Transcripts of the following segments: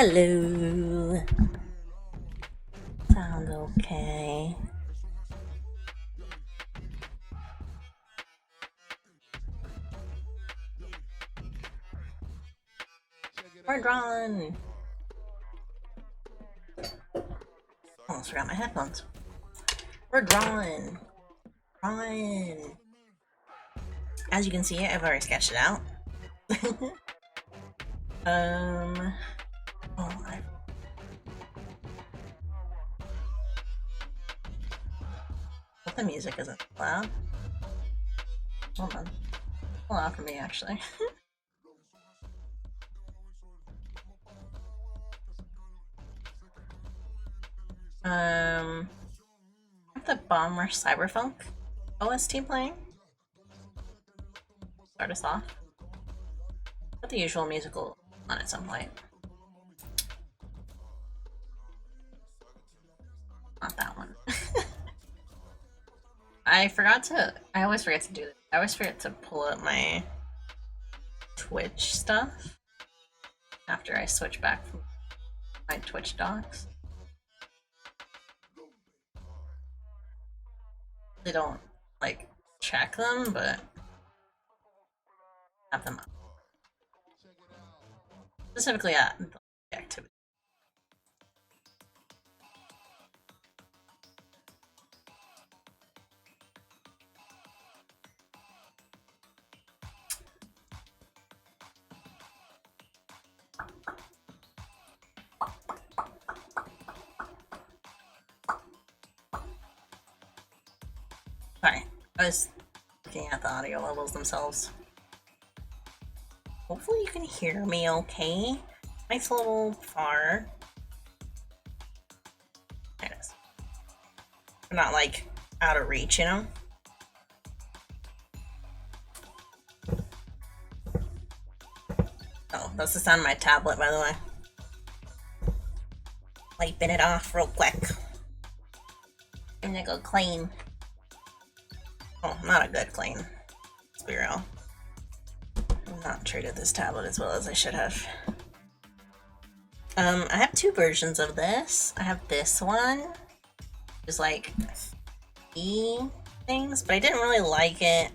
Hello. Sounds okay. We're drawn. Almost forgot my headphones. We're drawing. Drawing. As you can see, I've already sketched it out. Oh, hope the music isn't loud. Hold on. Hold on for me, actually. The Bomber Cyberpunk OST playing. Start us off. Put the usual musical on at some point. Not that one. I always forget to do this. I always forget to pull up my Twitch stuff after I switch back from my Twitch docs. They don't, like, check them, but have them up. Specifically at the activity. Sorry, I was looking at the audio levels themselves. Hopefully you can hear me okay. Mic's a little far. There it is. I'm not, like, out of reach, you know? Oh, that's the sound of my tablet, by the way. Wiping it off real quick. I'm gonna go clean. Oh, not a good clean. Let's be real. I've not treated this tablet as well as I should have. I have two versions of this. I have this one. Just like things, but I didn't really like it.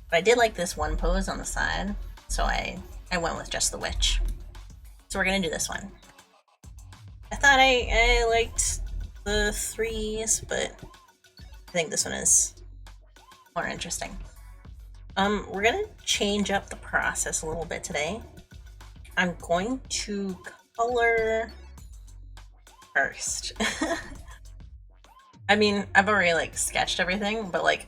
But I did like this one pose on the side, so I went with just the witch. So we're gonna do this one. I thought I liked the threes, but I think this one is more interesting. We're gonna change up the process a little bit today. I'm going to color first. I mean, I've already, like, sketched everything, but, like,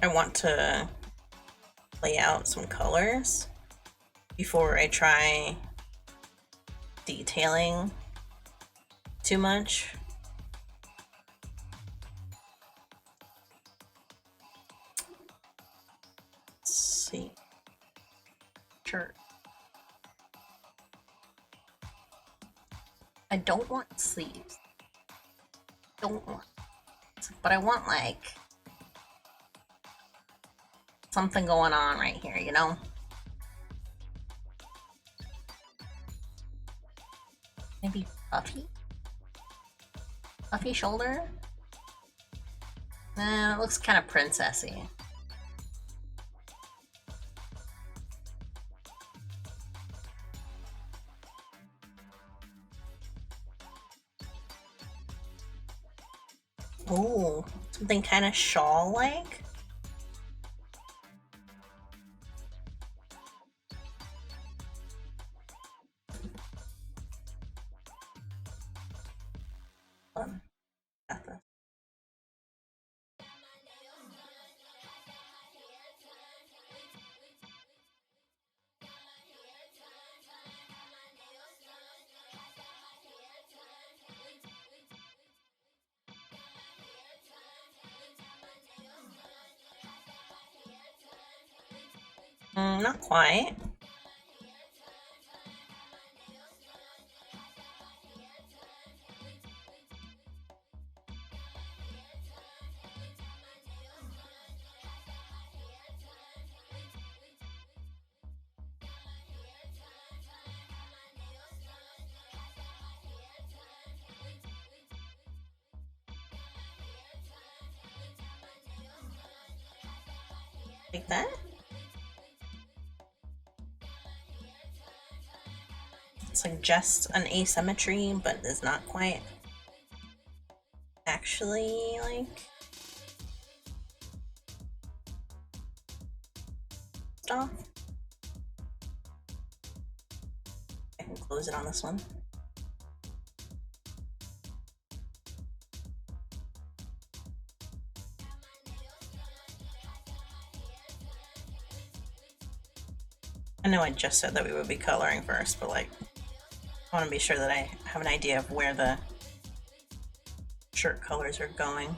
I want to lay out some colors before I try detailing too much. Let's see. Sure. I don't want sleeves. Don't want. But I want, like, something going on right here, you know? Maybe puffy? Puffy shoulder? It looks kind of princessy. Ooh, something kind of shawl-like? Got this. Not quite. Like that. It's like just an asymmetry, but it's not quite actually like stuff. I can close it on this one. I know I just said that we would be coloring first, but like, I want to be sure that I have an idea of where the shirt colors are going.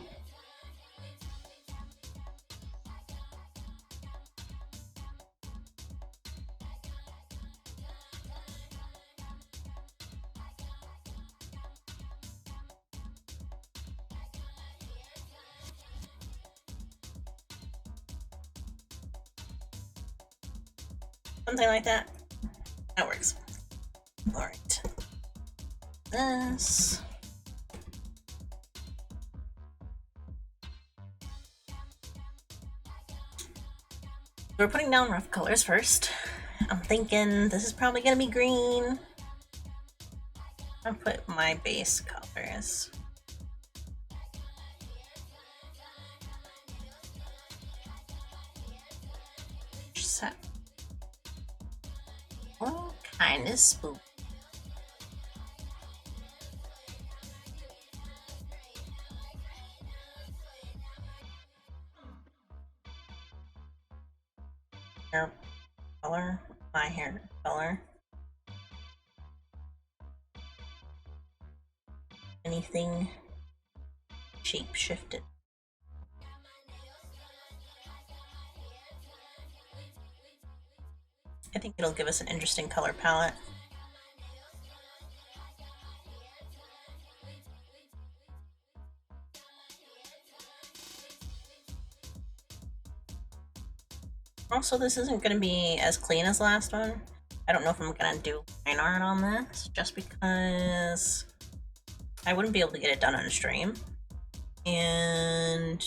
Something like that. That works. Alright. This. We're putting down rough colors first. I'm thinking this is probably gonna be green. I'll put my base colors. Set. What kind of spooky? Hair color, my hair color. Anything shape shifted. I think it'll give us an interesting color palette. Also, this isn't going to be as clean as last one. I don't know if I'm going to do line art on this, just because I wouldn't be able to get it done on a stream. And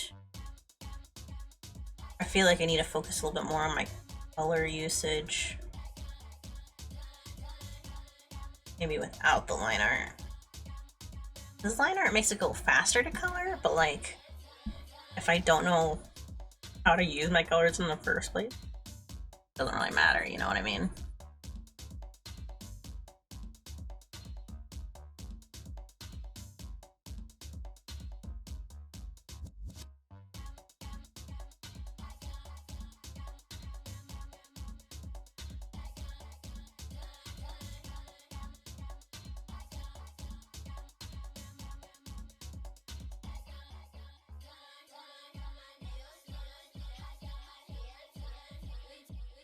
I feel like I need to focus a little bit more on my color usage. Maybe without the line art. This line art makes it go faster to color, but like, if I don't know how to use my colors in the first place, it doesn't really matter, you know what I mean?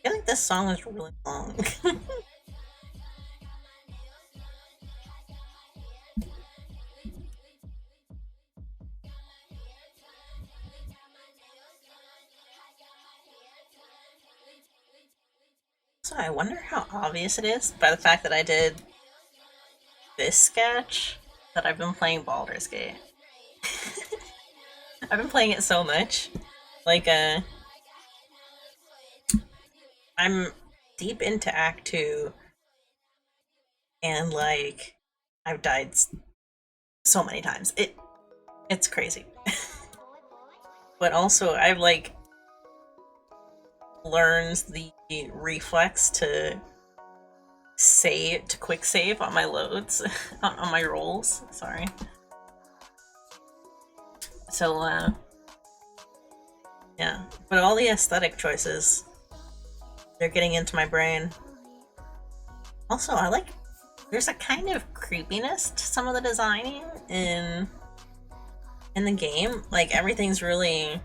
I feel like this song is really long. So I wonder how obvious it is by the fact that I did this sketch that I've been playing Baldur's Gate. I've been playing it so much. Like, I'm deep into Act 2, and like, I've died so many times. It's crazy. But also, I've like learned the reflex to quick save on my loads, on my rolls. Sorry. So, yeah. But all the aesthetic choices, they're getting into my brain. Also, there's a kind of creepiness to some of the designing in the game. Like, everything's really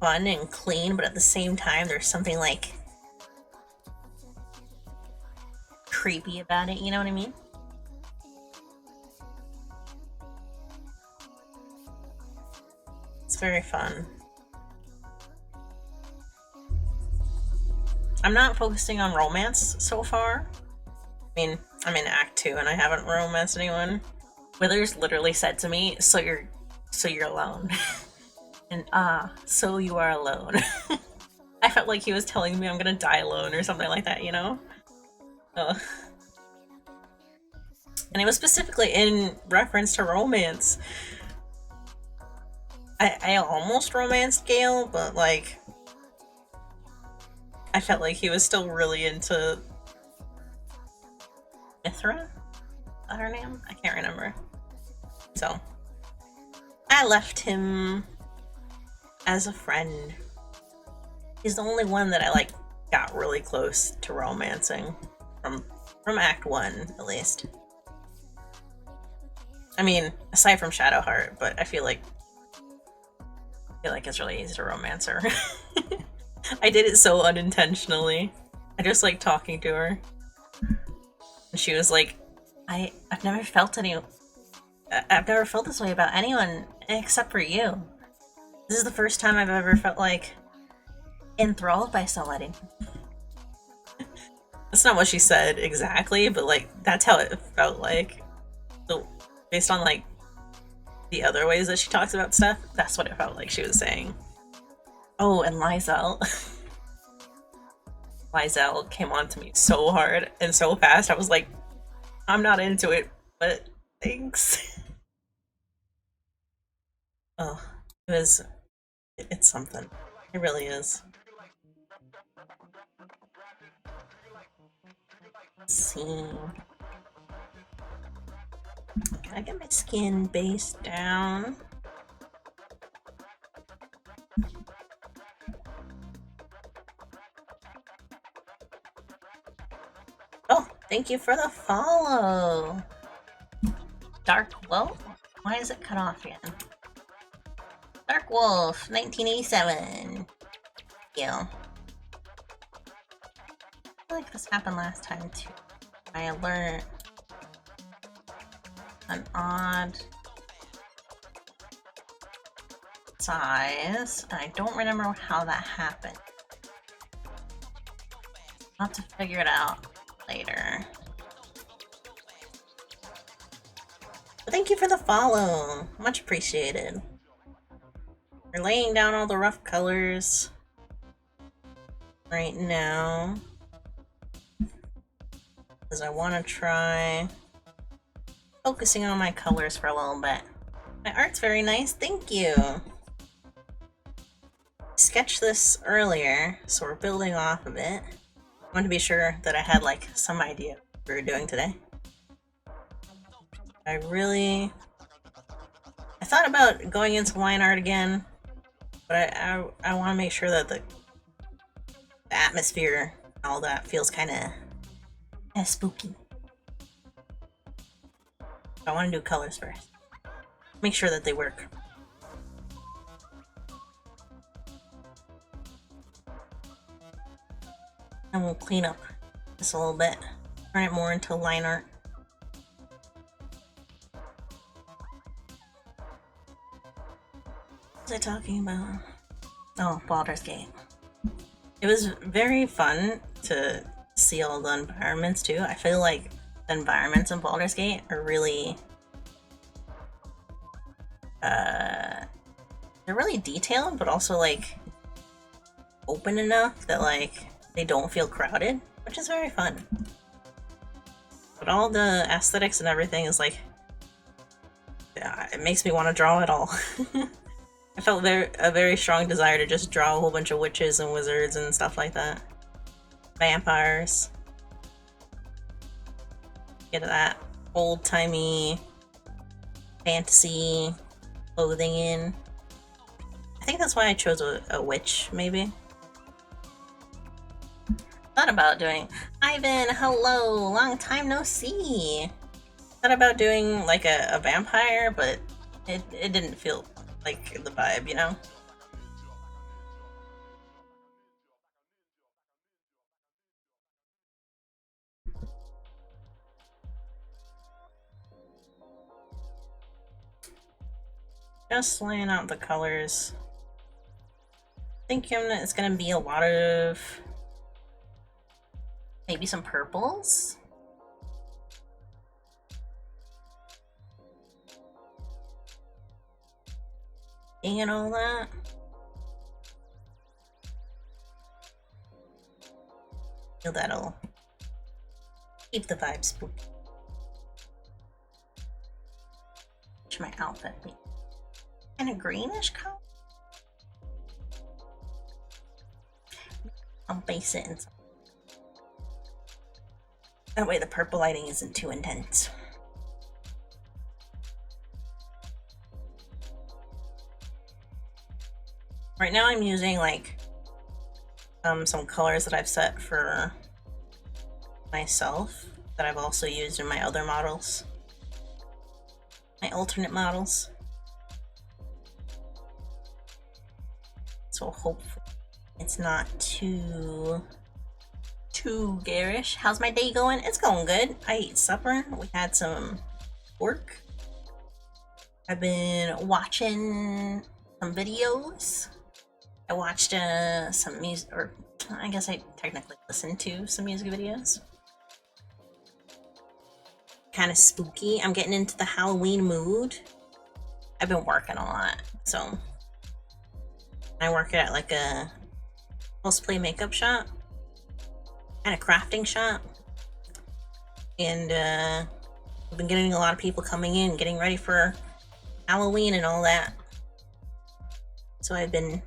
fun and clean, but at the same time, there's something like creepy about it, you know what I mean? It's very fun. I'm not focusing on romance so far. I mean, I'm in Act 2 and I haven't romanced anyone. Withers literally said to me, so you're alone. And so you are alone. I felt like he was telling me I'm gonna die alone or something like that, you know? Ugh. And it was specifically in reference to romance. I almost romanced Gale, but like I felt like he was still really into Mithra? Is that her name? I can't remember. So I left him as a friend. He's the only one that I like got really close to romancing from Act 1 at least. I mean, aside from Shadowheart, but I feel like it's really easy to romance her. I did it so unintentionally. I just like talking to her. And she was like, I've never felt this way about anyone except for you. This is the first time I've ever felt like enthralled by somebody. That's not what she said exactly, but like that's how it felt like. So based on like the other ways that she talks about stuff, that's what it felt like she was saying. Oh, and Lysel. Lysel came on to me so hard and so fast. I was like, I'm not into it, but thanks. Oh, it's something. It really is. Let's see. Can I get my skin base down? Oh, thank you for the follow. Dark Wolf? Why is it cut off again? Dark Wolf, 1987. Yeah. I feel like this happened last time too. I learned an odd size, and I don't remember how that happened. I'll have to figure it out later. But thank you for the follow. Much appreciated. We're laying down all the rough colors right now because I want to try focusing on my colors for a little bit. My art's very nice, thank you. I sketched this earlier, so we're building off of it. I wanted to be sure that I had like some idea what we were doing today. I thought about going into line art again, but I want to make sure that the atmosphere, all that feels kind of spooky. I want to do colors first. Make sure that they work. And we'll clean up this a little bit. Turn it more into line art. What was I talking about? Oh, Baldur's Gate. It was very fun to see all the environments too. I feel like the environments in Baldur's Gate are really they're really detailed, but also like open enough that like they don't feel crowded, which is very fun. But all the aesthetics and everything is like, yeah, it makes me want to draw it all. I felt a very strong desire to just draw a whole bunch of witches and wizards and stuff like that. Vampires. Get that old-timey fantasy clothing in. I think that's why I chose a witch, maybe. Thought about doing... Ivan, hello! Long time no see! Thought about doing like a vampire, but it didn't feel like the vibe, you know? Just laying out the colors. I think it's gonna be a lot of maybe some purples. and all that. Feel that'll keep the vibe spooky. Should my outfit be kind of greenish color? I'll base it in some. That way the purple lighting isn't too intense. Right now I'm using like some colors that I've set for myself that I've also used in my other models, my alternate models. So hopefully it's not too garish. How's my day going? It's going good. I ate supper. We had some pork. I've been watching some videos. I watched some music, or I guess I technically listened to some music videos. Kind of spooky. I'm getting into the Halloween mood. I've been working a lot, so I work at like a cosplay makeup shop and a crafting shop, and I've been getting a lot of people coming in, getting ready for Halloween and all that. So I've been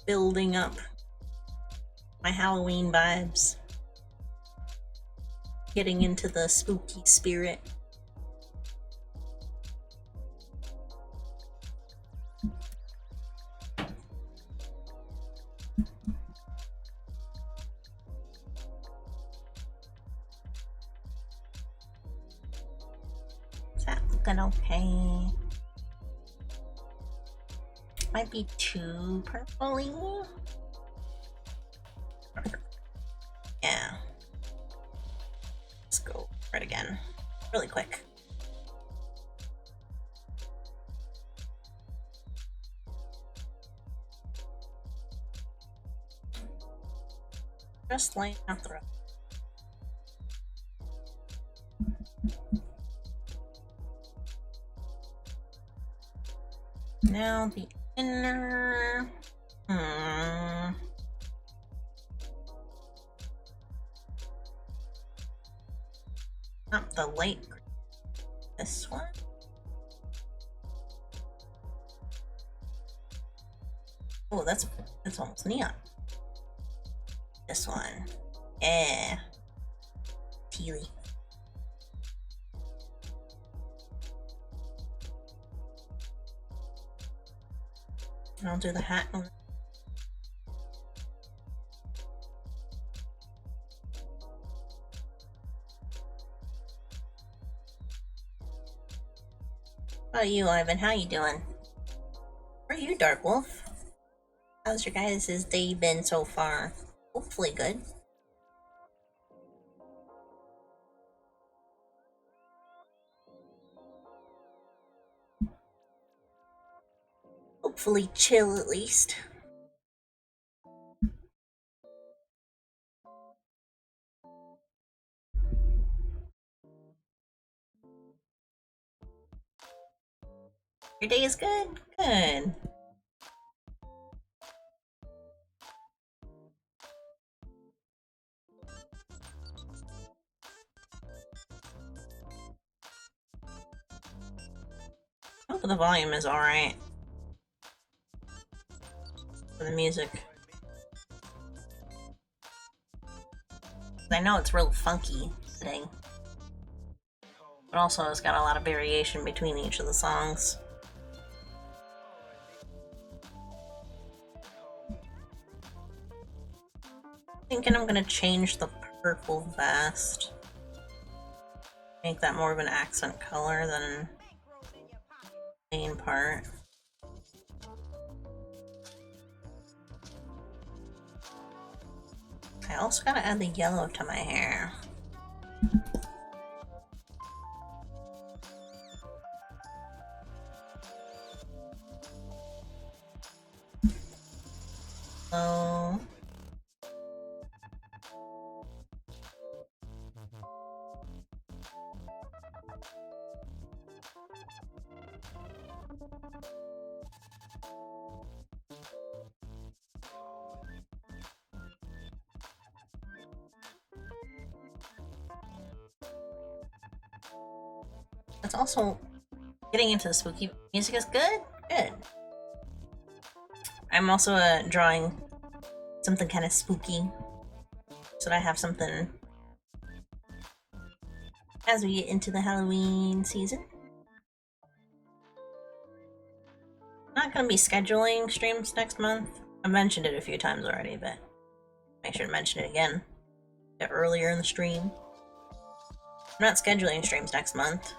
building up my Halloween vibes, getting into the spooky spirit. Is that looking okay? Might be too purpley. Yeah. Let's go red again. Really quick. Just lighten up the rest. Now the inner. Not the light green. This one. Oh, that's almost neon. This one. Yeah. Tealy. And I'll do the hat on. How about you, Ivan? How you doing? How are you, Dark Wolf? How's your guys' day been so far? Hopefully good. Hopefully chill at least. Your day is good? Good. Hope the volume is alright for the music. I know it's real funky today, but also it's got a lot of variation between each of the songs. Thinking I'm gonna change the purple vest. Make that more of an accent color than the main part. I also gotta add the yellow to my hair. So It's also getting into the spooky music is good. Good. I'm also drawing something kind of spooky, so that I have something as we get into the Halloween season. I'm not gonna be scheduling streams next month. I mentioned it a few times already, but make sure to mention it again a bit earlier in the stream. I'm not scheduling streams next month.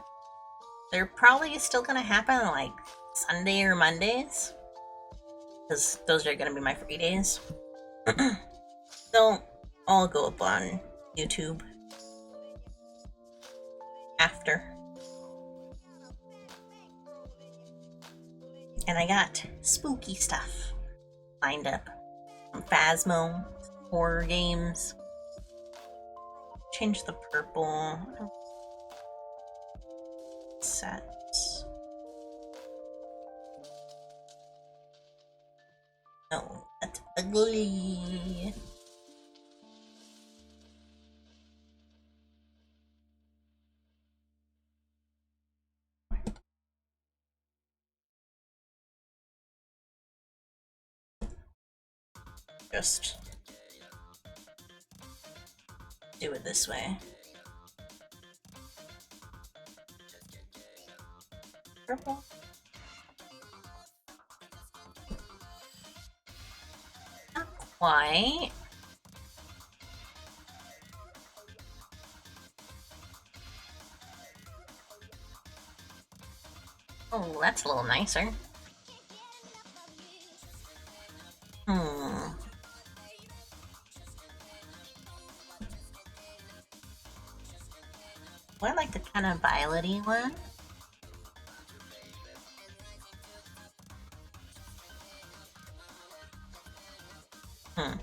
They're probably still gonna happen like Sunday or Mondays, because those are gonna be my free days. They'll all go up on YouTube after. And I got spooky stuff lined up. Some Phasmo, horror games. Change the purple. Sets. No, that's ugly. Just do it this way. Purple. Not quite. Oh, that's a little nicer. Well, I like the kind of violet-y one. Let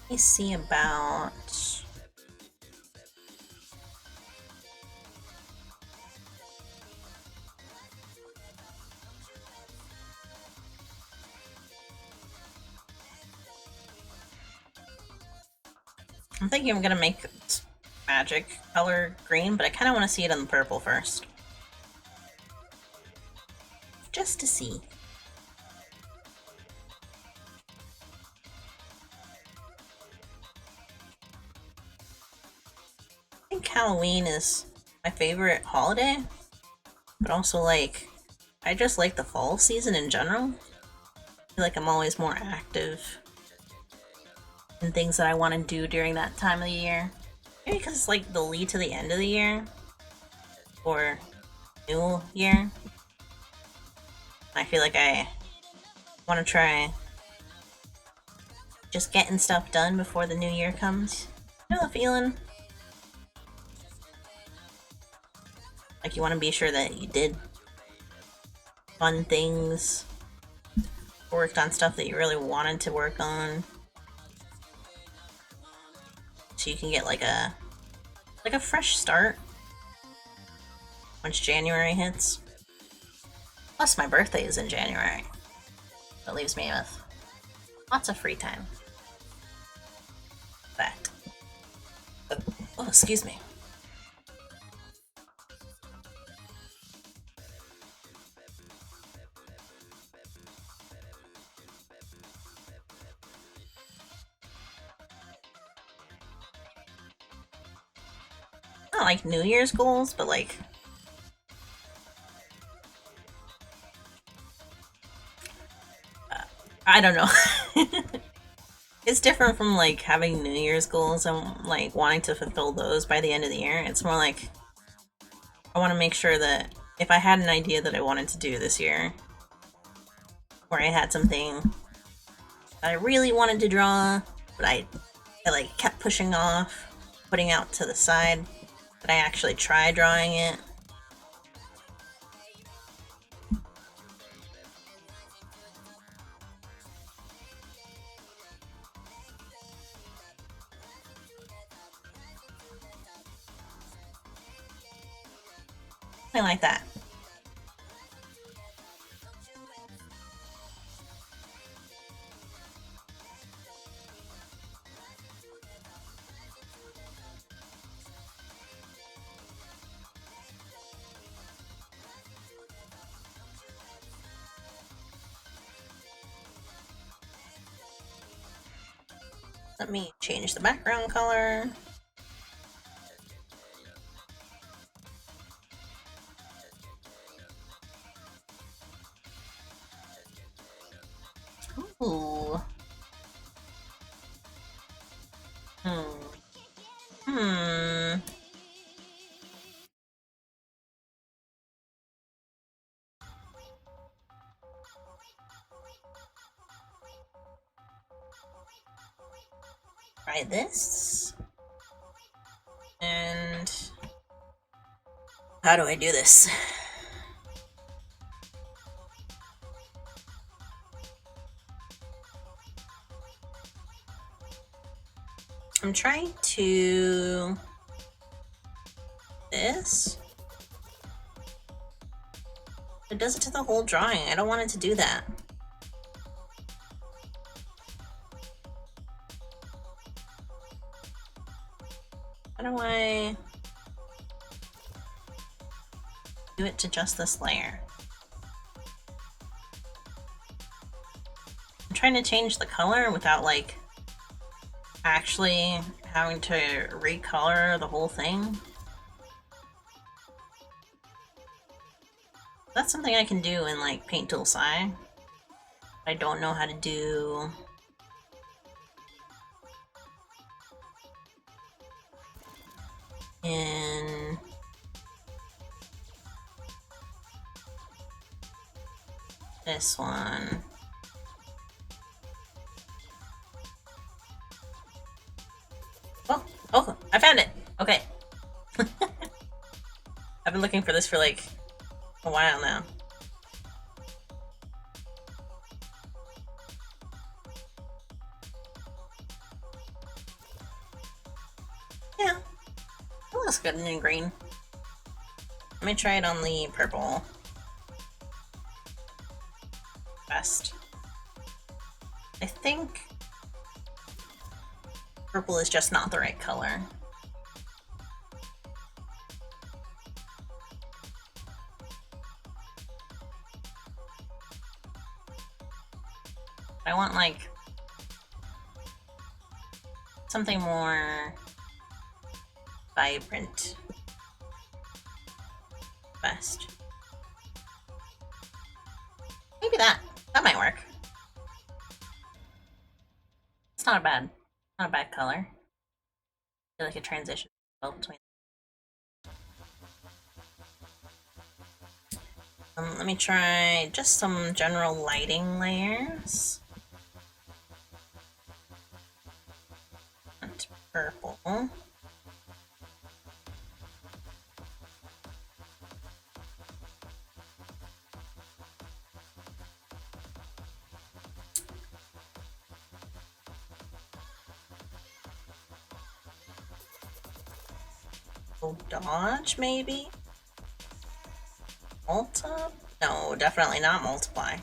me see about... I'm thinking I'm gonna make magic color green, but I kind of want to see it in the purple first. Just to see. I think Halloween is my favorite holiday, but also like, I just like the fall season in general. I feel like I'm always more active in things that I want to do during that time of the year. Maybe because it's like the lead to the end of the year, or new year. I feel like I want to try just getting stuff done before the new year comes. You know the feeling? Like you want to be sure that you did fun things, worked on stuff that you really wanted to work on, so you can get like a fresh start once January hits. Plus my birthday is in January. That leaves me with lots of free time. But oh, excuse me. Not like New Year's goals, but like I don't know. It's different from like having New Year's goals and like wanting to fulfill those by the end of the year. It's more like I want to make sure that if I had an idea that I wanted to do this year, or I had something that I really wanted to draw, but I like kept pushing off, putting out to the side, but I actually tried drawing it. I like that. Let me change the background color. Ooh. Try this. And how do I do this? I'm trying to this. It does it to the whole drawing. I don't want it to do that. How do I do it to just this layer? I'm trying to change the color without like actually having to recolor the whole thing. That's something I can do in like Paint Tool Sai. I don't know how to do in this one. Oh, I found it! Okay. I've been looking for this for like a while now. Yeah, it looks good in green. Let me try it on the purple vest. I think purple is just not the right color. I want like something more vibrant vest. Maybe that might work. It's not a bad color. I feel like a transition well between. Let me try just some general lighting layers. And purple. Dodge, maybe? Multi? No, definitely not multiply.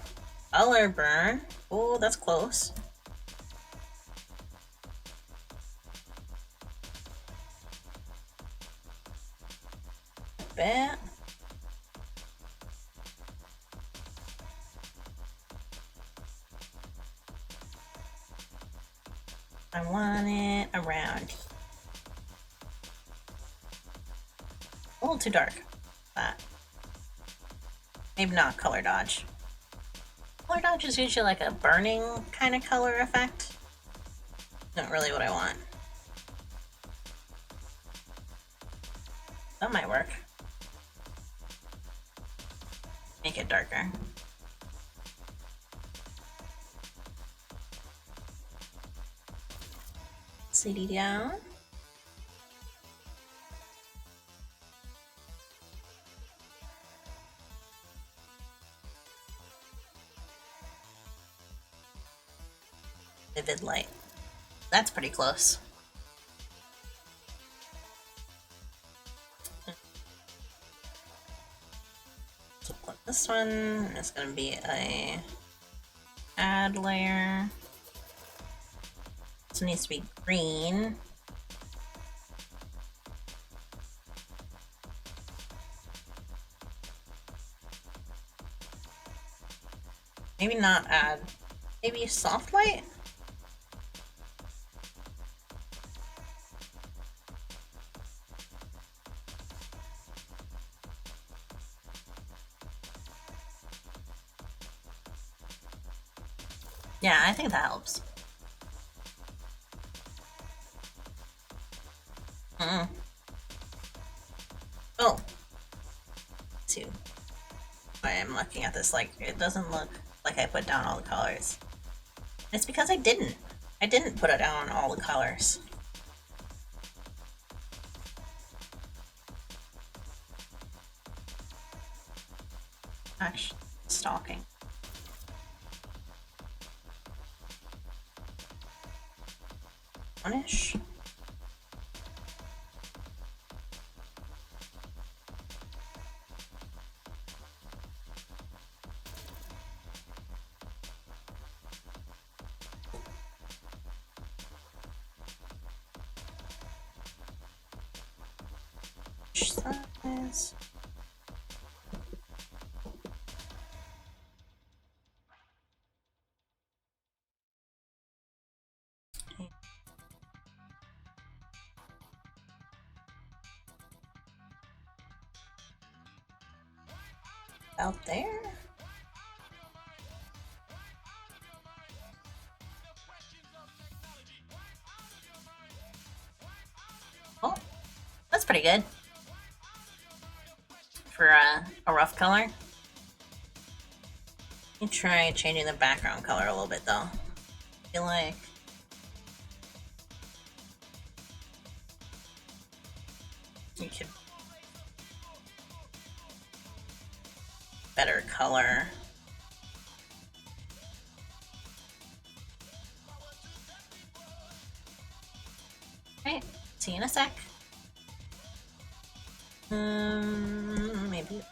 Color burn. Oh, that's close. Bet. I want it around. A little too dark. That. Maybe not color dodge. Color dodge is usually like a burning kind of color effect. Not really what I want. That might work. Make it darker. CD down. Vivid light. That's pretty close. This one is going to be a add layer. This one needs to be green. Maybe not add, maybe soft light? Yeah, I think that helps. Oh. 2. I am looking at this like it doesn't look like I put down all the colors. It's because I didn't. I didn't put it down all the colors. Actually, stalking. One-ish. Size. Out there. Oh, that's pretty good for a rough color. Let me try changing the background color a little bit though. I feel like you could better color. Right, see you in a sec. Maybe.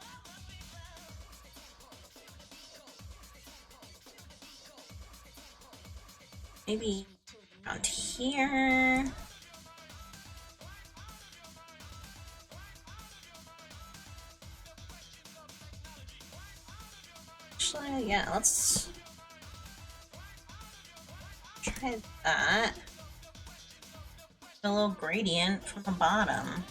Maybe around here. Actually, yeah, let's try that. A little gradient from the bottom.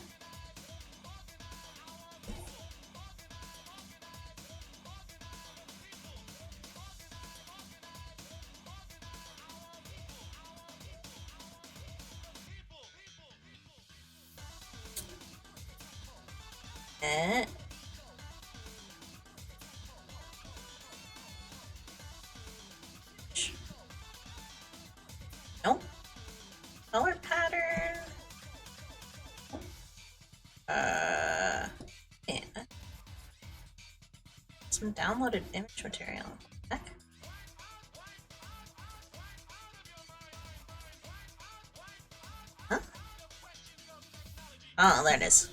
Nope. Color pattern. Yeah. Some downloaded image material. Heck? Huh? Oh, there it is.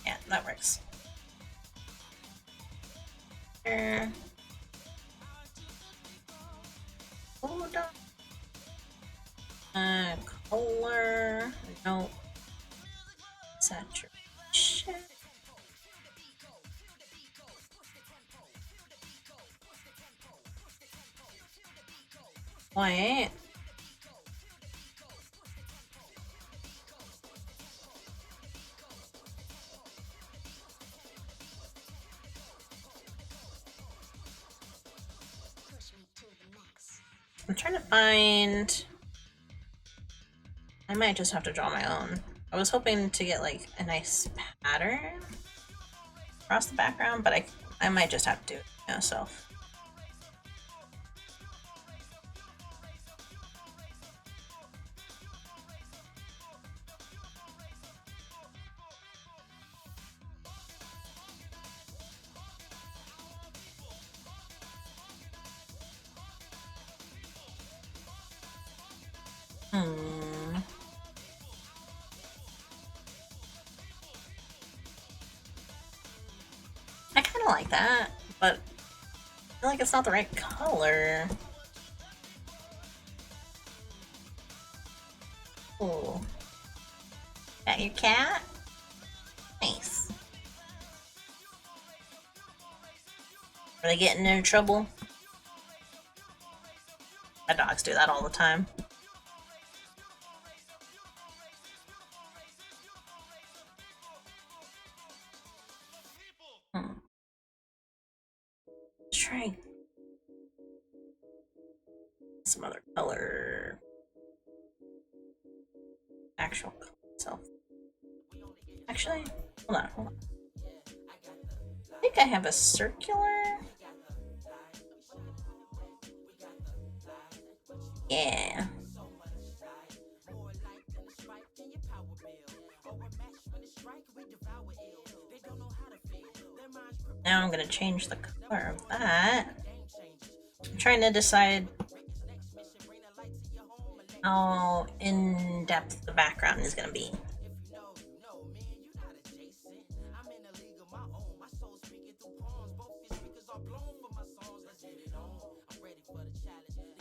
Yeah, that works. Hold on. Color. No. Saturation. Wait. I'm trying to find... I might just have to draw my own. I was hoping to get like a nice pattern across the background, but I might just have to do it myself. Hmm. I kind of like that, but I feel like it's not the right color. Oh, got your cat? Nice. Are they getting into trouble? My dogs do that all the time. Hmm. Let's try some other color. Actual color itself. Actually, hold on. I think I have a circular. Yeah. Now I'm gonna change the color of that. I'm trying to decide how in depth the background is gonna be.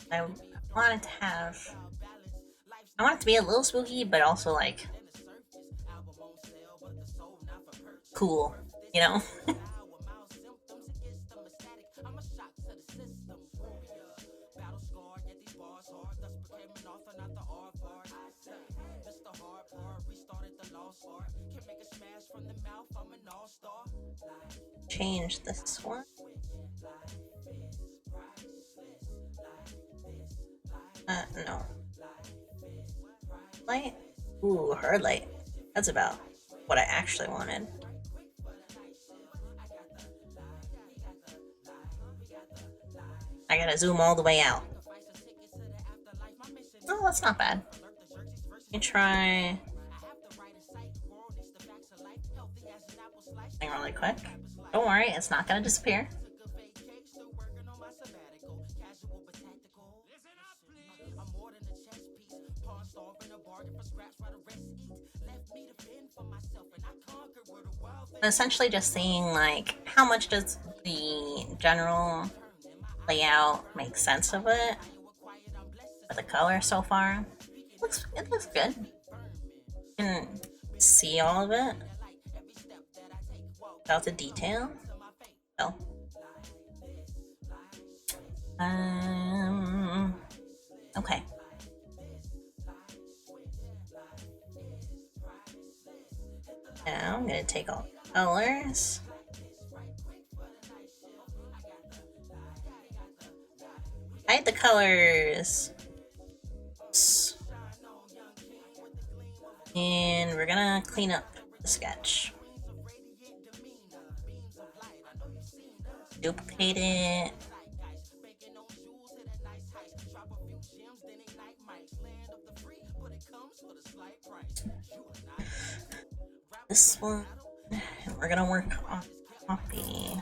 I want it to have. I want it to be a little spooky, but also like cool, you know? Change this one. No. Light? Ooh, hard light. That's about what I actually wanted. I gotta zoom all the way out. Oh, that's not bad. Let me try something really quick. Don't worry, it's not gonna disappear. I'm essentially just seeing like how much does the general layout make sense of it with the color so far. It looks good. You can see all of it without the detail. So okay. Now I'm gonna take all the colors. Hide the colors. And we're gonna clean up the sketch. Duplicate it. This one. And we're gonna work on copy.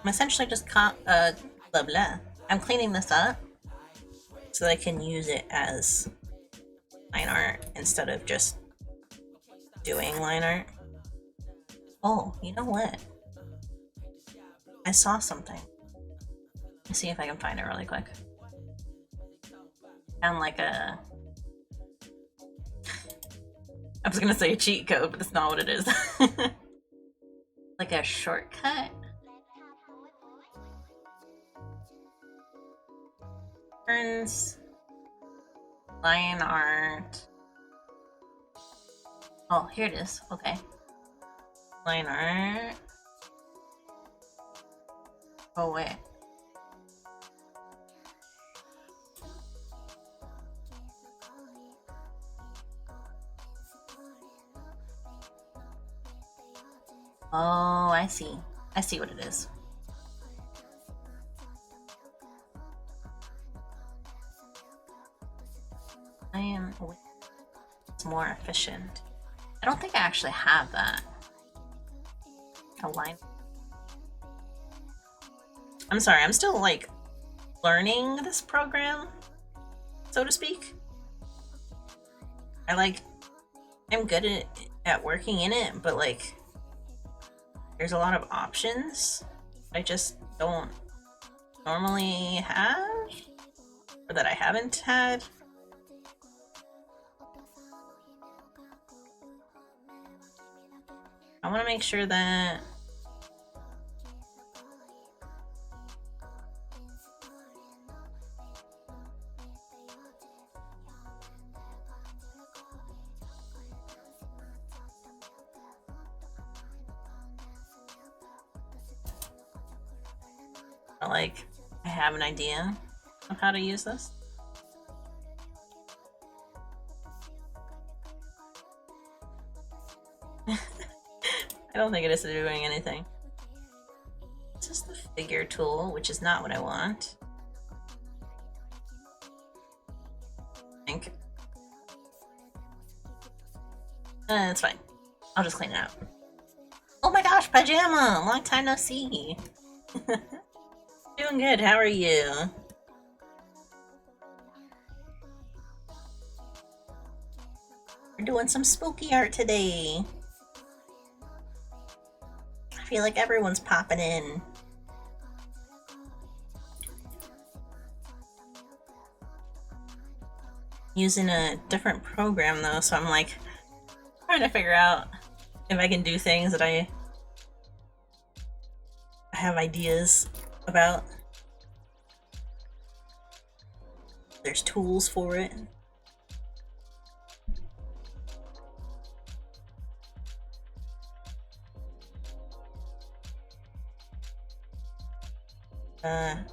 I'm essentially just blah blah. I'm cleaning this up so that I can use it as line art instead of just doing line art. Oh, you know what? I saw something. Let's see if I can find it really quick. Found like a. I was gonna say a cheat code, but that's not what it is. Like a shortcut. Turns line art. Oh, here it is. Okay. Line art. Oh, wait. Oh, I see. I see what it is. It's more efficient. I don't think I actually have that. Align. I'm sorry, I'm still like learning this program, so to speak. I'm good at working in it, but like there's a lot of options I just don't normally have, or that I haven't had. I want to make sure that like I have an idea of how to use this. I don't think it is doing anything. It's just the figure tool, which is not what I want. I think. It's fine. I'll just clean it up. Oh my gosh, Pajama! Long time no see. Doing good, how are you? We're doing some spooky art today. I feel like everyone's popping in. Using a different program though, so I'm like trying to figure out if I can do things that I have ideas about. There's tools for it.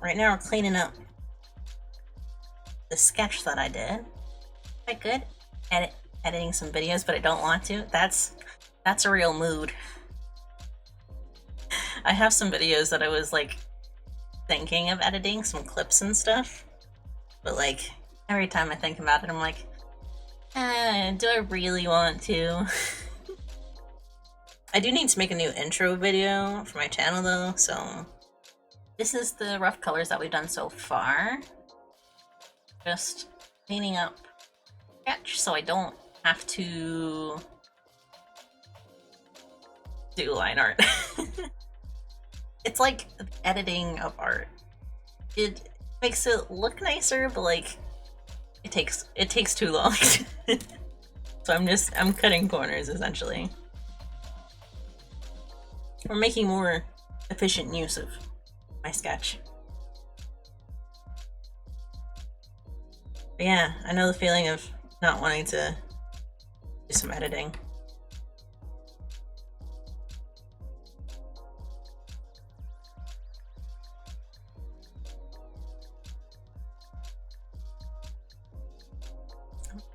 Right now we're cleaning up the sketch that I did. Quite good. Editing some videos, but I don't want to. That's a real mood. I have some videos that I was like thinking of editing, some clips and stuff, but like every time I think about it, I'm like, do I really want to? I do need to make a new intro video for my channel though, so this is the rough colors that we've done so far. Just cleaning up sketch so I don't have to do line art. It's like editing of art. It makes it look nicer, but like it takes too long. So I'm cutting corners essentially. We're making more efficient use of my sketch. But yeah, I know the feeling of not wanting to do some editing.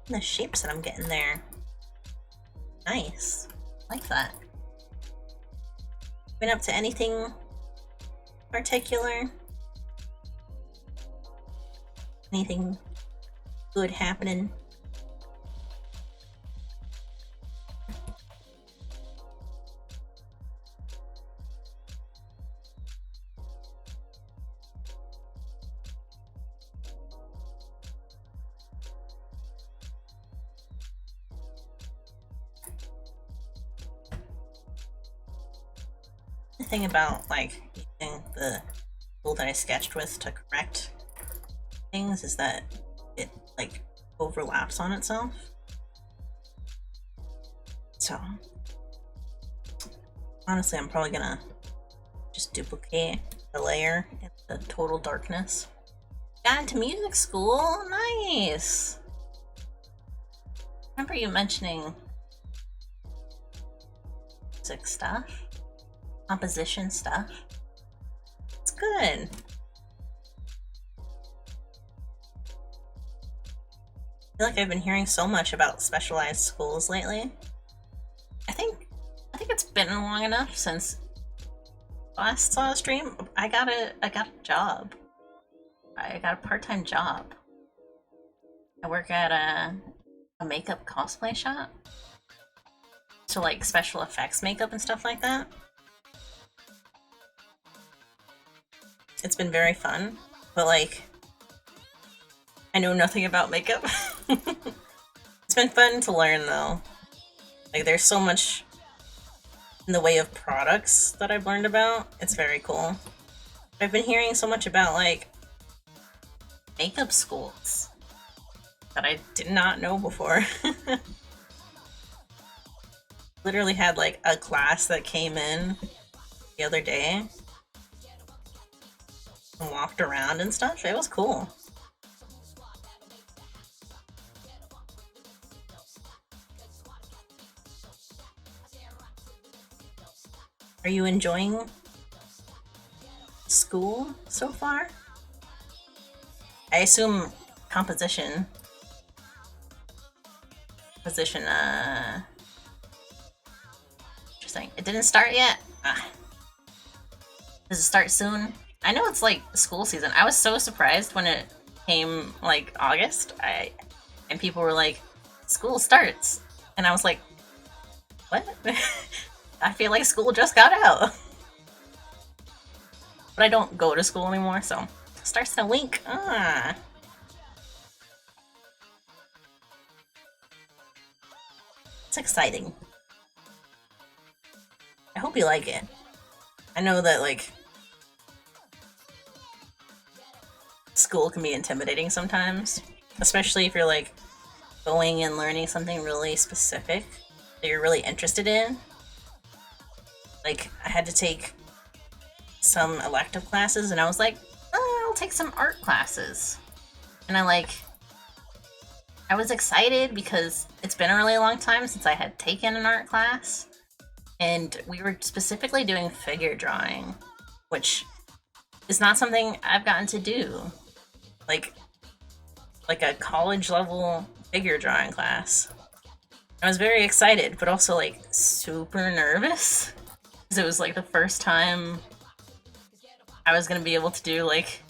The shapes that I'm getting there. Nice. I like that. Been up to anything particular? Anything good happening? The thing about like using the tool that I sketched with to correct things is that it like overlaps on itself. So honestly, I'm probably gonna just duplicate the layer in the total darkness. Got into music school? Nice! Remember you mentioning music stuff? Composition stuff? It's good. I feel like I've been hearing so much about specialized schools lately. I think it's been long enough since last saw a stream. I got a job. I got a part-time job. I work at a makeup cosplay shop. to like special effects makeup and stuff like that. It's been very fun, but like, I know nothing about makeup. It's been fun to learn though. Like, there's so much in the way of products that I've learned about. It's very cool. I've been hearing so much about like makeup schools that I did not know before. Literally had like a class that came in the other day and walked around and stuff. It was cool. Are you enjoying school so far? I assume composition. Position, interesting. It didn't start yet? Does it start soon? I know it's like school season. I was so surprised when it came like August. And people were like, school starts. And I was like, what? I feel like school just got out. But I don't go to school anymore, so it starts in a week. It's exciting. I hope you like it. I know that like school can be intimidating sometimes, especially if you're like going and learning something really specific that you're really interested in. Like, I had to take some elective classes and I was like, oh, I'll take some art classes. And I was excited because it's been a really long time since I had taken an art class. And we were specifically doing figure drawing, which is not something I've gotten to do. Like a college level figure drawing class. I was very excited, but also like super nervous. Because it was like the first time I was gonna be able to do like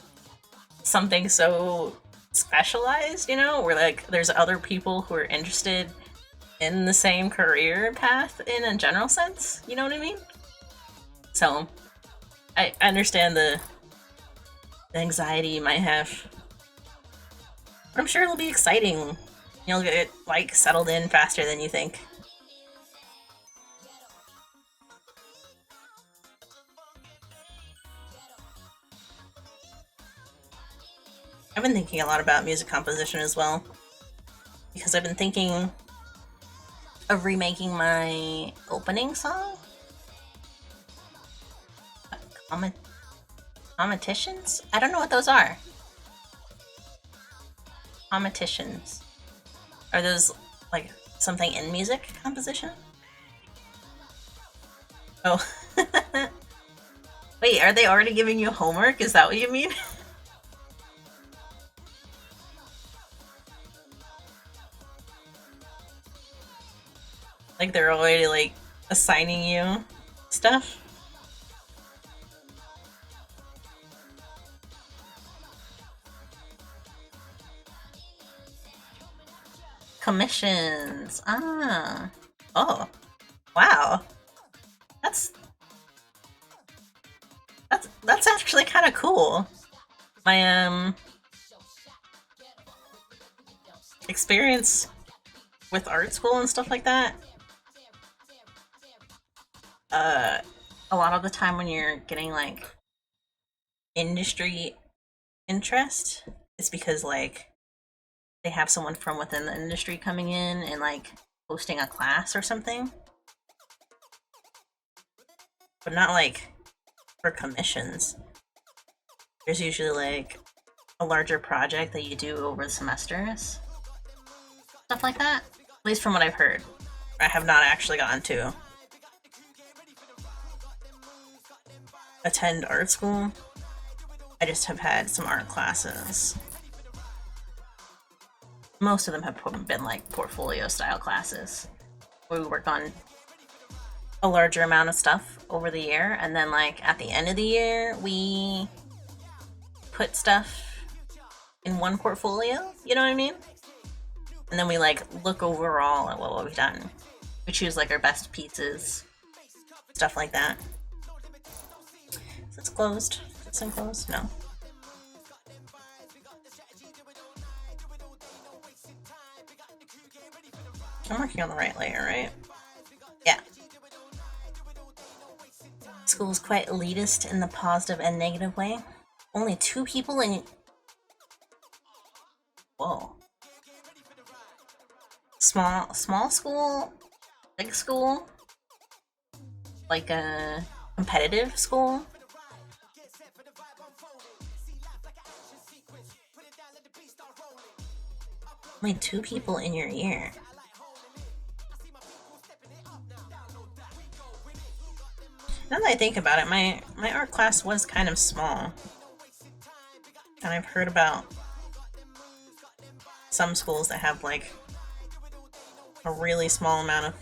something so specialized, you know, where like there's other people who are interested in the same career path in a general sense, you know what I mean? So I understand the anxiety you might have, but I'm sure it'll be exciting. You'll get like settled in faster than you think. I've been thinking a lot about music composition as well, because I've been thinking of remaking my opening song. Competitions? I don't know what those are. Competitions. Are those like something in music composition? Oh. Wait, are they already giving you homework? Is that what you mean? Like they're already like assigning you stuff? Commissions. Ah. Oh. Wow. That's that's actually kind of cool. My experience with art school and stuff like that. A lot of the time when you're getting like industry interest, it's because like they have someone from within the industry coming in and like hosting a class or something. But not like for commissions. There's usually like a larger project that you do over the semesters. Stuff like that. At least from what I've heard. I have not actually gotten to attend art school. I just have had some art classes. Most of them have been like portfolio style classes where we work on a larger amount of stuff over the year, and then like at the end of the year we put stuff in one portfolio, you know what I mean? And then we like look overall at what we've done. We choose like our best pieces, stuff like that. Is this closed? Is this thing closed? No. I'm working on the right layer, right? Yeah. School is quite elitist in the positive and negative way. Only 2 people in... Whoa. Small school? Big school? Like a competitive school? Only 2 people in your ear. Now that I think about it, my art class was kind of small. And I've heard about some schools that have like a really small amount of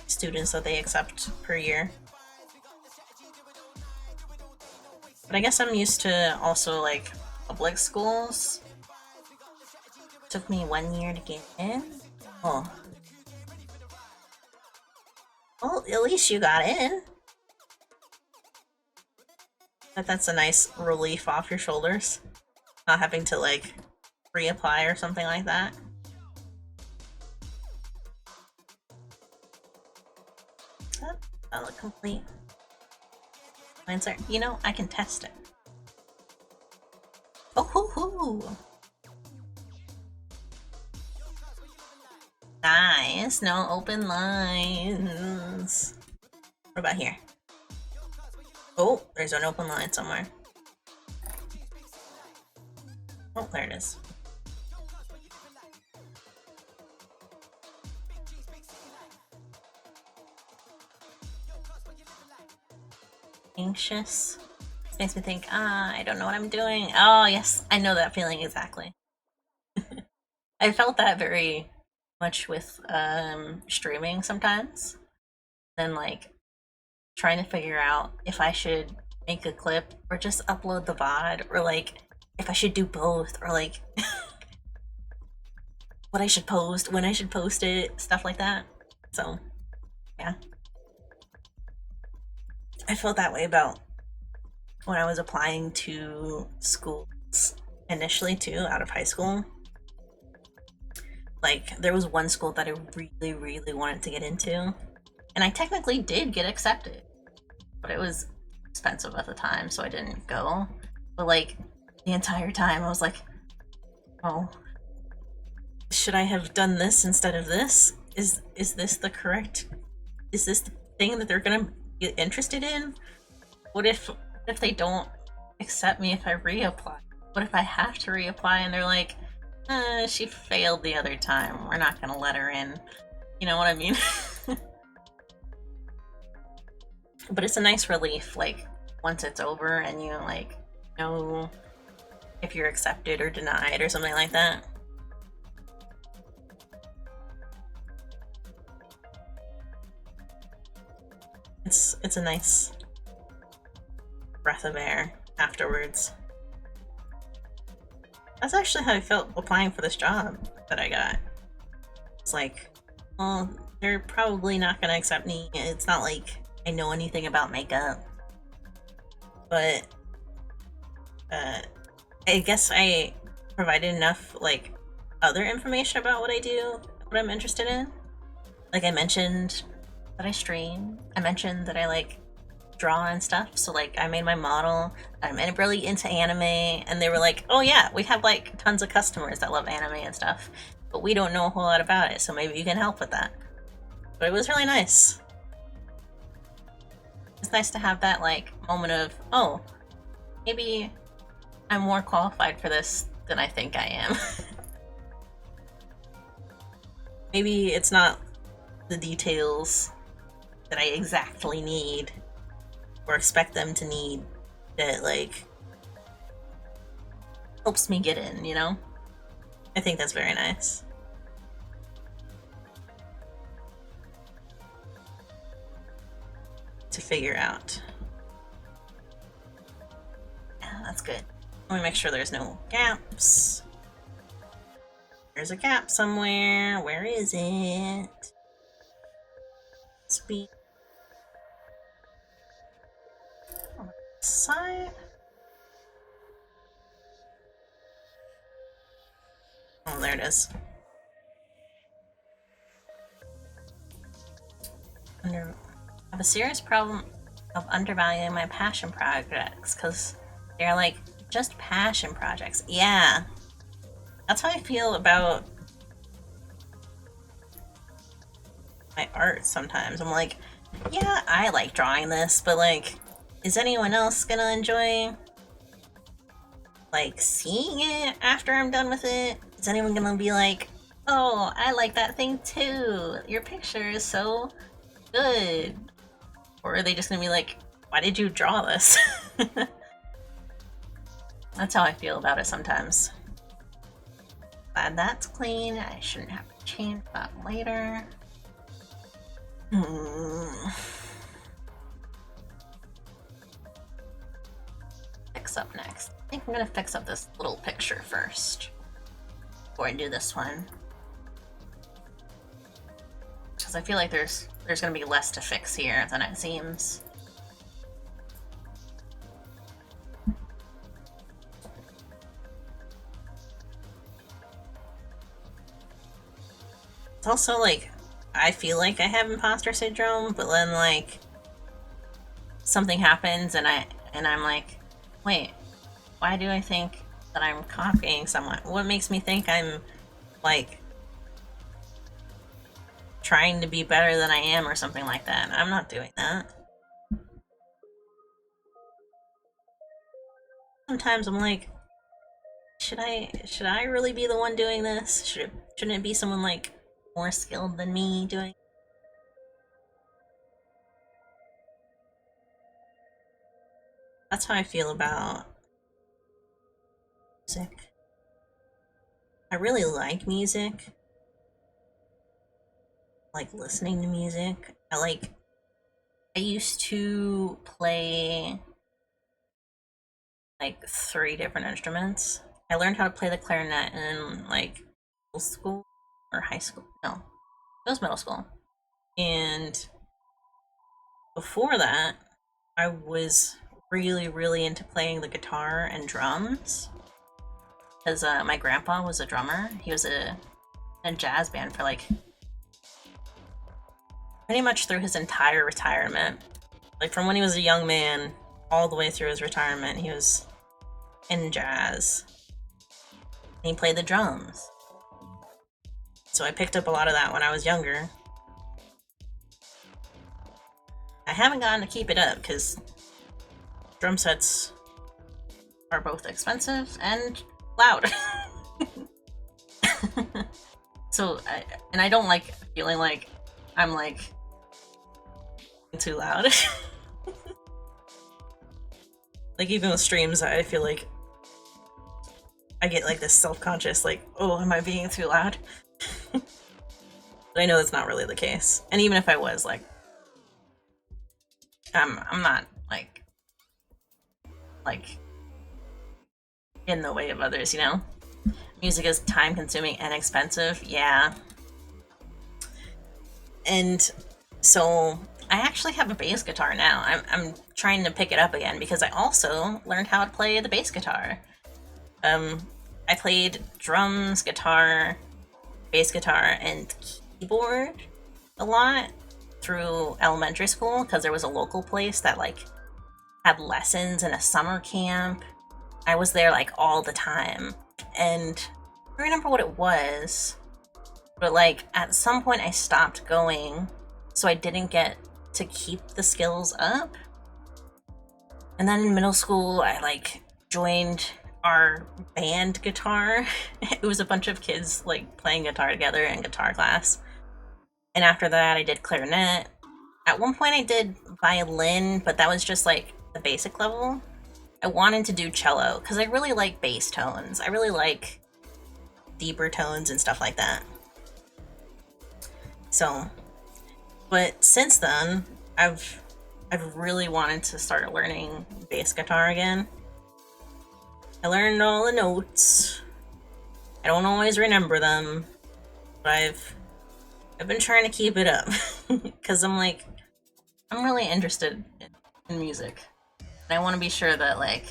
students that they accept per year. But I guess I'm used to also like public schools. Took me 1 year to get in. Oh. Well, at least you got in. That's a nice relief off your shoulders. Not having to like reapply or something like that. That look complete. Answer. You know, I can test it. Oh hoo hoo! Nice. No open lines. What about here? Oh, there's an open line somewhere. Oh, there it is. Anxious. This makes me think, I don't know what I'm doing. Oh, yes, I know that feeling exactly. I felt that very much with streaming sometimes. Then, like, trying to figure out if I should make a clip or just upload the VOD, or like if I should do both, or like what I should post, when I should post it, stuff like that. So, yeah. I felt that way about when I was applying to schools initially too, out of high school. Like, there was one school that I really, really wanted to get into, and I technically did get accepted, but it was expensive at the time, so I didn't go. But like, the entire time I was like, oh, should I have done this instead of this? Is this the correct, is this the thing that they're gonna get interested in? What if they don't accept me if I reapply? What if I have to reapply and they're like, she failed the other time, we're not gonna let her in? You know what I mean? But it's a nice relief, like, once it's over and you, like, know if you're accepted or denied or something like that. It's a nice breath of air afterwards. That's actually how I felt applying for this job that I got. It's like, well, they're probably not gonna accept me. It's not like I know anything about makeup. But I guess I provided enough like other information about what I do, what I'm interested in. Like, I mentioned that I stream. I mentioned that I like draw and stuff. So like, I made my model. I'm really into anime, and they were like, oh yeah, we have like tons of customers that love anime and stuff, but we don't know a whole lot about it, so maybe you can help with that. But it was really nice. It's nice to have that like moment of, oh, maybe I'm more qualified for this than I think I am. Maybe it's not the details that I exactly need or expect them to need that like helps me get in, you know? I think that's very nice. To figure out. Yeah, that's good. Let me make sure there's no gaps. There's a gap somewhere. Where is it? be on the side. Oh, there it is. I have a serious problem of undervaluing my passion projects because they're like just passion projects. Yeah, that's how I feel about my art sometimes. I'm like, yeah, I like drawing this, but like, is anyone else gonna enjoy like seeing it after I'm done with it? Is anyone gonna be like, oh, I like that thing too, your picture is so good? Or are they just gonna be like, why did you draw this? That's how I feel about it sometimes. Glad that's clean. I shouldn't have to change that later. Fix up next. I think I'm gonna fix up this little picture first before I do this one. Because I feel like there's gonna be less to fix here than it seems. It's also like, I feel like I have imposter syndrome, but then like something happens and I'm like, wait, why do I think that I'm copying someone? What makes me think I'm like trying to be better than I am or something like that? I'm not doing that. Sometimes I'm like, should I really be the one doing this? Shouldn't it be someone like more skilled than me doing? That's how I feel about music. I really like music. I like listening to music. I used to play like 3 different instruments. I learned how to play the clarinet in like middle school or high school. No, it was middle school. And before that, I was really into playing the guitar and drums because my grandpa was a drummer. He was in a jazz band for like pretty much through his entire retirement. Like from when he was a young man all the way through his retirement, he was in jazz. And he played the drums. So I picked up a lot of that when I was younger. I haven't gotten to keep it up because drum sets are both expensive and loud. So, I don't like feeling like I'm like too loud. Like even with streams, I feel like I get like this self-conscious, like, oh, am I being too loud? But I know that's not really the case. And even if I was, like, I'm not like in the way of others, you know? Music is time-consuming and expensive, yeah. And so I actually have a bass guitar now. I'm trying to pick it up again because I also learned how to play the bass guitar. I played drums, guitar, bass guitar, and keyboard a lot through elementary school because there was a local place that like had lessons in a summer camp. I was there like all the time, and I don't remember what it was, but like at some point I stopped going, so I didn't get to keep the skills up. And then in middle school I like joined our band guitar. It was a bunch of kids like playing guitar together in guitar class. And after that I did clarinet. At one point I did violin, but that was just like the basic level. I wanted to do cello because I really like bass tones. I really like deeper tones and stuff like that. So, but since then, I've really wanted to start learning bass guitar again. I learned all the notes. I don't always remember them, but I've been trying to keep it up because I'm like, I'm really interested in music. And I want to be sure that, like,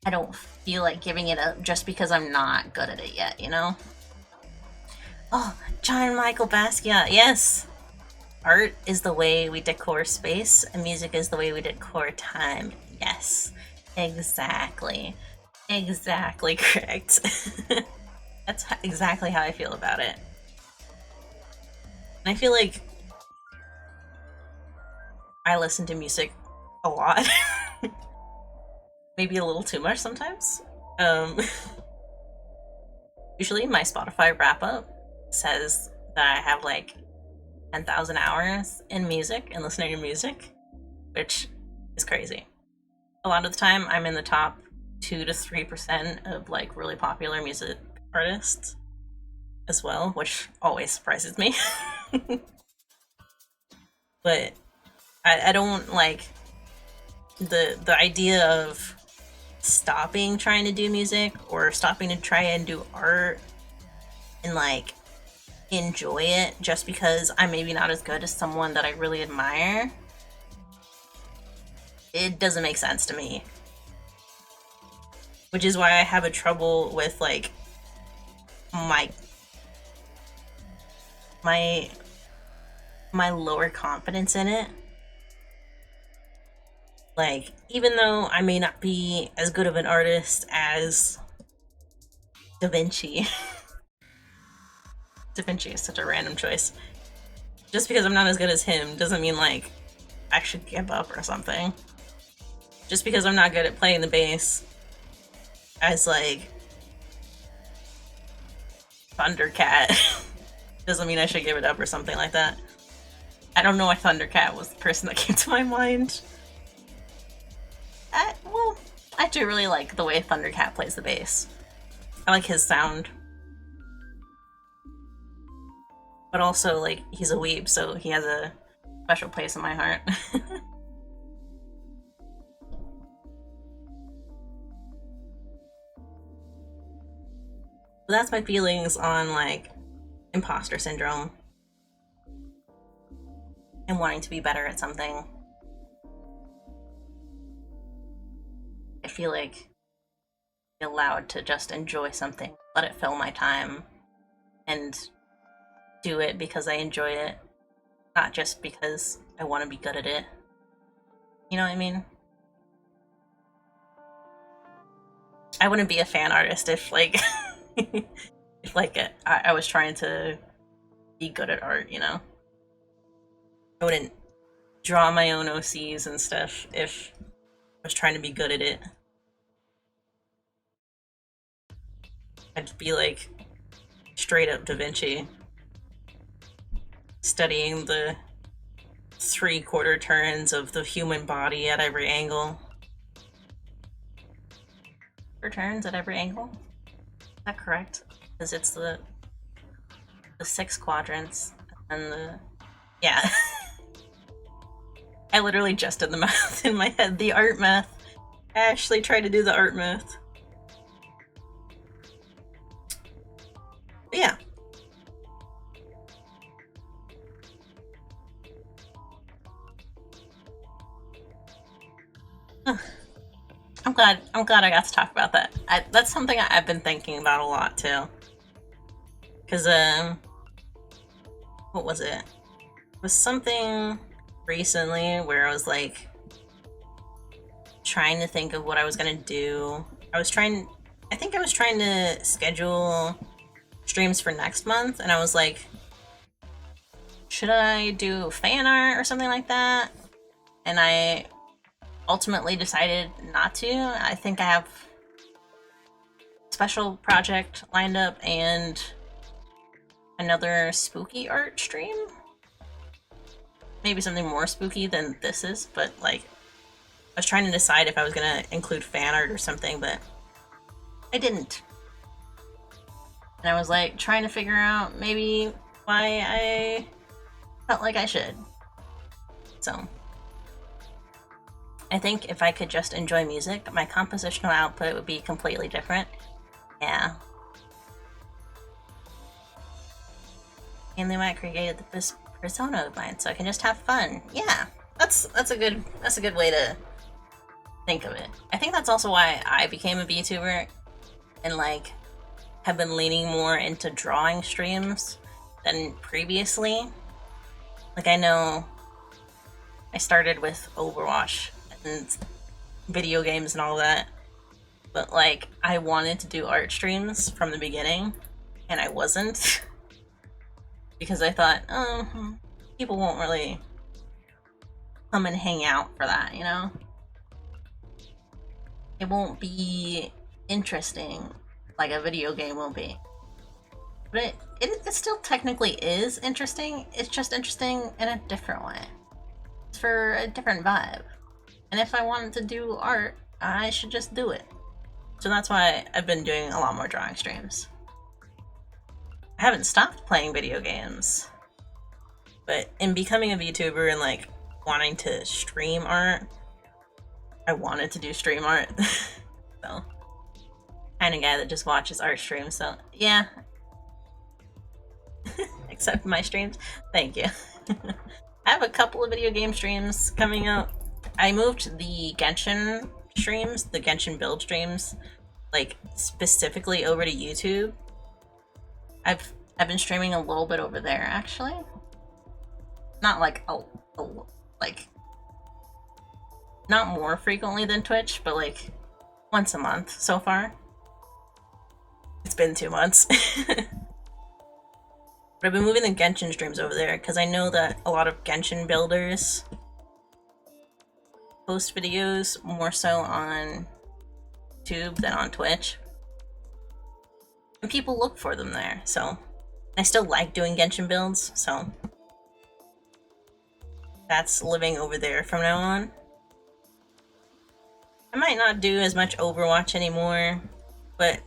I don't feel like giving it up just because I'm not good at it yet, you know? Oh, John Michael Basquiat, yes! Art is the way we decor space, and music is the way we decor time. Yes, exactly. Exactly correct. That's exactly how I feel about it. And I feel like I listen to music a lot. Maybe a little too much sometimes. Um, Usually my Spotify wrap up says that I have like 10,000 hours in music and listening to music, which is crazy. A lot of the time I'm in the top 2 to 3% of like really popular music artists as well, which always surprises me. But I don't like the idea of stopping trying to do music or stopping to try and do art and like enjoy it just because I'm maybe not as good as someone that I really admire. It doesn't make sense to me. Which is why I have a trouble with like my my my lower confidence in it. Like, even though I may not be as good of an artist as Da Vinci. Da Vinci is such a random choice. Just because I'm not as good as him doesn't mean like I should give up or something. Just because I'm not good at playing the bass as like Thundercat doesn't mean I should give it up or something like that. I don't know why Thundercat was the person that came to my mind. I do really like the way Thundercat plays the bass. I like his sound. But also, like, he's a weeb, so he has a special place in my heart. But that's my feelings on, like, imposter syndrome. And wanting to be better at something. I feel like I'm allowed to just enjoy something, let it fill my time, and do it because I enjoy it, not just because I want to be good at it. You know what I mean? I wouldn't be a fan artist if, like, if, like, I was trying to be good at art, you know? I wouldn't draw my own OCs and stuff if I was trying to be good at it. I'd be, like, straight up Da Vinci, studying the 3/4 turns of the human body at every angle. Turns at every angle? Is that correct? Because it's the 6 quadrants and the yeah. I literally just did the math in my head, the art math. I actually tried to do the art math. But yeah. I'm glad I got to talk about that. That's something I've been thinking about a lot too. Cause what was it? It was something recently where I was like trying to think of what I was gonna do. I think I was trying to schedule streams for next month, and I was like, should I do fan art or something like that? And I ultimately decided not to. I think I have a special project lined up and another spooky art stream. Maybe something more spooky than this is, but like I was trying to decide if I was gonna include fan art or something, but I didn't. And I was like trying to figure out maybe why I felt like I should. So I think if I could just enjoy music, my compositional output would be completely different. Yeah. And they might create the persona of mine, so I can just have fun. Yeah, that's a good way to think of it. I think that's also why I became a VTuber and like have been leaning more into drawing streams than previously. Like, I know I started with Overwatch and video games and all that, but like I wanted to do art streams from the beginning and I wasn't because I thought, oh, people won't really come and hang out for that, you know? It won't be interesting like a video game will be. But it still technically is interesting. It's just interesting in a different way. It's for a different vibe. And if I wanted to do art, I should just do it. So that's why I've been doing a lot more drawing streams. I haven't stopped playing video games. But in becoming a VTuber and like wanting to stream art, I wanted to do stream art. So, kind of guy that just watches art streams, so yeah. Except my streams. Thank you. I have a couple of video game streams coming up. I moved the Genshin streams, the Genshin build streams, like specifically over to YouTube. I've been streaming a little bit over there actually. Not like like not more frequently than Twitch, but like once a month so far. It's been 2 months. But I've been moving the Genshin streams over there because I know that a lot of Genshin builders post videos more so on YouTube than on Twitch. And people look for them there, so I still like doing Genshin builds, so that's living over there from now on. I might not do as much Overwatch anymore, but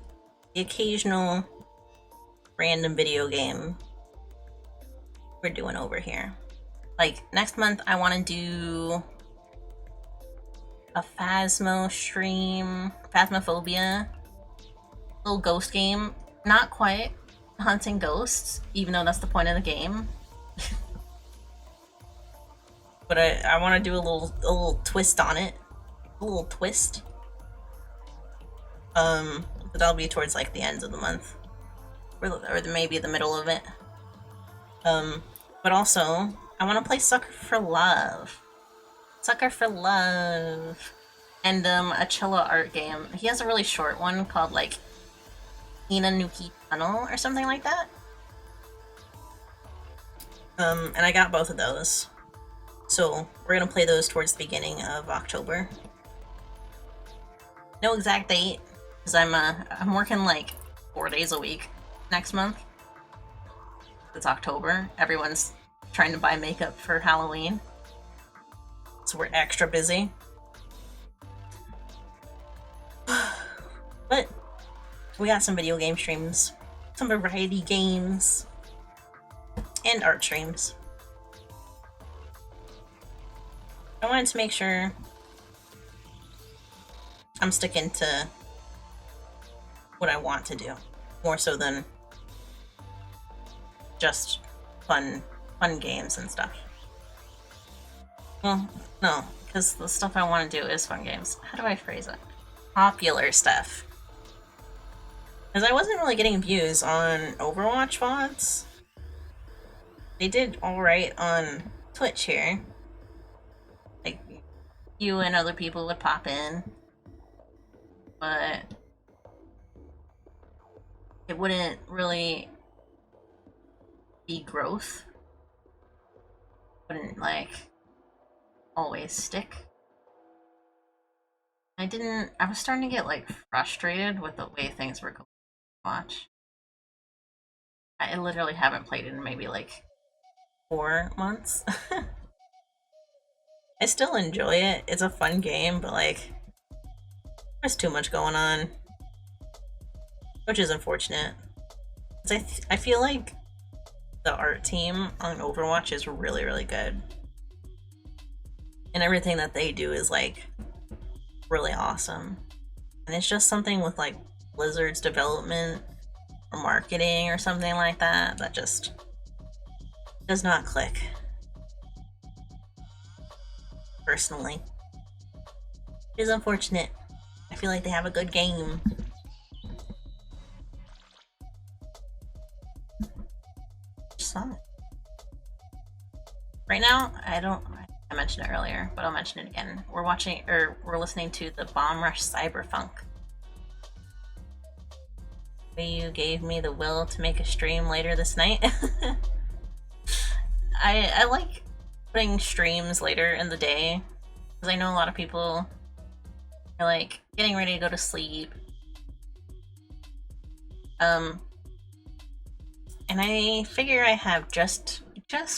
the occasional random video game we're doing over here. Like next month I want to do a Phasmo stream, Phasmophobia, little ghost game. Not quite hunting ghosts, even though that's the point of the game. But I want to do a little twist on it. A little twist. But that'll be towards like the end of the month. Or maybe the middle of it. But also, I want to play Sucker for Love. Sucker for Love. And, a cello art game. He has a really short one called, like, Inanuki Tunnel or something like that. And I got both of those. So, we're gonna play those towards the beginning of October. No exact date, because I'm working, like, 4 days a week next month. It's October. Everyone's trying to buy makeup for Halloween. So we're extra busy. But we got some video game streams, some variety games, and art streams. I wanted to make sure I'm sticking to what I want to do, more so than just fun games and stuff. Well, no, because the stuff I want to do is fun games. How do I phrase it? Popular stuff. Because I wasn't really getting views on Overwatch VODs. They did alright on Twitch here. Like, you and other people would pop in. But it wouldn't really be growth. Wouldn't, like, always stick. I was starting to get, like, frustrated with the way things were going to watch. I literally haven't played in maybe, like, 4 months. I still enjoy it. It's a fun game, but, like, there's too much going on. Which is unfortunate. 'Cause I feel like the art team on Overwatch is really, really good. And everything that they do is, like, really awesome. And it's just something with, like, Blizzard's development or marketing or something like that that just Does not click. Personally. It is unfortunate. I feel like they have a good game. Summit. Right now, I mentioned it earlier, but I'll mention it again. We're listening to the Bomb Rush Cyberfunk. You gave me the will to make a stream later this night. I like putting streams later in the day, because I know a lot of people are like getting ready to go to sleep. And I figure I have just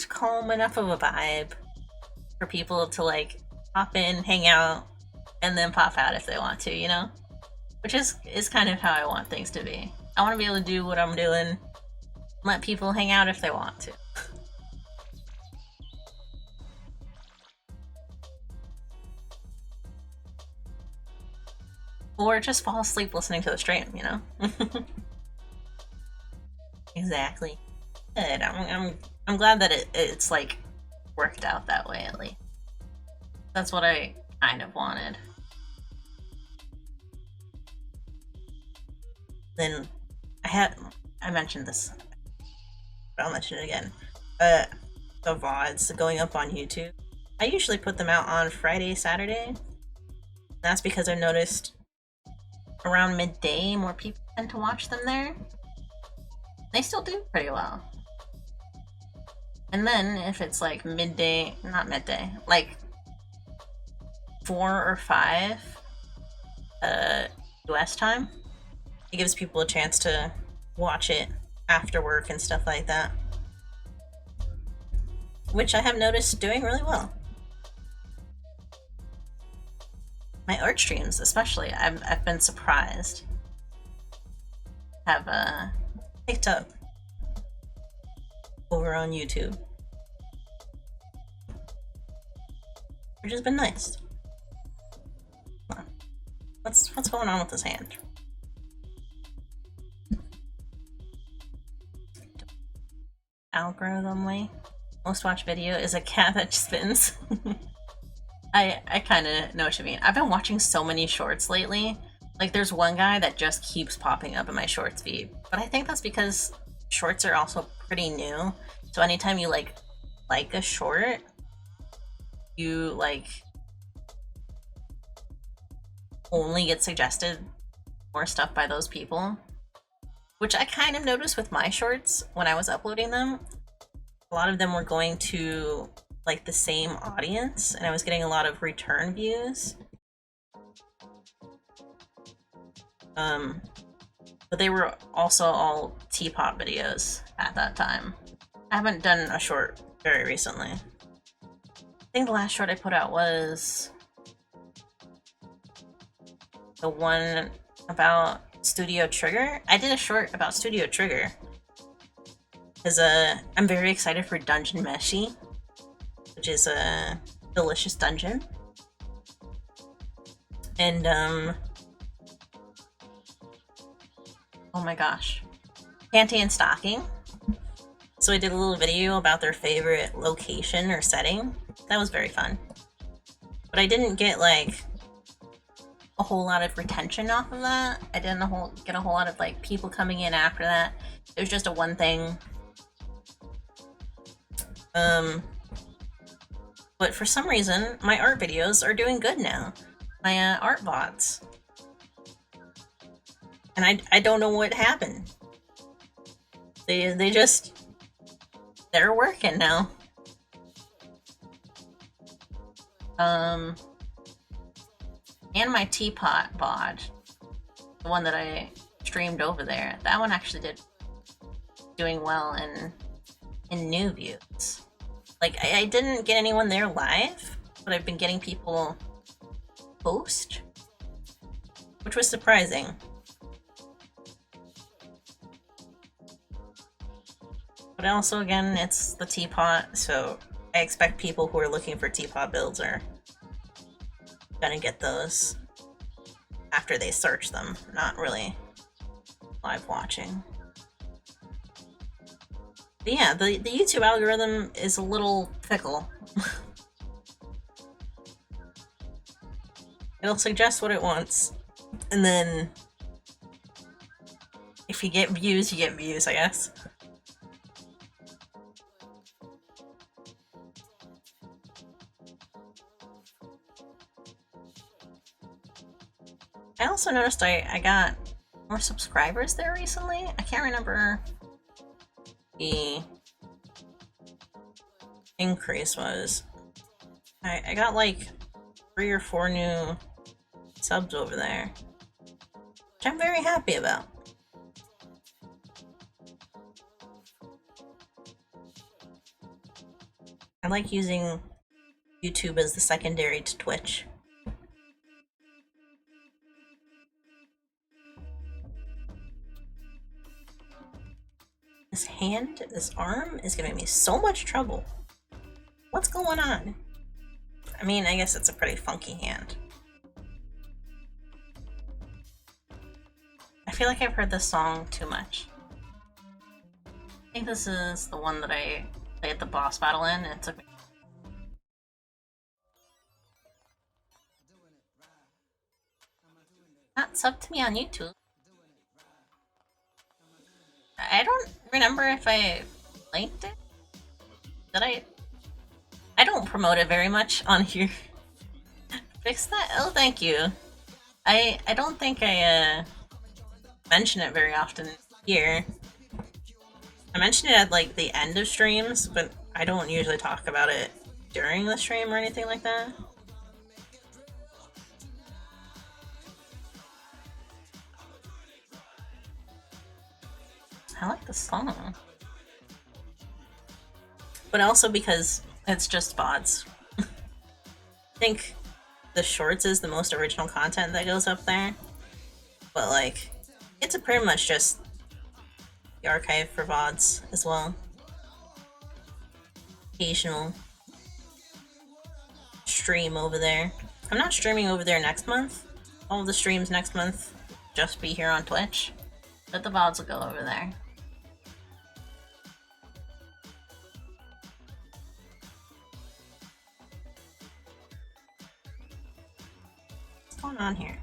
calm enough of a vibe for people to like pop in, hang out, and then pop out if they want to, you know? Which is kind of how I want things to be. I want to be able to do what I'm doing, let people hang out if they want to. Or just fall asleep listening to the stream, you know? Exactly. Good. I'm glad that it's like worked out that way at least. That's what I kind of wanted. Then I mentioned this, but I'll mention it again. The VODs going up on YouTube. I usually put them out on Friday, Saturday. That's because I noticed around midday more people tend to watch them there. They still do pretty well. And then if it's like midday, not midday, like 4 or 5 US time, it gives people a chance to watch it after work and stuff like that, which I have noticed doing really well. My art streams especially, I've been surprised, have picked up over on YouTube, which has been nice. What's going on with this hand? Algorithmly, most watched video is a cat that spins. I kind of know what you mean. I've been watching so many shorts lately. Like, there's one guy that just keeps popping up in my shorts feed, but I think that's because shorts are also pretty new. So anytime you like a short, you like only get suggested more stuff by those people, which I kind of noticed with my shorts when I was uploading them. A lot of them were going to like the same audience, and I was getting a lot of return views. But they were also all teapot videos at that time. I haven't done a short very recently. I think the last short I put out was the one about Studio Trigger. I did a short about Studio Trigger because I'm very excited for Dungeon Meshi, which is a delicious dungeon. And oh my gosh, Panty and Stocking. So I did a little video about their favorite location or setting. That was very fun. But I didn't get like a whole lot of retention off of that. I didn't get a whole lot of like people coming in after that. It was just a one thing. But for some reason, my art videos are doing good now. My art bots. And I don't know what happened. They just, they're working now. And my teapot bot, the one that I streamed over there, that one actually did doing well in new views. Like, I didn't get anyone there live, but I've been getting people post, which was surprising. But also, again, it's the teapot, so I expect people who are looking for teapot builds are gonna get those after they search them, not really live watching. But yeah, the YouTube algorithm is a little fickle. It'll suggest what it wants, and then if you get views, you get views, I guess. I also noticed I got more subscribers there recently. I can't remember the increase was. I got like 3 or 4 new subs over there, which I'm very happy about. I like using YouTube as the secondary to Twitch. This hand, this arm is giving me so much trouble. What's going on? I mean, I guess it's a pretty funky hand. I feel like I've heard this song too much. I think this is the one that I played the boss battle in, and it took me. Not sub to me on YouTube. I don't remember if I linked it. Did I? I don't promote it very much on here. Fix that? Oh, thank you. I don't think I mention it very often here. I mention it at like the end of streams, but I don't usually talk about it during the stream or anything like that. I like the song. But also because it's just VODs. I think the shorts is the most original content that goes up there. But like, it's pretty much just the archive for VODs as well. Occasional stream over there. I'm not streaming over there next month. All of the streams next month just be here on Twitch. But the VODs will go over there. What's going on here?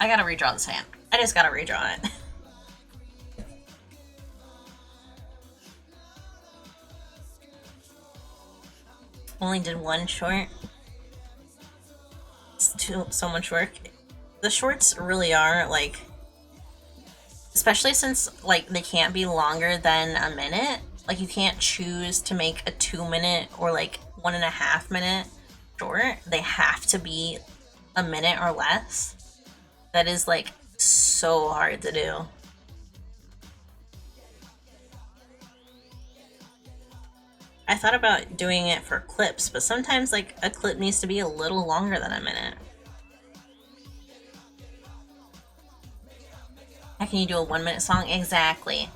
I gotta redraw this hand. I just gotta redraw it. Only did one short. It's so much work. The shorts really are, like, especially since, like, they can't be longer than a minute. Like, you can't choose to make a 2-minute or, like, 1.5 minute short. They have to be a minute or less. That is, like, so hard to do. I thought about doing it for clips, but sometimes, like, a clip needs to be a little longer than a minute. How can you do a 1-minute song? Exactly.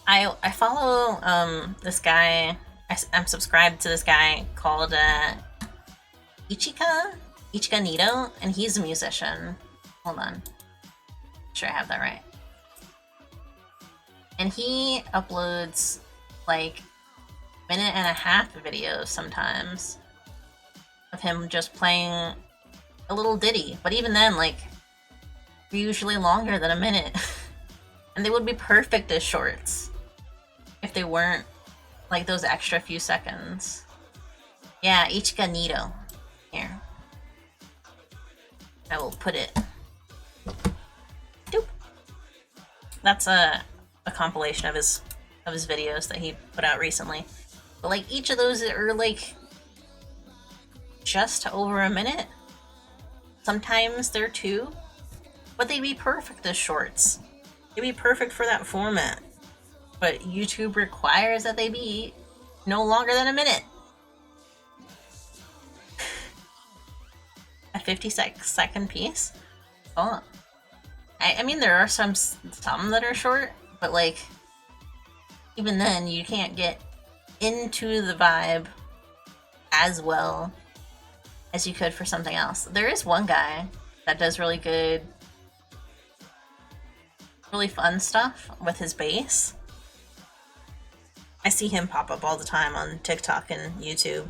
I follow this guy. I'm subscribed to this guy called Ichika Nito, and he's a musician. Hold on. Make sure I have that right. And he uploads like 1.5 minute videos sometimes of him just playing a little ditty. But even then, like, they're usually longer than a minute. And they would be perfect as shorts if they weren't like those extra few seconds. Yeah, Ichika Nito. Here. I will put it. Doop. That's a compilation of his videos that he put out recently. But like each of those are like just over a minute. Sometimes they're 2, but they'd be perfect as shorts. They'd be perfect for that format. But YouTube requires that they be no longer than a minute. A 50-second piece? Oh. I mean, there are some that are short, but like, even then, you can't get into the vibe as well as you could for something else. There is one guy that does really good, really fun stuff with his bass. I see him pop up all the time on TikTok and YouTube.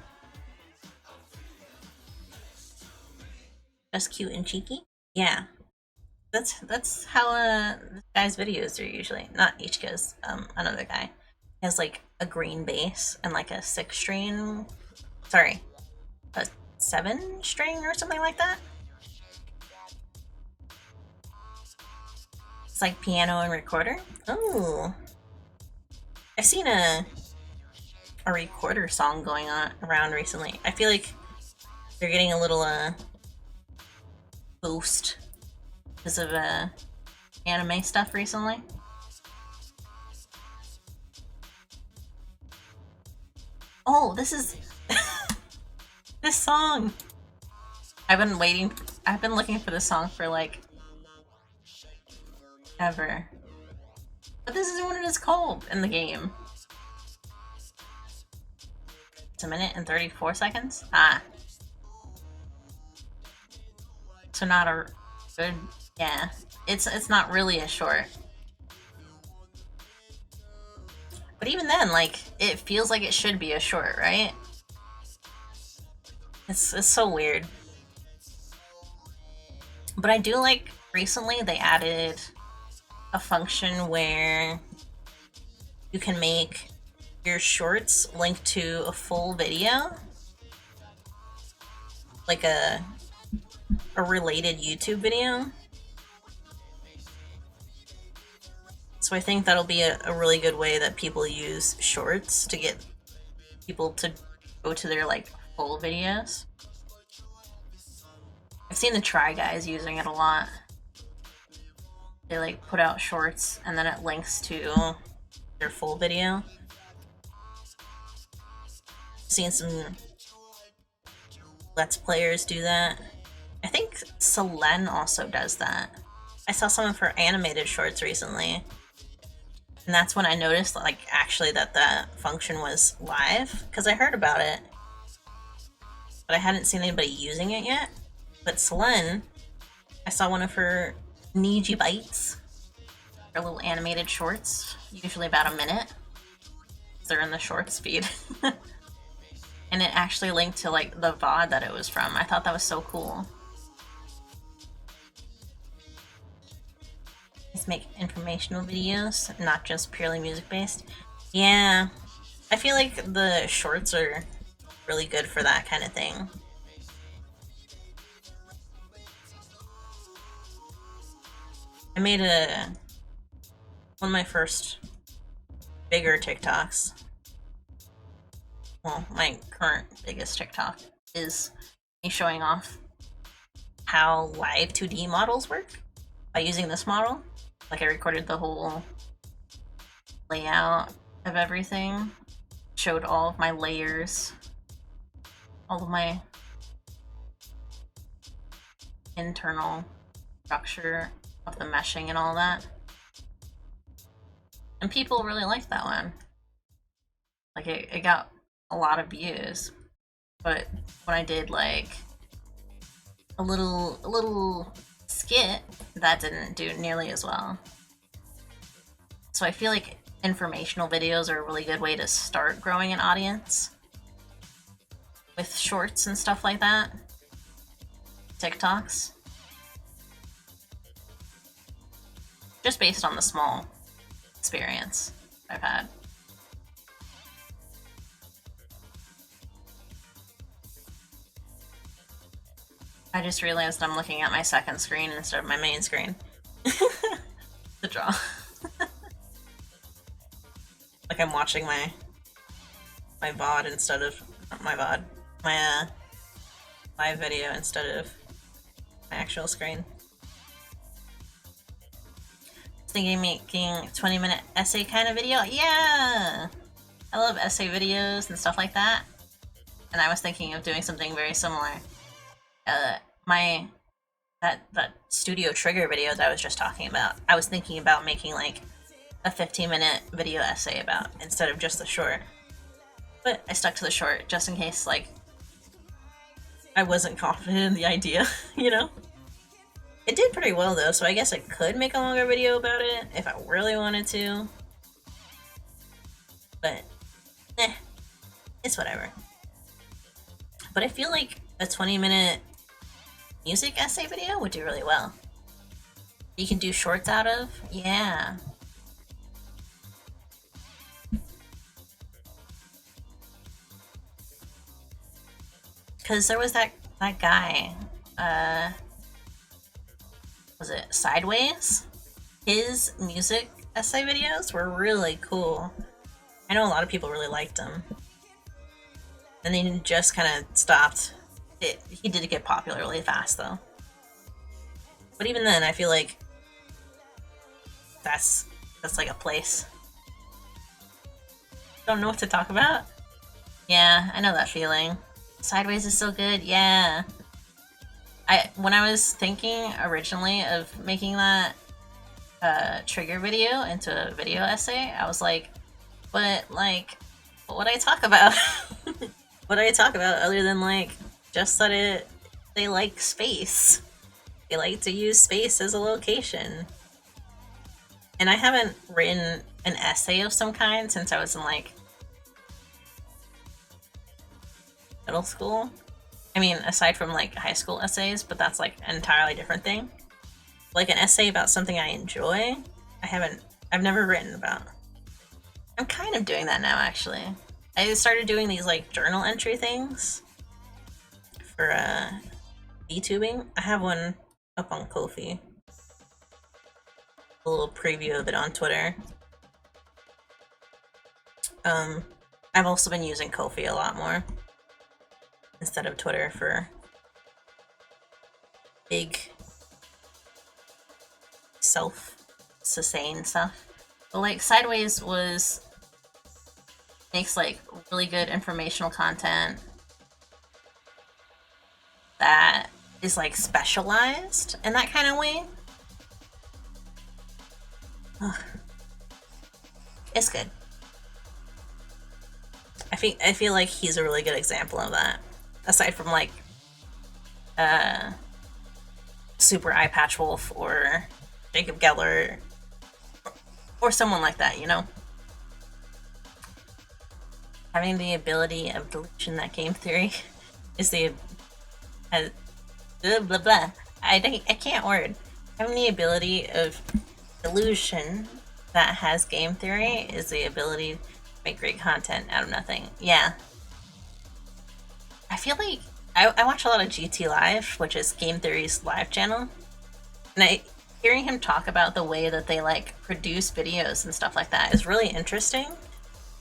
Just cute and cheeky? Yeah. That's how this guy's videos are usually. Not Ichika's, another guy. He has like a green bass and like a 6-string, sorry, a 7-string or something like that. It's like piano and recorder. Oh, I've seen a recorder song going on around recently. I feel like they're getting a little boost because of anime stuff recently. Oh, this is this song. I've been looking for this song for like ever. But this is what it is called in the game. It's 1 minute and 34 seconds? Ah. So not a good, yeah. It's not really a short. But even then, like, it feels like it should be a short, right? It's so weird. But I do like, recently they added a function where you can make your shorts link to a full video. Like a related YouTube video. So I think that'll be a really good way that people use shorts to get people to go to their like full videos. I've seen the Try Guys using it a lot. They like put out shorts and then it links to their full video. I've seen some Let's Players do that. I think Selene also does that. I saw some of her animated shorts recently. And that's when I noticed, like, actually that function was live. Because I heard about it. But I hadn't seen anybody using it yet. But Selene, I saw one of her Niji Bites. Her little animated shorts. Usually about 1 minute. They're in the shorts feed. And it actually linked to, like, the VOD that it was from. I thought that was so cool. Make informational videos, not just purely music based. Yeah, I feel like the shorts are really good for that kind of thing. I made one of my first bigger TikToks. Well, my current biggest TikTok is me showing off how live 2D models work by using this model. Like, I recorded the whole layout of everything, showed all of my layers, all of my internal structure of the meshing and all that. And people really liked that one. Like, it got a lot of views. But when I did, like, a little skit, that didn't do nearly as well. So I feel like informational videos are a really good way to start growing an audience with shorts and stuff like that. TikToks. Just based on the small experience I've had. I just realized I'm looking at my second screen instead of my main screen. The draw. Like I'm watching my VOD instead of, not my VOD, my live video instead of my actual screen. Thinking making a 20-minute essay kind of video? Yeah! I love essay videos and stuff like that. And I was thinking of doing something very similar. That studio trigger video that I was just talking about, I was thinking about making like a 15-minute video essay about instead of just the short. But I stuck to the short just in case, like, I wasn't confident in the idea, you know? It did pretty well though, so I guess I could make a longer video about it if I really wanted to. But It's whatever. But I feel like a 20-minute music essay video would do really well. You can do shorts out of? Yeah. Because there was that guy, was it Sideways? His music essay videos were really cool. I know a lot of people really liked them. And then just kind of stopped. He did get popular really fast though. But even then, I feel like that's like a place. Don't know what to talk about? Yeah, I know that feeling. Sideways is so good, yeah. When I was thinking originally of making that trigger video into a video essay, I was like, but like, what would I talk about? What do I talk about other than like just that they like space. They like to use space as a location. And I haven't written an essay of some kind since I was in like middle school. I mean, aside from like high school essays, but that's like an entirely different thing. Like an essay about something I enjoy, I've never written about. I'm kind of doing that now, actually. I started doing these like journal entry things for VTubing. I have one up on Ko-fi. A little preview of it on Twitter. I've also been using Ko-fi a lot more instead of Twitter for big self-sustain stuff. But like Sideways makes like really good informational content that is like specialized in that kind of way. Ugh. It's good. I feel like he's a really good example of that. Aside from like Super Eye Patch Wolf or Jacob Geller or someone like that, you know? Having the ability of delusion that game theory is the blah blah blah. I can't word. Having the ability of delusion that has game theory is the ability to make great content out of nothing. Yeah. I feel like I watch a lot of GT Live, which is Game Theory's live channel, and hearing him talk about the way that they like produce videos and stuff like that is really interesting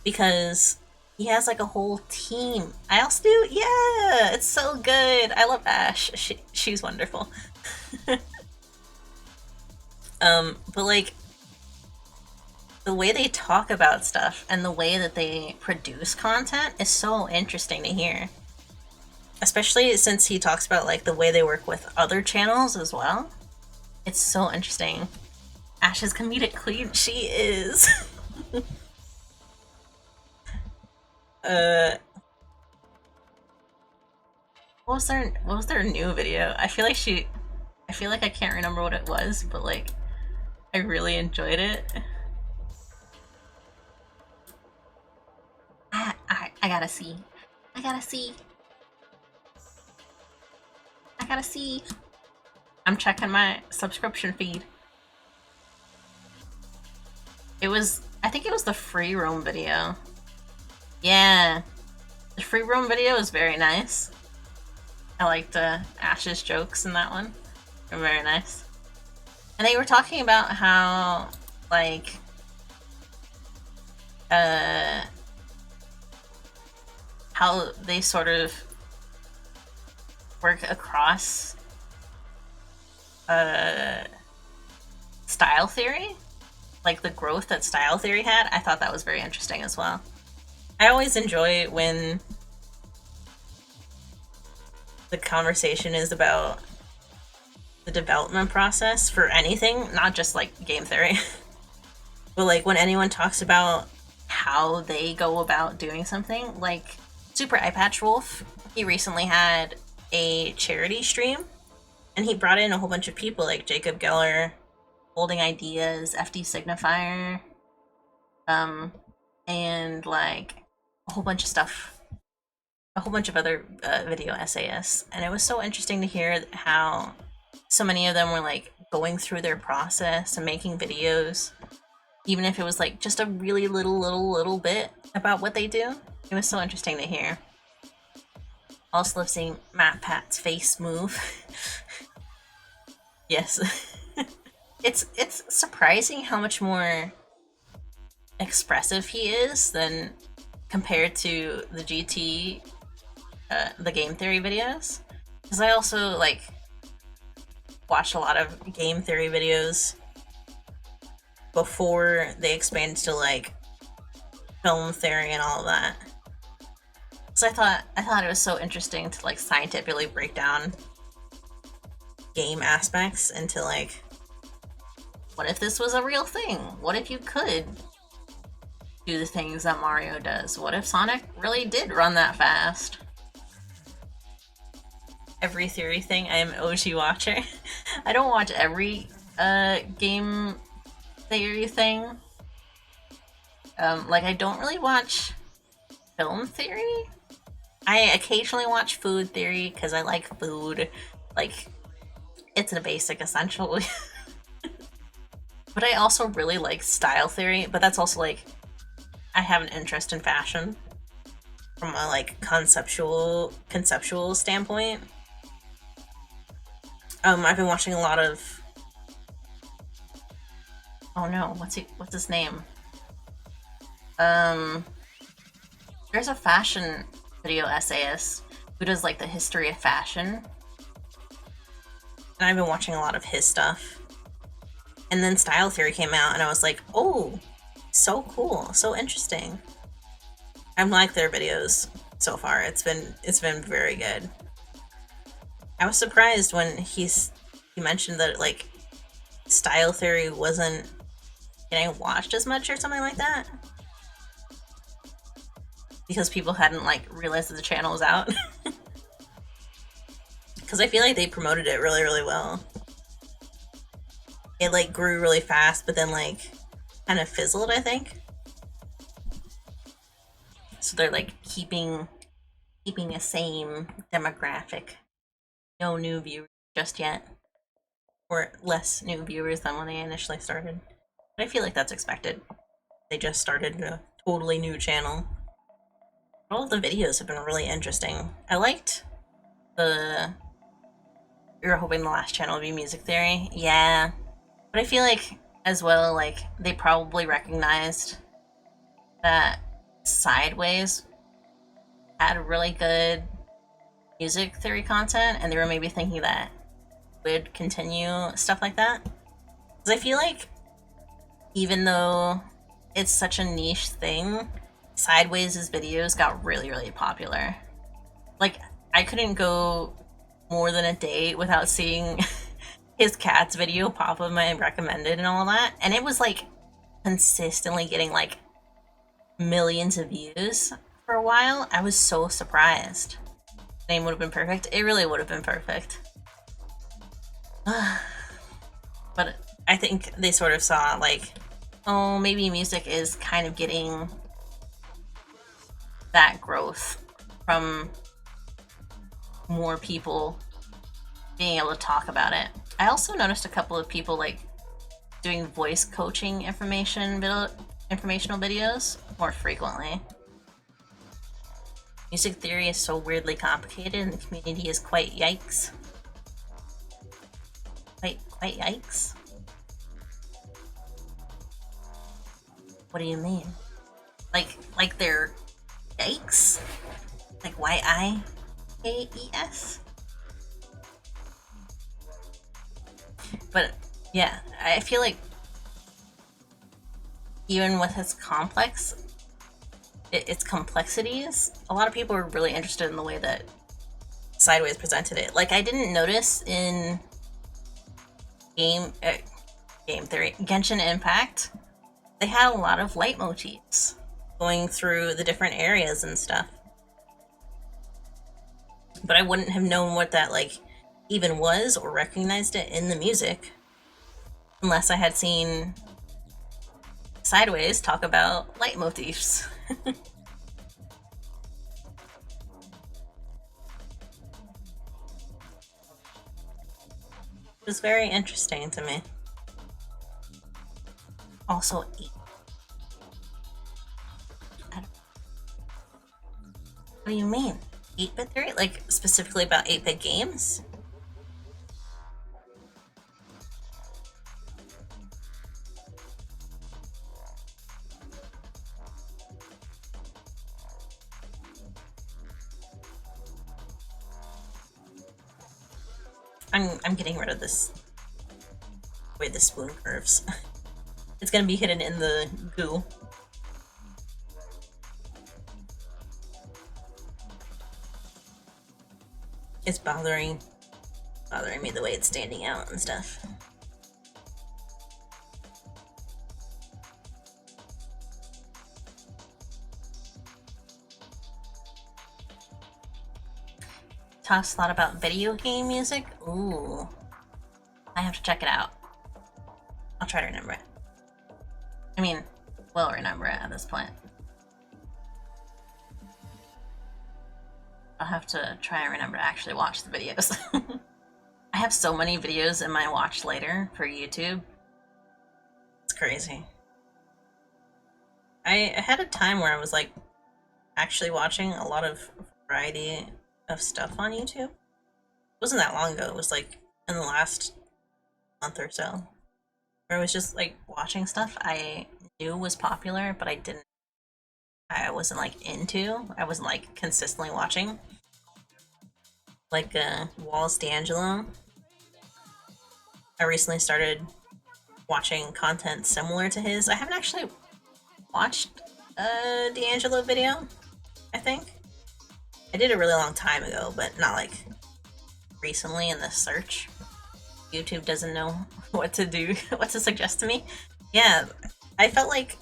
because he has like a whole team. I also do, yeah, it's so good. I love Ash. She's wonderful. But like the way they talk about stuff and the way that they produce content is so interesting to hear. Especially since he talks about like the way they work with other channels as well. It's so interesting. Ash's comedic queen, she is. What was their new video? I feel like I can't remember what it was, but like I really enjoyed it. I gotta see. I gotta see. I'm checking my subscription feed. I think it was the free roam video. Yeah. The free roam video is very nice. I liked Ash's jokes in that one. They're very nice. And they were talking about how, like, how they sort of work across style theory, like the growth that style theory had. I thought that was very interesting as well. I always enjoy when the conversation is about the development process for anything, not just like game theory. But like when anyone talks about how they go about doing something, like Super Eye Patch Wolf, he recently had a charity stream and he brought in a whole bunch of people like Jacob Geller, Holding Ideas, FD Signifier, and like a whole bunch of stuff a whole bunch of other video essayists, and it was so interesting to hear how so many of them were like going through their process and making videos, even if it was like just a really little bit about what they do. It was so interesting to hear. Also love seeing Matt Pat's face move. Yes. It's surprising how much more expressive he is than compared to the GT, the game theory videos. Because I also like watched a lot of game theory videos before they expanded to like film theory and all of that. So I thought it was so interesting to like scientifically break down game aspects into like, what if this was a real thing? What if you could do the things that Mario does? What if Sonic really did run that fast? Every theory thing, I am an OG watcher. I don't watch every game theory thing. Like I don't really watch film theory. I occasionally watch food theory because I like food. Like, it's a basic essential. But I also really like style theory, but that's also like, I have an interest in fashion from a like conceptual standpoint. I've been watching a lot of, oh no, what's his name? There's a fashion video essayist who does like the history of fashion, and I've been watching a lot of his stuff. And then style theory came out, and I was like, oh, so cool, so interesting. I've liked their videos so far. It's been very good. I was surprised when he mentioned that like style theory wasn't getting watched as much or something like that, because people hadn't like realized that the channel was out. Because I feel like they promoted it really well. It like grew really fast, but then like kind of fizzled, I think. So they're like keeping a same demographic. No new viewers just yet, or less new viewers than when they initially started. But I feel like that's expected. They just started a totally new channel. All of the videos have been really interesting. I liked the... We were hoping the last channel would be music theory. Yeah. But I feel like, as well, like, they probably recognized that Sideways had really good music theory content, and they were maybe thinking that would continue stuff like that. Because I feel like, even though it's such a niche thing, Sideways' videos got really popular. Like, I couldn't go more than a day without seeing his cat's video pop up my recommended and all that, and it was like consistently getting like millions of views for a while. I was so surprised. The name would have been perfect. It really would have been perfect. But I think they sort of saw like, oh, maybe music is kind of getting that growth from more people being able to talk about it. I also noticed a couple of people like doing voice coaching informational videos more frequently. Music theory is so weirdly complicated, and the community is quite yikes. Quite yikes? What do you mean? Like they're yikes? Like YIKES? But yeah, I feel like even with its complexities, a lot of people are really interested in the way that Sideways presented it. Like, I didn't notice in game theory, Genshin Impact, they had a lot of leitmotifs going through the different areas and stuff. But I wouldn't have known what that like even was or recognized it in the music unless I had seen Sideways talk about leitmotifs. was very interesting to me. Also, what do you mean? 8-bit theory? Like, specifically about 8-bit games? I'm getting rid of this way the spoon curves. It's gonna be hidden in the goo. It's bothering me the way it's standing out and stuff. Toss thought about video game music? Ooh. I have to check it out. I'll try to remember it. I mean, we'll remember it at this point. I'll have to try and remember to actually watch the videos. I have so many videos in my watch later for YouTube. It's crazy. I had a time where I was like actually watching a lot of variety of stuff on YouTube. It wasn't that long ago. It was like in the last month or so, where I was just like watching stuff I knew was popular, but I wasn't like into. I wasn't like consistently watching. Like Wallace D'Angelo. I recently started watching content similar to his. I haven't actually watched a D'Angelo video, I think. I did a really long time ago, but not like recently in the search. YouTube doesn't know what to do, what to suggest to me. Yeah, I felt like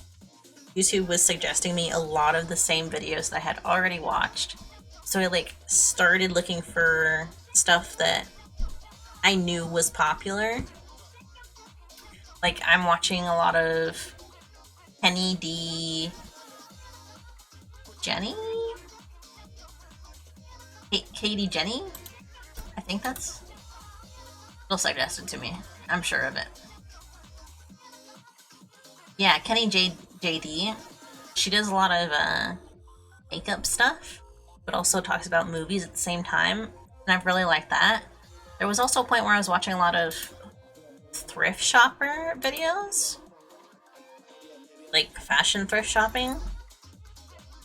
YouTube was suggesting me a lot of the same videos that I had already watched. So I like started looking for stuff that I knew was popular. Like I'm watching a lot of Kenny D. Jenny? Katie Jenny? I think that's still suggested to me. I'm sure of it. Yeah, Kenny JD. She does a lot of makeup stuff, but also talks about movies at the same time, and I've really liked that. There was also a point where I was watching a lot of thrift shopper videos, like fashion thrift shopping,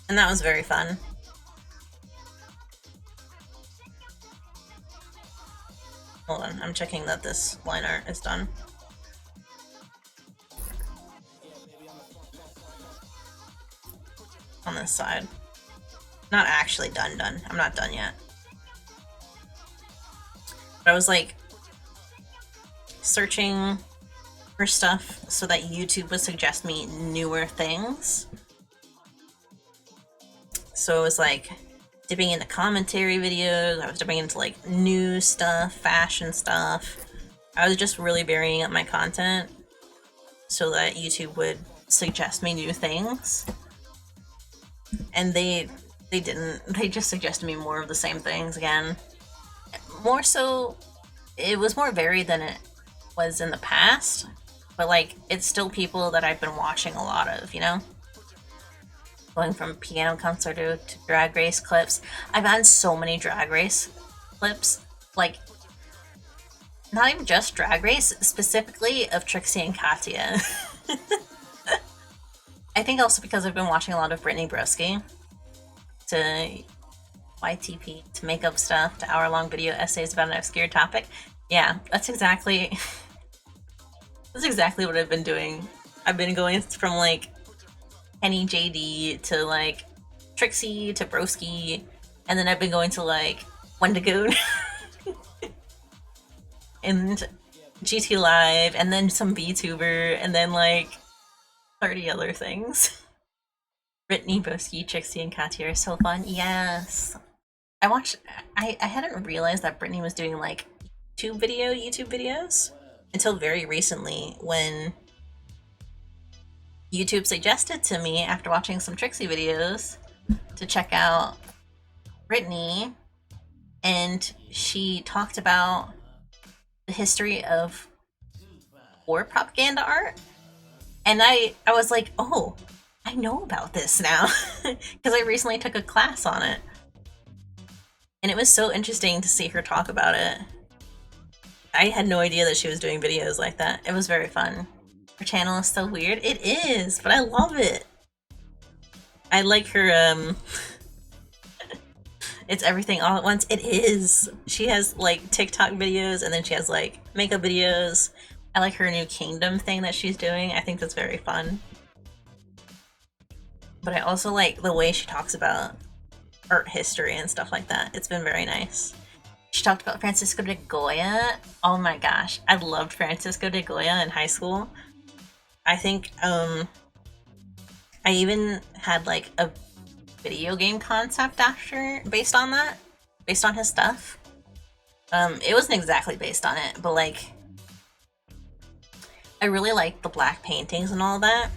and that was very fun. Hold on, I'm checking that this line art is done. On this side. Not actually done. I'm not done yet. But I was like searching for stuff so that YouTube would suggest me newer things. So it was like dipping into commentary videos, I was dipping into like new stuff, fashion stuff. I was just really varying up my content so that YouTube would suggest me new things. And they didn't. They just suggested me more of the same things again. More so, it was more varied than it was in the past. But like, it's still people that I've been watching a lot of, you know? Going from piano concerto to drag race clips. I've had so many drag race clips. Like, not even just drag race, specifically of Trixie and Katya. I think also because I've been watching a lot of Brittany Broski, to YTP, to make up stuff, to hour-long video essays about an obscure topic. Yeah, that's exactly what I've been doing. I've been going from like Kenny JD to like Trixie to Broski, and then I've been going to like Wendigo and GT Live, and then some VTuber, and then like 30 other things. Brittany, Broski, Trixie, and Katya are so fun. Yes. I hadn't realized that Brittany was doing like YouTube videos until very recently when YouTube suggested to me after watching some Trixie videos to check out Brittany, and she talked about the history of war propaganda art, and I was like, oh, I know about this now because I recently took a class on it, and it was so interesting to see her talk about it. I had no idea that she was doing videos like that. It was very fun. Her channel is so weird. It is, but I love it. I like her, it's everything all at once. It is. She has like TikTok videos, and then she has like makeup videos. I like her new kingdom thing that she's doing. I think that's very fun. But I also like the way she talks about art history and stuff like that. It's been very nice. She talked about Francisco de Goya. Oh my gosh, I loved Francisco de Goya in high school. I think I even had like a video game concept after based on that, based on his stuff. It wasn't exactly based on it, but like I really liked the black paintings and all that,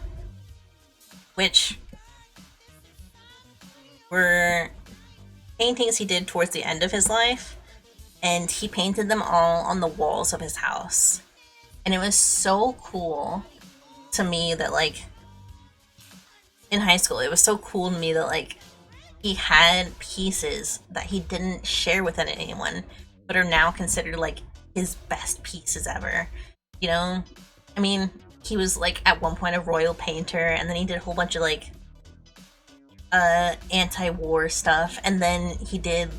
which were paintings he did towards the end of his life, and he painted them all on the walls of his house. And it was so cool to me that like in high school, it was so cool to me that like he had pieces that he didn't share with anyone, but are now considered like his best pieces ever. You know? I mean, he was like at one point a royal painter, and then he did a whole bunch of like anti-war stuff, and then he did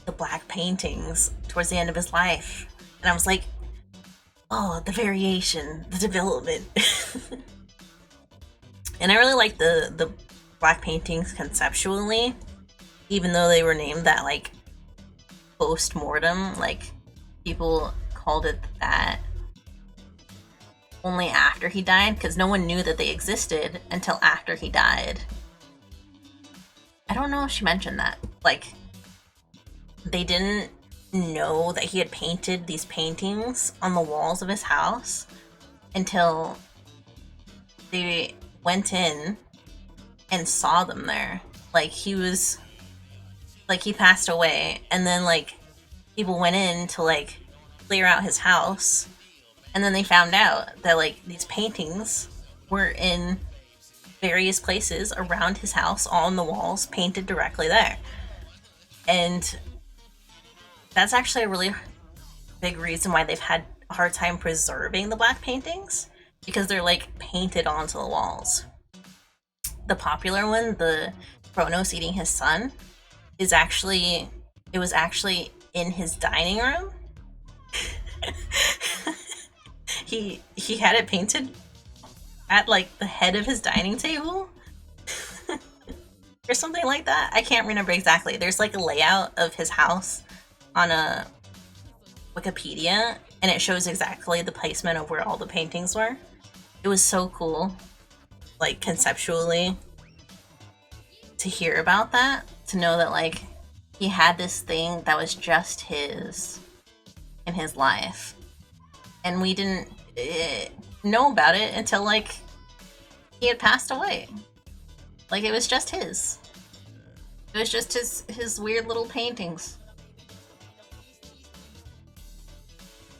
the black paintings towards the end of his life. And I was like, oh, the variation, the development. And I really like the black paintings conceptually, even though they were named that like post-mortem, like people called it that only after he died, because no one knew that they existed until after he died. I don't know if she mentioned that. Like, they didn't know that he had painted these paintings on the walls of his house until they went in and saw them there. Like, he passed away, and then like people went in to like clear out his house, and then they found out that like these paintings were in various places around his house, all on the walls, painted directly there. And that's actually a really big reason why they've had a hard time preserving the black paintings, because they're like painted onto the walls. The popular one, the Kronos eating his son, was actually in his dining room. he had it painted at like the head of his dining table or something like that. I can't remember exactly. There's like a layout of his house on a Wikipedia, and it shows exactly the placement of where all the paintings were. It was so cool, like conceptually, to hear about that, to know that like he had this thing that was just his in his life, and we didn't know about it until like he had passed away. Like, it was just his. It was just his weird little paintings.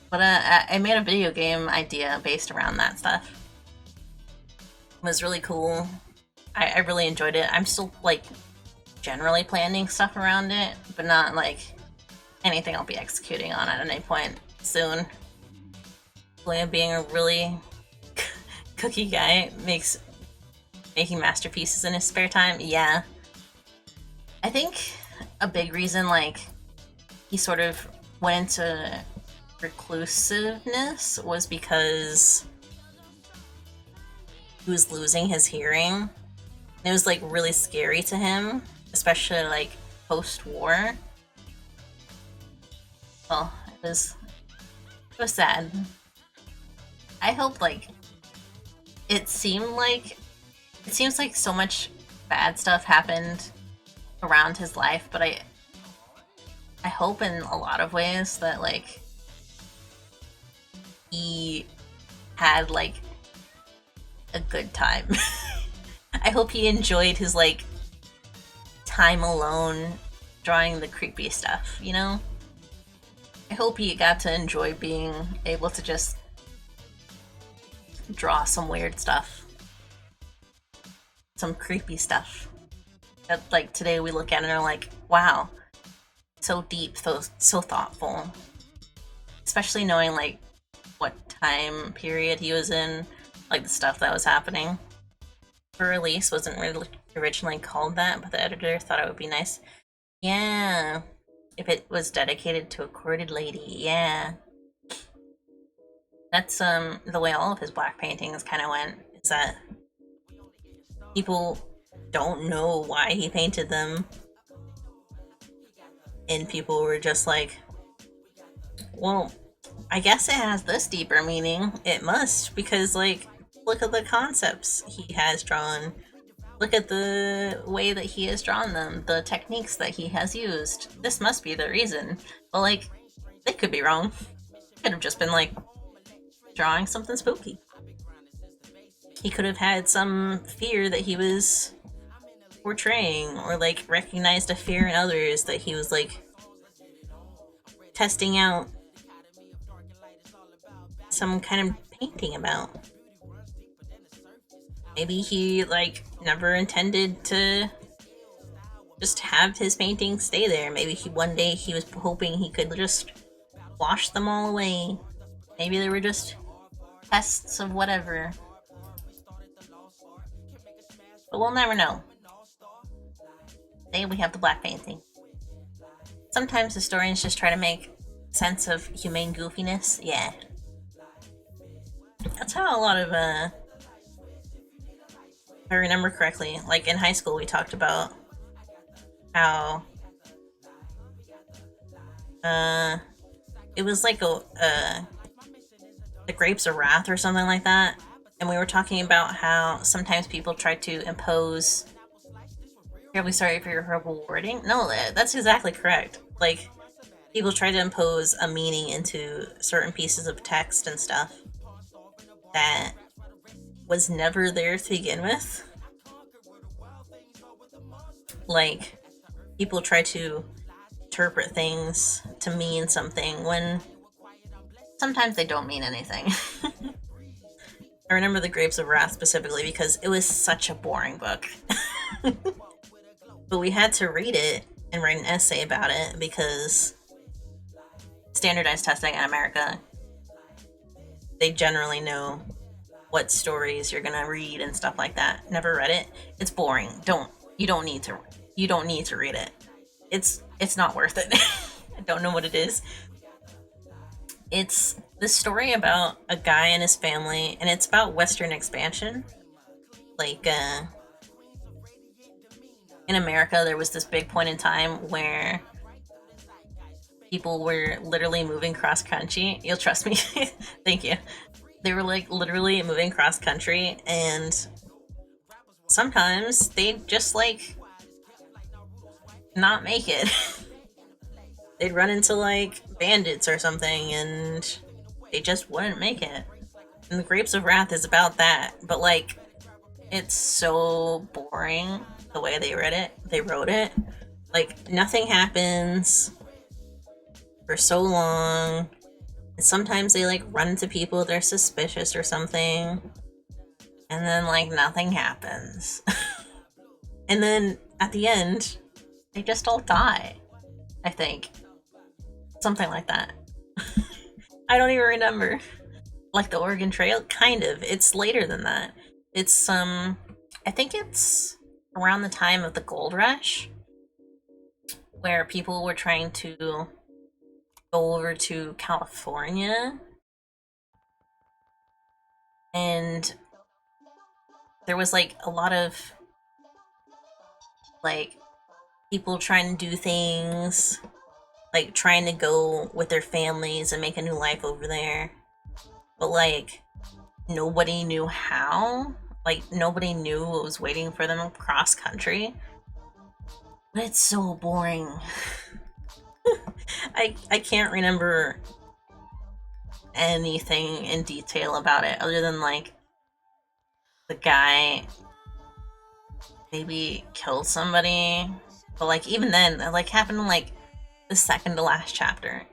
But I made a video game idea based around that stuff. It was really cool. I really enjoyed it. I'm still like generally planning stuff around it, but not like anything I'll be executing on at any point soon. Being a really cookie guy making masterpieces in his spare time. Yeah. I think a big reason like he sort of went into reclusiveness was because he was losing his hearing. And it was like really scary to him, especially like post-war. Well, it was sad. I hope like it seems like so much bad stuff happened around his life, but I hope in a lot of ways that like he had like a good time. I hope he enjoyed his like time alone drawing the creepy stuff, you know? I hope he got to enjoy being able to just draw some weird stuff. Some creepy stuff. That, like, today we look at it and are like, wow, so deep, so thoughtful. Especially knowing, like, what time period he was in, like, the stuff that was happening. For release wasn't really originally called that, but the editor thought it would be nice. Yeah, if it was dedicated to a courted lady, yeah. That's the way all of his black paintings kind of went, is that people don't know why he painted them, and people were just like, well, I guess it has this deeper meaning. It must, because, like, look at the concepts he has drawn. Look at the way that he has drawn them, the techniques that he has used. This must be the reason. But, like, they could be wrong. Could have just been, like, drawing something spooky. He could have had some fear that he was portraying, or, like, recognized a fear in others that he was, like, testing out some kind of painting about. Maybe he, like, never intended to just have his paintings stay there. Maybe one day he was hoping he could just wash them all away. Maybe they were just tests of whatever. But we'll never know. Today we have the black painting. Sometimes historians just try to make sense of humane goofiness. Yeah. That's how a lot of, if I remember correctly, like in high school we talked about how it was like the Grapes of Wrath or something like that, and we were talking about how sometimes people try to impose. Terribly sorry for your horrible wording. No, that's exactly correct. Like, people try to impose a meaning into certain pieces of text and stuff that was never there to begin with. Like, people try to interpret things to mean something when sometimes they don't mean anything. I remember the Grapes of Wrath specifically because it was such a boring book. But we had to read it and write an essay about it because standardized testing in America, they generally know what stories you're gonna read and stuff like that. Never read it. It's boring. You don't need to read it. It's not worth it. I don't know what it is. It's this story about a guy and his family, and it's about Western expansion. Like, in America, there was this big point in time where people were literally moving cross country. You'll trust me. Thank you. They were, like, literally moving cross country, and sometimes they'd just, like, not make it. They'd run into, like, bandits or something, and they just wouldn't make it. And the Grapes of Wrath is about that, but, like, it's so boring the way they wrote it. Like, nothing happens for so long. And sometimes they, like, run into people they're suspicious or something. And then, like, nothing happens. And then, at the end, they just all die. I think. Something like that. I don't even remember. Like the Oregon Trail? Kind of. It's later than that. It's, I think it's around the time of the gold rush, where people were trying to go over to California, and there was, like, a lot of, like, people trying to do things, like, trying to go with their families and make a new life over there, but, like, nobody knew how. Like, nobody knew what was waiting for them cross country. But it's so boring. I can't remember anything in detail about it other than, like, the guy maybe killed somebody. But, like, even then, that, like, happened in, like, the second to last chapter.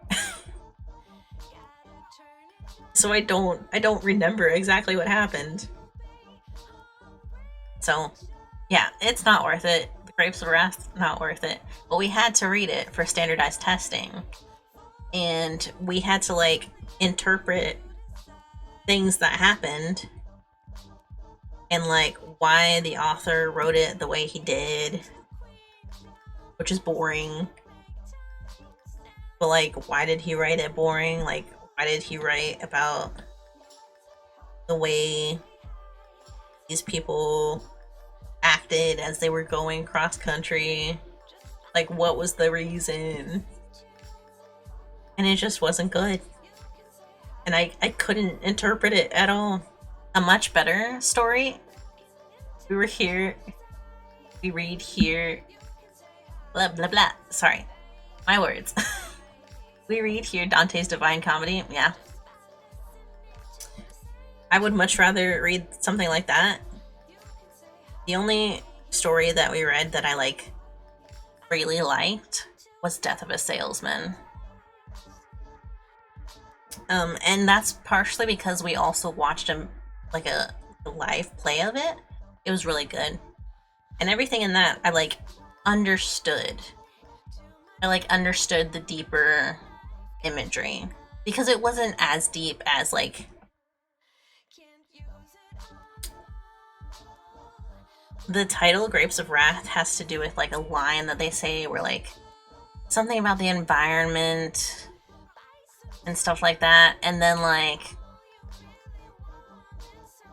So I don't remember exactly what happened. So yeah, it's not worth it. The Grapes of Wrath, not worth it. But we had to read it for standardized testing. And we had to like interpret things that happened and like why the author wrote it the way he did, which is boring. But like, why did he write it boring? Like, why did he write about the way these people acted as they were going cross country? Like, what was the reason? And it just wasn't good. And I couldn't interpret it at all. A much better story. We were here. We read here. Blah, blah, blah. Sorry. My words. We read here Dante's Divine Comedy. Yeah. I would much rather read something like that. The only story that we read that I like really liked was Death of a Salesman. And that's partially because we also watched a live play of it. It was really good. And everything in that I like understood. I like understood the deeper imagery. Because it wasn't as deep as like the title Grapes of Wrath has to do with like a line that they say where like something about the environment and stuff like that, and then like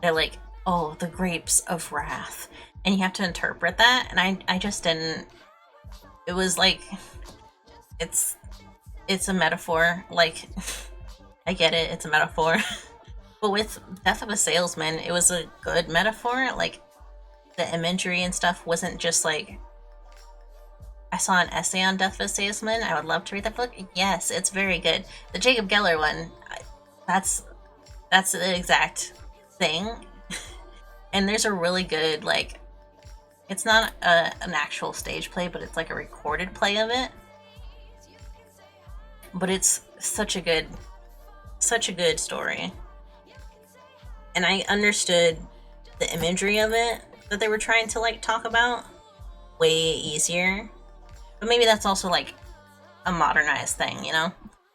they're like, oh, the grapes of wrath, and you have to interpret that, and I just didn't. It was like it's a metaphor, like I get it, it's a metaphor. But with Death of a Salesman, it was a good metaphor. Like the imagery and stuff wasn't just like, I saw an essay on Death of a Salesman. I would love to read that book. Yes, it's very good. The Jacob Geller one, that's the exact thing. And there's a really good, like, it's not an actual stage play, but it's like a recorded play of it. But it's such a good story. And I understood the imagery of it that they were trying to like talk about way easier. But maybe that's also like a modernized thing, you know?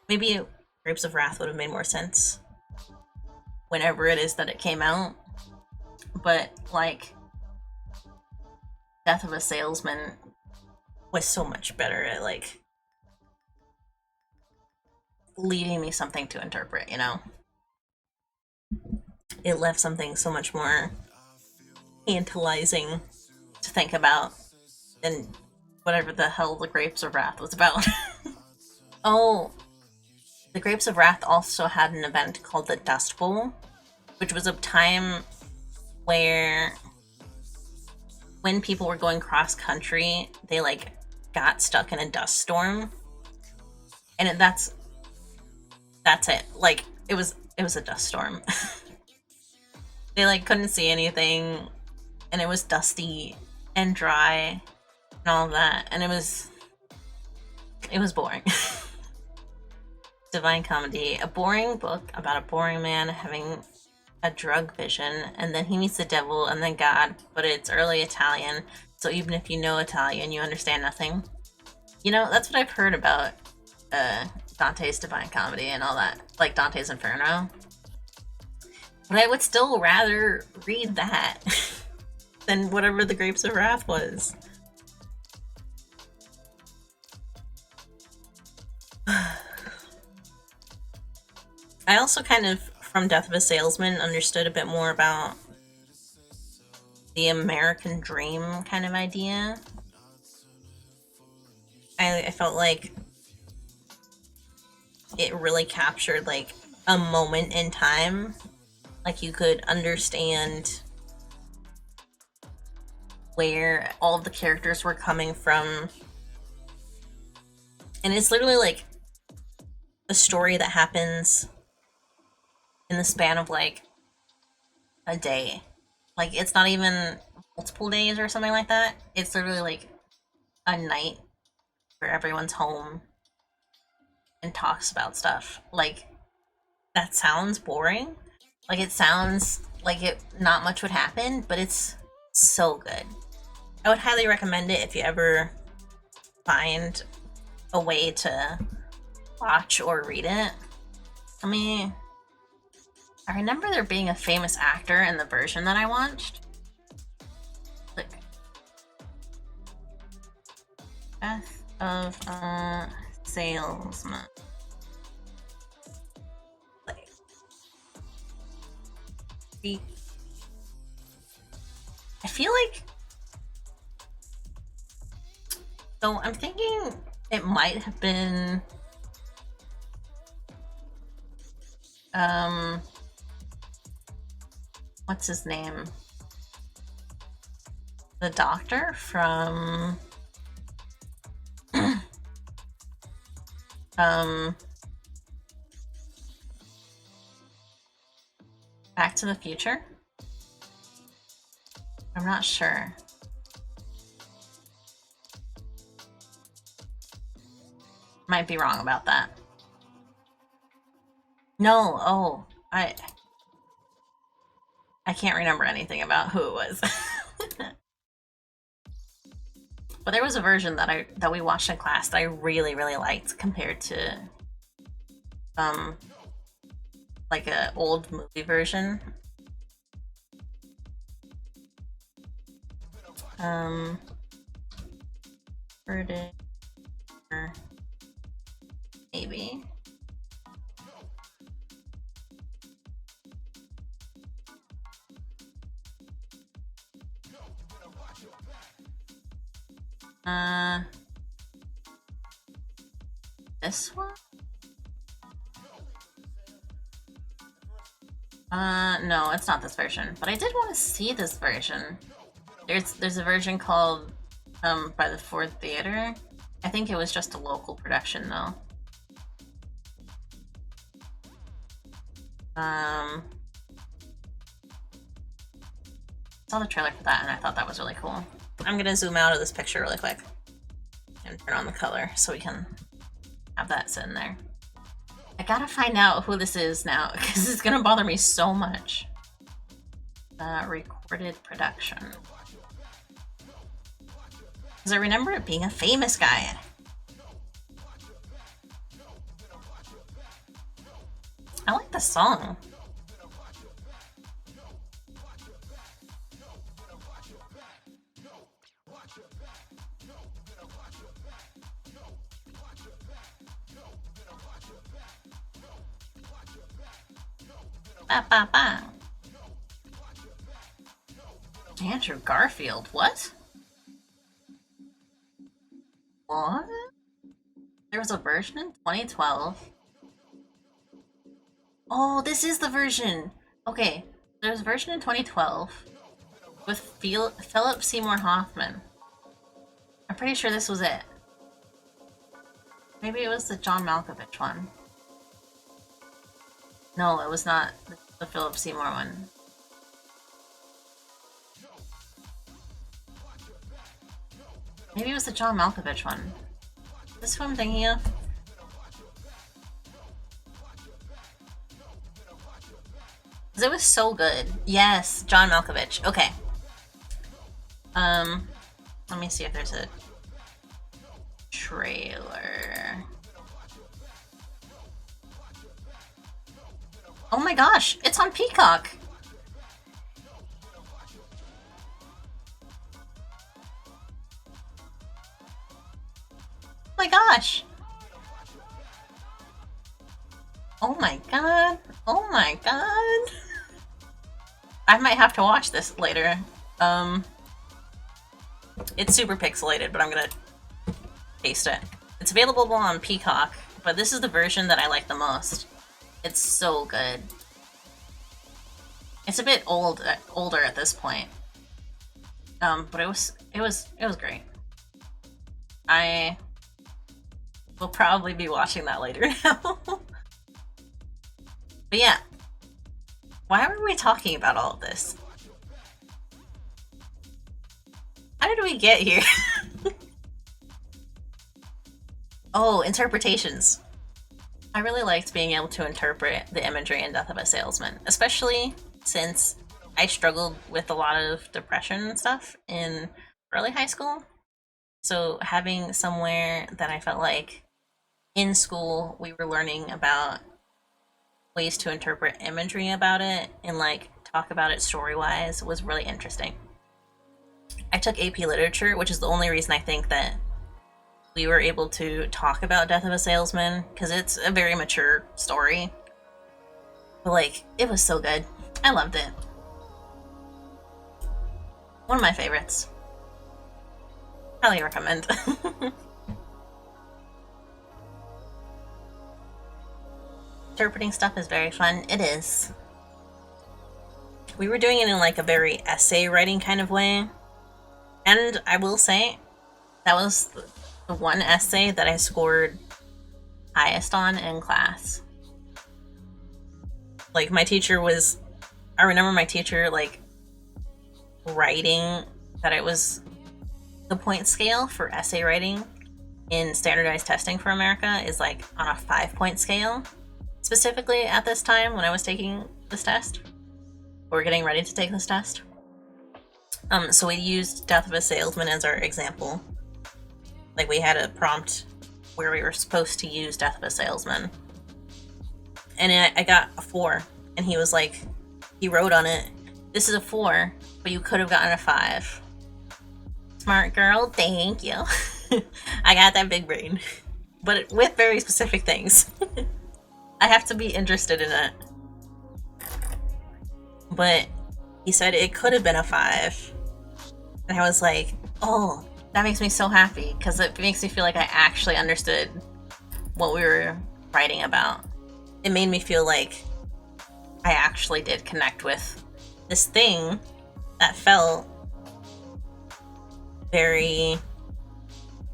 Maybe Grapes of Wrath would have made more sense whenever it is that it came out. But like Death of a Salesman was so much better at like leaving me something to interpret, you know? It left something so much more tantalizing to think about than whatever the hell the Grapes of Wrath was about. Oh, the Grapes of Wrath also had an event called the Dust Bowl, which was a time where when people were going cross country, they like got stuck in a dust storm. And that's it. Like it was a dust storm. They like couldn't see anything, and it was dusty and dry and all of that, and it was boring. Divine Comedy, a boring book about a boring man having a drug vision, and then he meets the devil and then God, but it's early Italian, so even if you know Italian, you understand nothing. You know, that's what I've heard about Dante's Divine Comedy and all that, like Dante's Inferno. But I would still rather read that than whatever the Grapes of Wrath was. I also kind of, from Death of a Salesman, understood a bit more about the American dream kind of idea. I felt like it really captured like a moment in time. Like you could understand where all of the characters were coming from. And it's literally like a story that happens in the span of like a day. Like it's not even multiple days or something like that. It's literally like a night where everyone's home and talks about stuff. Like that sounds boring. Like, it sounds like not much would happen, but it's so good. I would highly recommend it if you ever find a way to watch or read it. I remember there being a famous actor in the version that I watched. Like, Death of a Salesman. I feel like, so I'm thinking it might have been what's his name? The doctor from Back to the Future? I'm not sure. Might be wrong about that. No, oh, I can't remember anything about who it was. But there was a version that we watched in class that I really, really liked compared to like a old movie version. Maybe. This one? No, it's not this version, but I did want to see this version. There's a version called, by the Ford Theater. I think it was just a local production, though. Saw the trailer for that, and I thought that was really cool. I'm gonna zoom out of this picture really quick and turn on the color so we can have that sitting there. I gotta find out who this is now, because it's gonna bother me so much. Recorded production. Because I remember it being a famous guy. I like the song. Ba, ba, ba. Andrew Garfield, what? What? There was a version in 2012. Oh, this is the version! Okay, there's a version in 2012 with Philip Seymour Hoffman. I'm pretty sure this was it. Maybe it was the John Malkovich one. No, it was not the Philip Seymour one. Maybe it was the John Malkovich one. Is this who I'm thinking of? Because it was so good. Yes, John Malkovich. Okay. Let me see if there's a trailer. Oh my gosh, it's on Peacock! Oh my gosh! Oh my god! Oh my god! I might have to watch this later. It's super pixelated, but I'm gonna paste it. It's available on Peacock, but this is the version that I like the most. It's so good. It's a bit older at this point. But it was great. I will probably be watching that later now. But yeah. Why were we talking about all of this? How did we get here? Oh, interpretations. I really liked being able to interpret the imagery in Death of a Salesman, especially since I struggled with a lot of depression and stuff in early high school. So having somewhere that I felt like in school we were learning about ways to interpret imagery about it and like talk about it story-wise was really interesting. I took AP Literature, which is the only reason I think that we were able to talk about Death of a Salesman, because it's a very mature story. But like, it was so good. I loved it. One of my favorites. Highly recommend. Interpreting stuff is very fun. It is. We were doing it in like a very essay writing kind of way. And I will say, that was the one essay that I scored highest on in class. Like, my teacher was, I remember my teacher like writing that it was the point scale for essay writing in standardized testing for America is like on a 5-point scale. Specifically at this time when I was taking this test, or getting ready to take this test. So we used Death of a Salesman as our example. Like, we had a prompt where we were supposed to use Death of a Salesman. And I got a 4. And he was like, he wrote on it, "This is a 4, but you could have gotten a 5. Smart girl, thank you." I got that big brain. But with very specific things. I have to be interested in it. But he said it could have been a 5. And I was like, oh, that makes me so happy, because it makes me feel like I actually understood what we were writing about. It made me feel like I actually did connect with this thing that felt very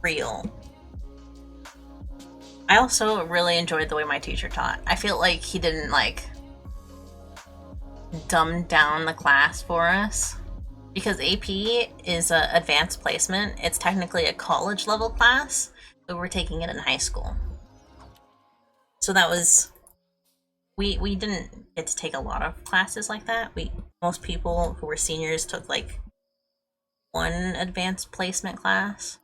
real. I also really enjoyed the way my teacher taught. I feel like he didn't like dumb down the class for us, because AP is a advanced placement. It's technically a college level class, but we're taking it in high school. So that was, we didn't get to take a lot of classes like that. Most people who were seniors took like one advanced placement class.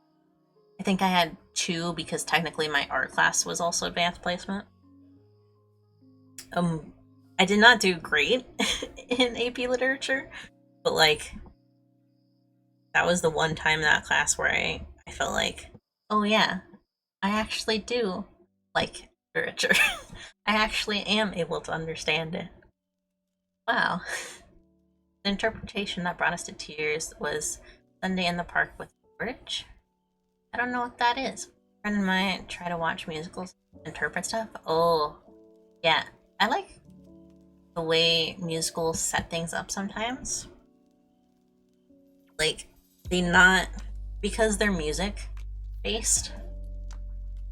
I think I had 2 because technically my art class was also advanced placement. I did not do great in AP Literature, but like, that was the one time in that class where I felt like, oh yeah, I actually do like literature. I actually am able to understand it. Wow. The interpretation that brought us to tears was Sunday in the Park with George. I don't know what that is. A friend of mine try to watch musicals, interpret stuff. Oh, yeah. I like the way musicals set things up sometimes. Like, because they're music based,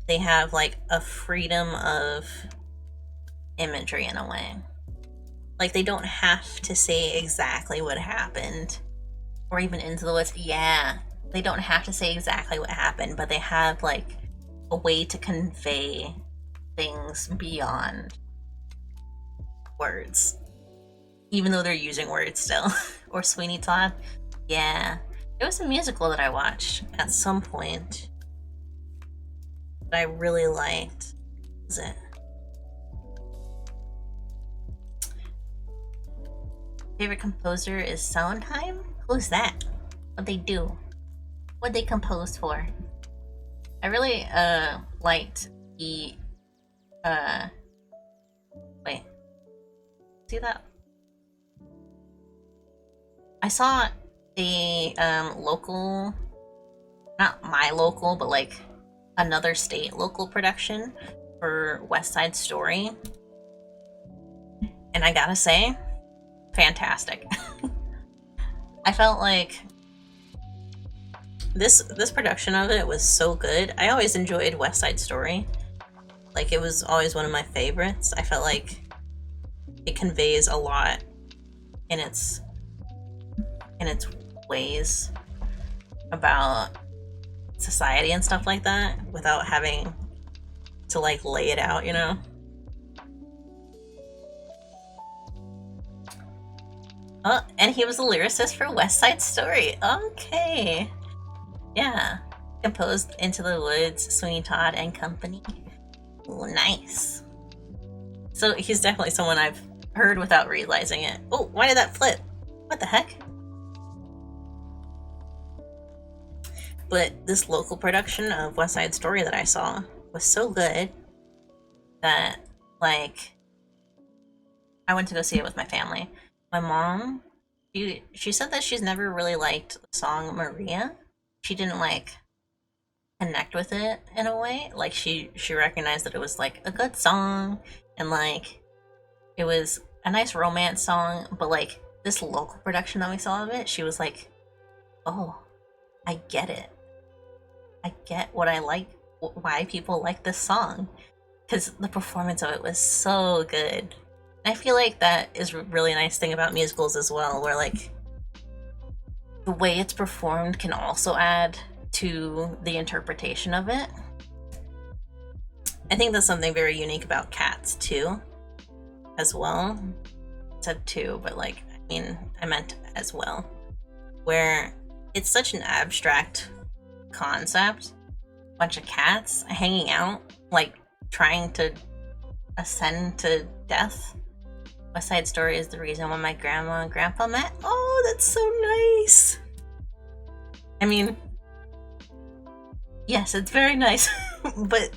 they have like a freedom of imagery in a way. Like, they don't have to say exactly what happened, or even Into the Woods. Yeah, they don't have to say exactly what happened, but they have like a way to convey things beyond words, even though they're using words still. Or Sweeney Todd. Yeah, it was a musical that I watched at some point that I really liked. What was it? Favorite composer is Sondheim? Who's that? What'd they do? What'd they compose for? I really liked the wait. See that? I saw a local, not my local, but like another state local production for West Side Story. And I gotta say, fantastic. I felt like this production of it was so good. I always enjoyed West Side Story. Like, it was always one of my favorites. I felt like it conveys a lot in its ways about society and stuff like that without having to like lay it out, you know? Oh, and he was a lyricist for West Side Story. Okay. Yeah. Composed Into the Woods, Sweeney Todd and Company. Ooh, nice. So he's definitely someone I've heard without realizing it. Oh, why did that flip? What the heck? But this local production of West Side Story that I saw was so good that, like, I went to go see it with my family. My mom, she said that she's never really liked the song Maria. She didn't like connect with it in a way. Like she recognized that it was like a good song and like it was a nice romance song, but like this local production that we saw of it, she was like, "Oh, I get it. I get what I like, why people like this song." Because the performance of it was so good. I feel like that is a really nice thing about musicals as well, where like the way it's performed can also add to the interpretation of it. I think that's something very unique about Cats too, as well. I said too, but like I mean I meant as well, where it's such an abstract concept. A bunch of cats hanging out, like trying to ascend to death. West Side Story is the reason why my grandma and grandpa met. Oh, that's so nice. I mean, yes, it's very nice, but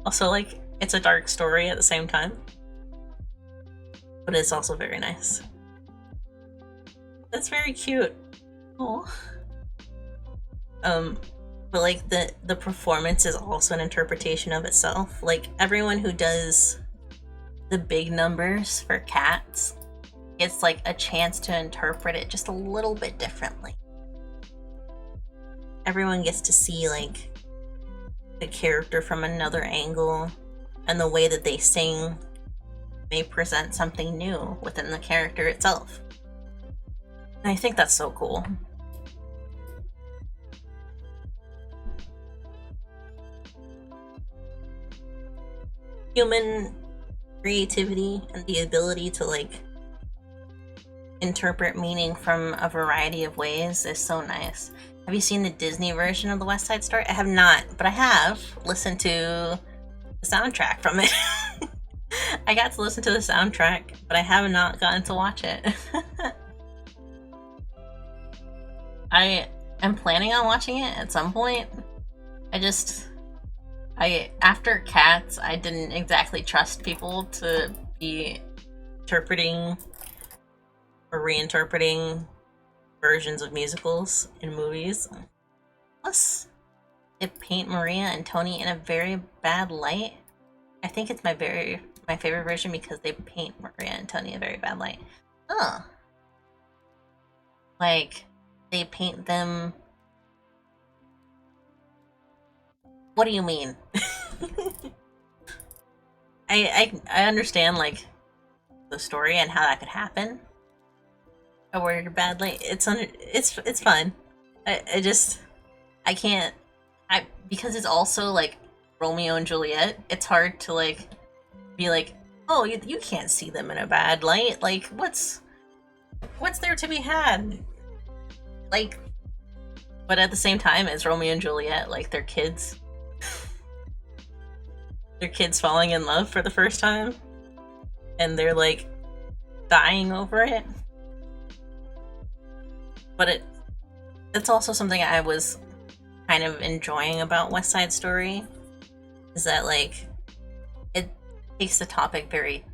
also like it's a dark story at the same time. But it's also very nice. That's very cute. Oh. But like the performance is also an interpretation of itself. Like everyone who does the big numbers for Cats gets like a chance to interpret it just a little bit differently. Everyone gets to see like the character from another angle, and the way that they sing may present something new within the character itself. And I think that's so cool. Human creativity and the ability to like interpret meaning from a variety of ways is so nice. Have you seen the Disney version of the West Side Story? I have not, but I have listened to the soundtrack from it. I got to listen to the soundtrack, but I have not gotten to watch it. I am planning on watching it at some point. After Cats, I didn't exactly trust people to be interpreting or reinterpreting versions of musicals in movies. Plus, it paint Maria and Tony in a very bad light. I think it's my favorite version because they paint Maria and Tony in a very bad light. Oh. Like, they paint them... What do you mean? I understand, like, the story and how that could happen. I worded badly. It's fine. I can't... because it's also, like, Romeo and Juliet, it's hard to, like, be like, oh, you can't see them in a bad light. Like, what's there to be had? Like, but at the same time, it's Romeo and Juliet, like, they're kids. They're kids falling in love for the first time. And they're, like, dying over it. But it's also something I was kind of enjoying about West Side Story. Is that, like, it takes the topic very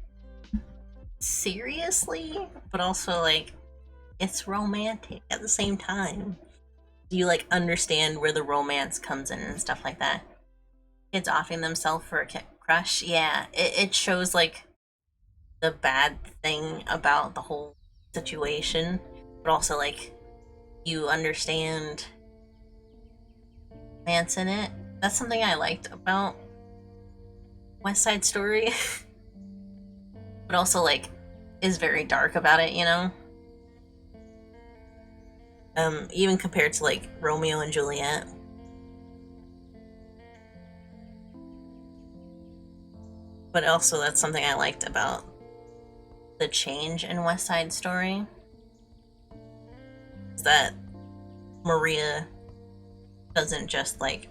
seriously, but also, like, it's romantic at the same time. You, like, understand where the romance comes in and stuff like that. Kids offing themselves for a crush, yeah, it shows, like, the bad thing about the whole situation, but also, like, you understand romance in it. That's something I liked about West Side Story. But also, like, is very dark about it, you know? Even compared to, like, Romeo and Juliet. But also, that's something I liked about the change in West Side Story. that Maria doesn't just like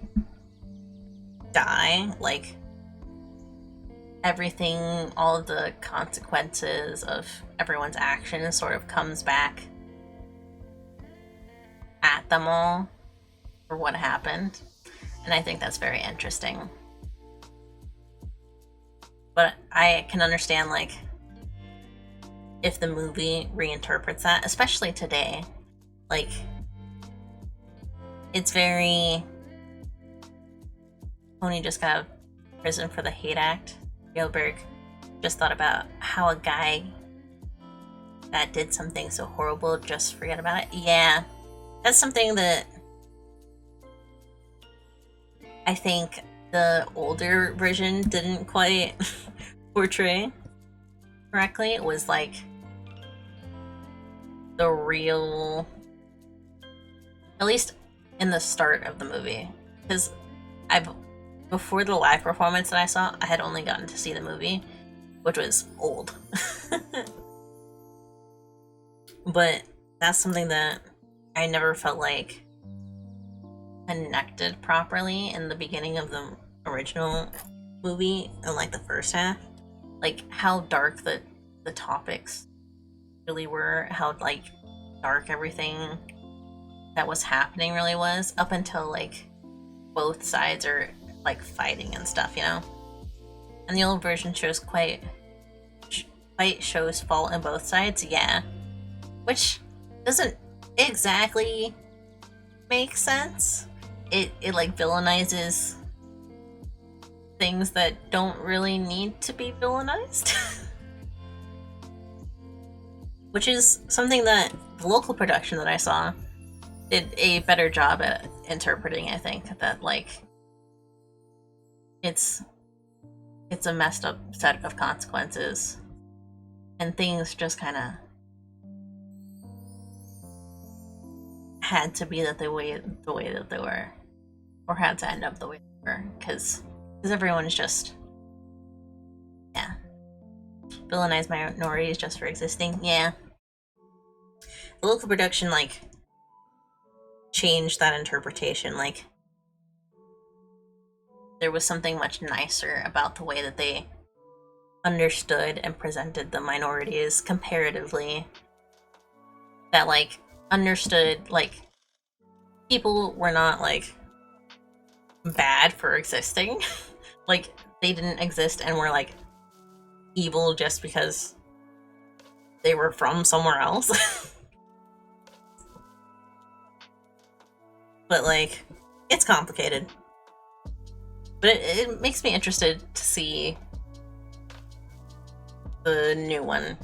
die, like everything, all of the consequences of everyone's actions sort of comes back at them all for what happened. And I think that's very interesting. But I can understand, like, if the movie reinterprets that, especially today, like, it's very... Tony just got out of prison for the hate act. Spielberg just thought about how a guy that did something so horrible just forget about it. Yeah, that's something that I think the older version didn't quite portray correctly. It was like the real, at least in the start of the movie, because before the live performance that I saw, I had only gotten to see the movie, which was old. But that's something that I never felt like connected properly in the beginning of the original movie, and like the first half, like how dark the topics really were, how like dark everything that was happening really was, up until like both sides are like fighting and stuff, you know. And the old version shows shows fault in both sides, yeah, which doesn't exactly make sense. It like villainizes things that don't really need to be villainized. Which is something that the local production that I saw did a better job at interpreting, I think. That like it's a messed up set of consequences, and things just kind of had to be the way that they were, or had to end up the way they were, because everyone's just, yeah, villainize minorities just for existing. Yeah, the local production like changed that interpretation. Like there was something much nicer about the way that they understood and presented the minorities comparatively, that like understood like people were not like bad for existing. Like they didn't exist and were like evil just because they were from somewhere else. But like it's complicated, but it makes me interested to see the new one.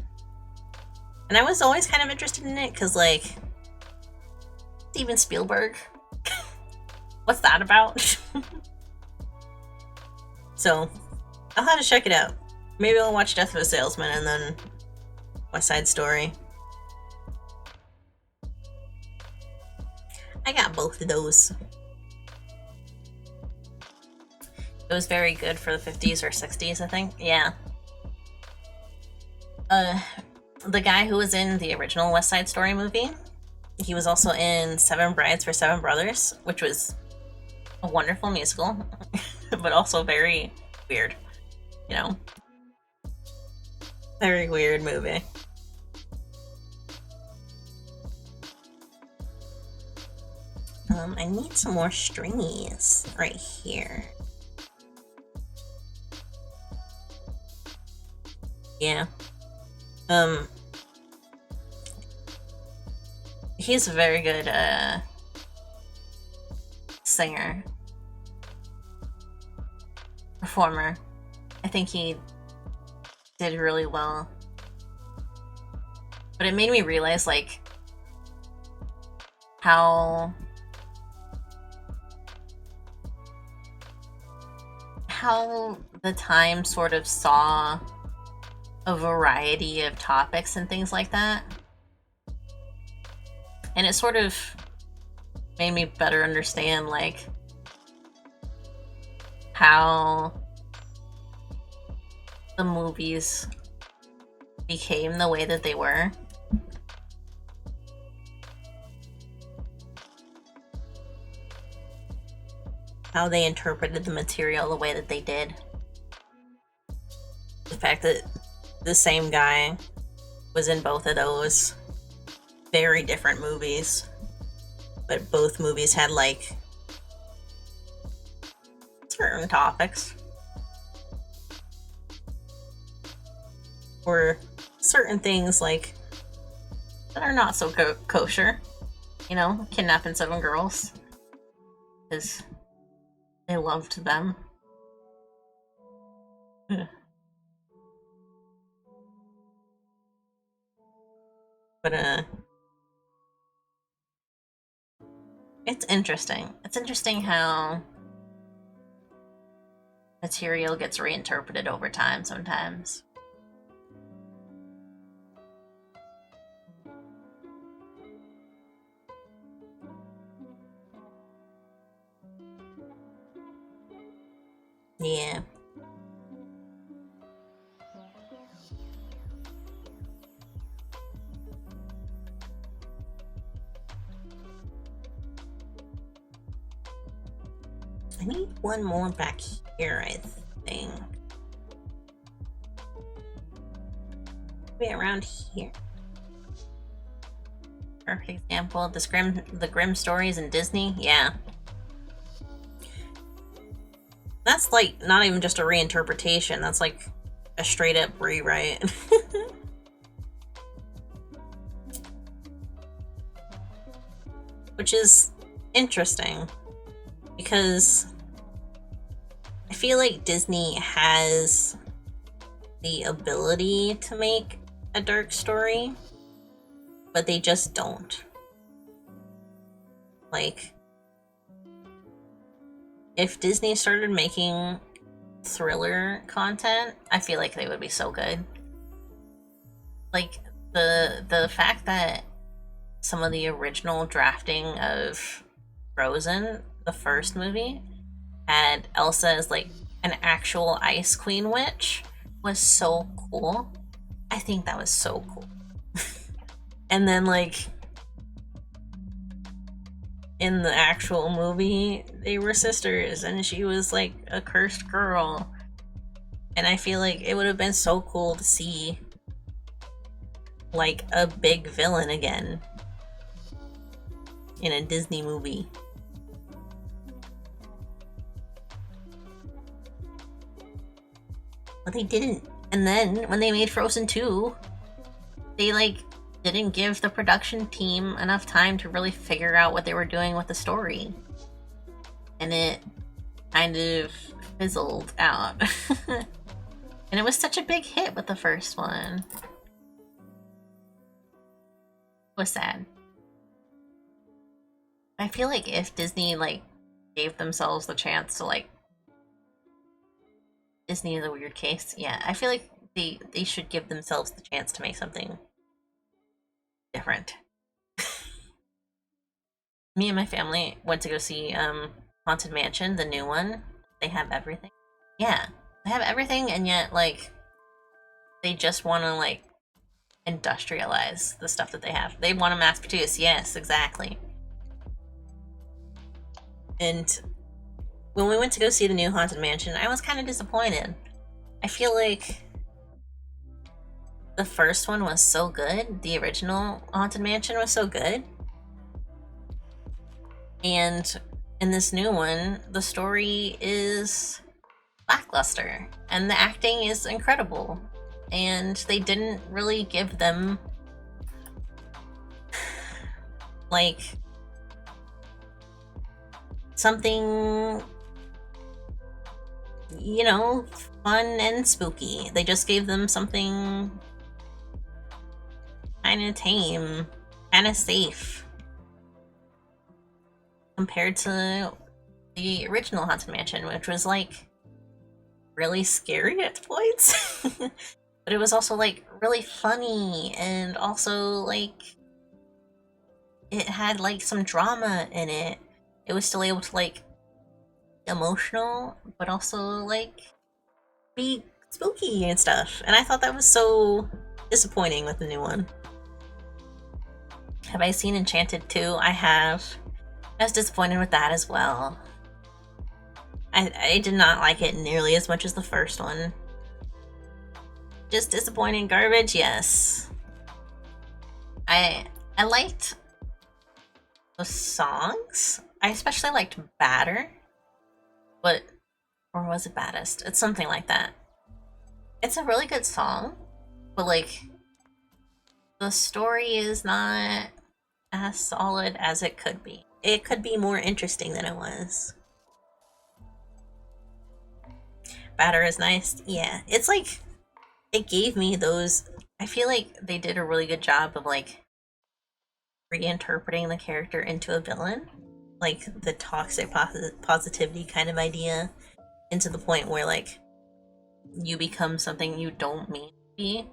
And I was always kind of interested in it because like Steven Spielberg. What's that about? So I'll have to check it out. Maybe I'll watch Death of a Salesman and then West Side Story. I got both of those. It was very good for the 50s or 60s, I think. Yeah. The guy who was in the original West Side Story movie, he was also in Seven Brides for Seven Brothers, which was a wonderful musical, but also very weird, you know? Very weird movie. I need some more stringies right here. Yeah. He's a very good, singer. Performer. I think he did really well. But it made me realize, like, how the time sort of saw a variety of topics and things like that. And it sort of made me better understand, like, how the movies became the way that they were. how they interpreted the material the way that they did. The fact that the same guy was in both of those very different movies, but both movies had like certain topics or certain things like that are not so kosher, you know, kidnapping 7 girls because they loved them. But it's interesting. It's interesting how material gets reinterpreted over time sometimes. Yeah. I need one more back here, I think. Maybe around here. Perfect example. The Grimm stories in Disney. Yeah. That's like not even just a reinterpretation. That's like a straight up rewrite. Which is interesting because I feel like Disney has the ability to make a dark story, but they just don't. Like, if Disney started making thriller content, I feel like they would be so good. Like, the fact that some of the original drafting of Frozen, the first movie, had Elsa as like an actual Ice Queen witch was so cool. I think that was so cool. And then like in the actual movie, they were sisters and she was like a cursed girl. And I feel like it would have been so cool to see like a big villain again in a Disney movie. But they didn't. And then when they made Frozen 2, they like didn't give the production team enough time to really figure out what they were doing with the story. And it kind of fizzled out. And it was such a big hit with the first one. It was sad. I feel like if Disney like gave themselves the chance to like Disney is a weird case. Yeah, I feel like they should give themselves the chance to make something different. Me and my family went to go see Haunted Mansion, the new one. They have everything. Yeah, they have everything, and yet like they just want to like industrialize the stuff that they have. They want to mass produce. Yes, exactly. And when we went to go see the new Haunted Mansion, I was kind of disappointed. I feel like the first one was so good. The original Haunted Mansion was so good. And in this new one, the story is lackluster. And the acting is incredible. And they didn't really give them like something, you know, fun and spooky. They just gave them something kind of tame, kind of safe compared to the original Haunted Mansion, which was like really scary at points. But it was also like really funny, and also like it had like some drama in it. It was still able to like be emotional, but also like be spooky and stuff. And I thought that was so disappointing with the new one. Have I seen Enchanted 2? I have. I was disappointed with that as well. I did not like it nearly as much as the first one. Just disappointing garbage, yes. I liked the songs. I especially liked Batter. But or was it Baddest? It's something like that. It's a really good song, but like the story is not as solid as it could be. It could be more interesting than it was. Batter is nice. Yeah. It's like it gave me those. I feel like they did a really good job of like reinterpreting the character into a villain. Like the toxic positivity kind of idea into the point where like you become something you don't mean to be.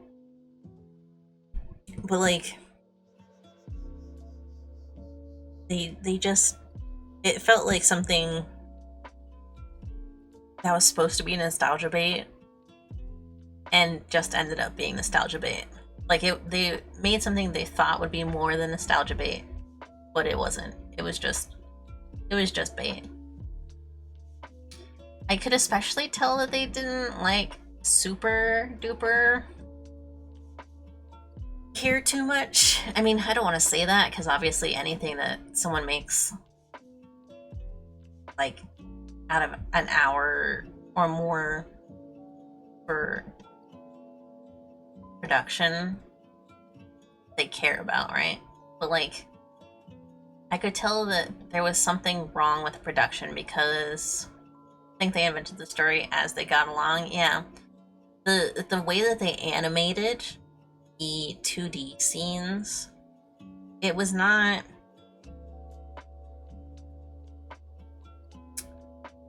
But like they just it felt like something that was supposed to be nostalgia bait and just ended up being nostalgia bait. Like they made something they thought would be more than nostalgia bait, but it wasn't. It was just bait. I could especially tell that they didn't like super duper care too much. I mean, I don't want to say that because obviously anything that someone makes like out of an hour or more for production, they care about, right? But like, I could tell that there was something wrong with the production because I think they invented the story as they got along. Yeah, the way that they animated the 2D scenes, it was not.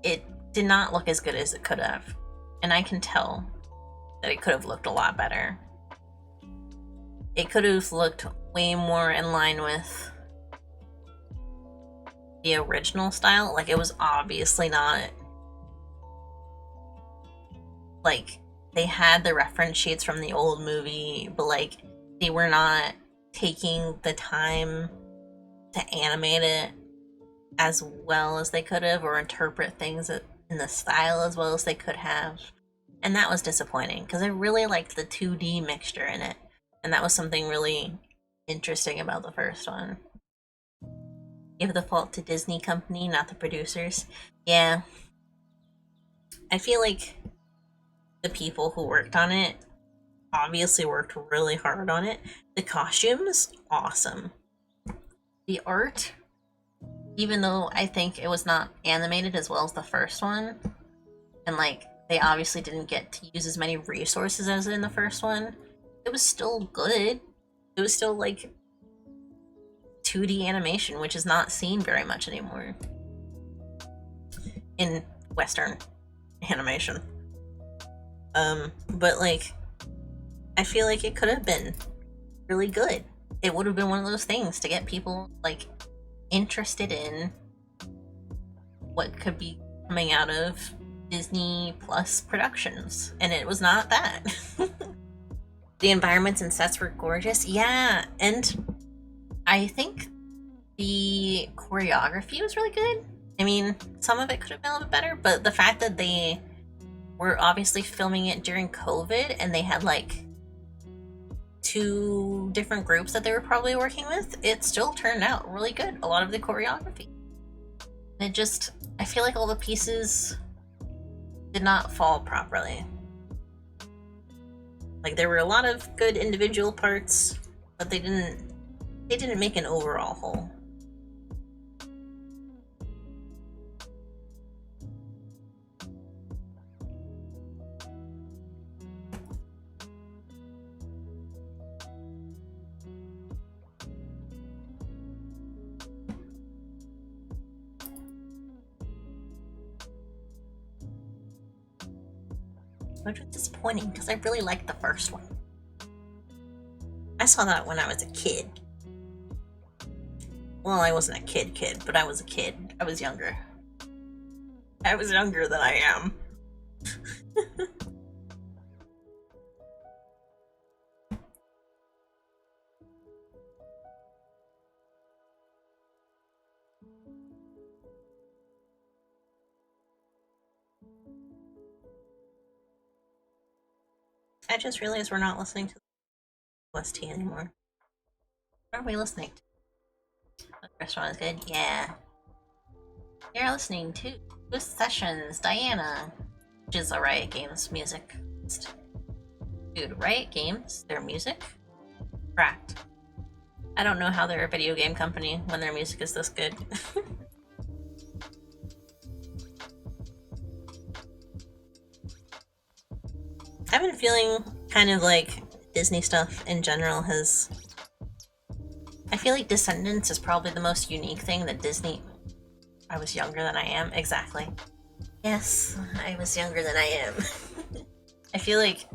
It did not look as good as it could have, and I can tell that it could have looked a lot better. It could have looked way more in line with the original style. Like, it was obviously not like they had the reference sheets from the old movie, but like they were not taking the time to animate it as well as they could have or interpret things in the style as well as they could have. And that was disappointing because I really liked the 2D mixture in it. And that was something really interesting about the first one. Give the fault to Disney Company, not the producers. Yeah. I feel like the people who worked on it obviously worked really hard on it. The costumes, awesome. The art, even though I think it was not animated as well as the first one, and like they obviously didn't get to use as many resources as in the first one, it was still good. It was still like 2D animation, which is not seen very much anymore in Western animation. But like, I feel like it could have been really good. It would have been one of those things to get people like interested in what could be coming out of Disney Plus productions, and it was not that. The environments and sets were gorgeous, yeah, and I think the choreography was really good. I mean, some of it could have been a little bit better, but the fact that they were obviously filming it during COVID and they had like 2 different groups that they were probably working with, it still turned out really good. A lot of the choreography. It just, I feel like all the pieces did not fall properly. Like there were a lot of good individual parts, but they didn't make an overall whole. Which was disappointing because I really liked the first one. I saw that when I was a kid. Well, I wasn't a kid, but I was a kid. I was younger. I was younger than I am. I just realized we're not listening to the OST anymore. What are we listening to? The first one is good? Yeah. You're listening to Ghost Sessions, Diana, which is a Riot Games music. Dude, Riot Games, their music? Cracked. I don't know how they're a video game company when their music is this good. I've been feeling kind of like Disney stuff in general has... I feel like Descendants is probably the most unique thing that Disney... I was younger than I am. Exactly. Yes, I was younger than I am. I feel like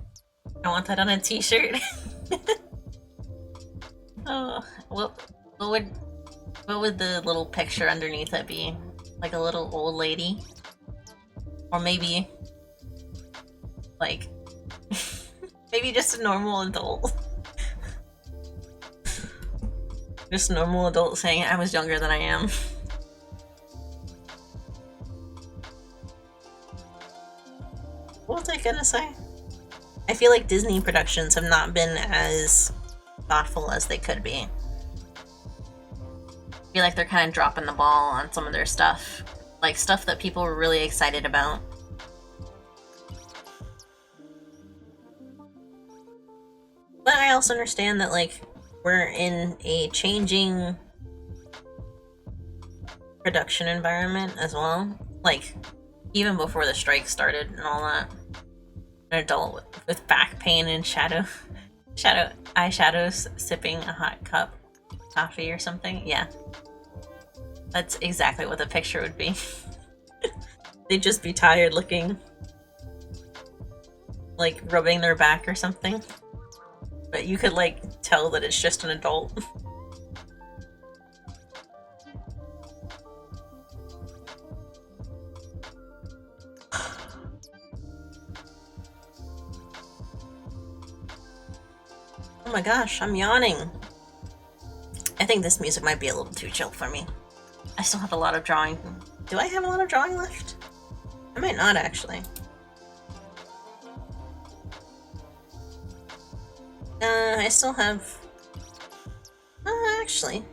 I want that on a t-shirt. Oh, what would the little picture underneath it be? Like a little old lady? Or maybe like maybe just a normal adult. Just a normal adult saying I was younger than I am. What was I gonna say? I feel like Disney productions have not been as thoughtful as they could be. I feel like they're kind of dropping the ball on some of their stuff. Like stuff that people were really excited about. But I also understand that, like, we're in a changing production environment as well. Like, even before the strike started and all that. An adult with back pain and eyeshadows sipping a hot cup of coffee or something. Yeah. That's exactly what the picture would be. They'd just be tired looking. Like, rubbing their back or something. But you could, like, tell that it's just an adult. Oh my gosh, I'm yawning. I think this music might be a little too chill for me. I still have a lot of drawing. Do I have a lot of drawing left? I might not, actually. I still have... actually,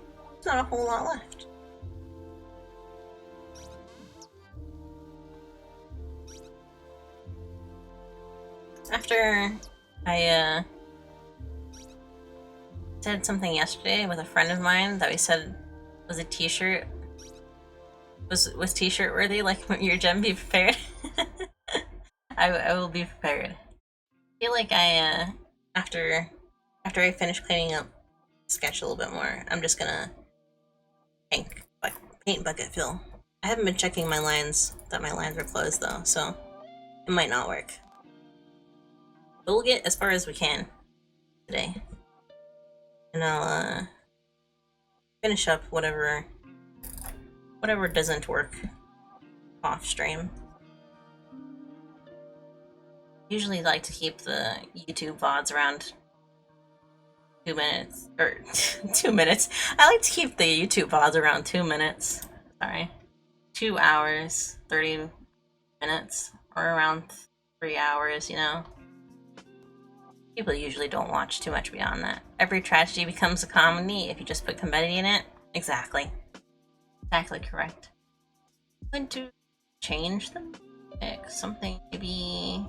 not a whole lot left. After I, said something yesterday with a friend of mine that we said was a t-shirt. Was t-shirt worthy? Like, your gem, be prepared. I will be prepared. I feel like after I finish cleaning up the sketch a little bit more, I'm just gonna paint bucket fill. I haven't been checking my lines, that my lines are closed though, so it might not work. But we'll get as far as we can today. And I'll finish up whatever doesn't work off stream. Usually like to keep the YouTube VODs around 2 minutes, or 2 minutes. I like to keep the YouTube VODs around 2 minutes. Sorry. 2 hours, 30 minutes, or around 3 hours, you know? People usually don't watch too much beyond that. Every tragedy becomes a comedy if you just put comedy in it. Exactly. Exactly correct. I'm going to change the pick something, maybe...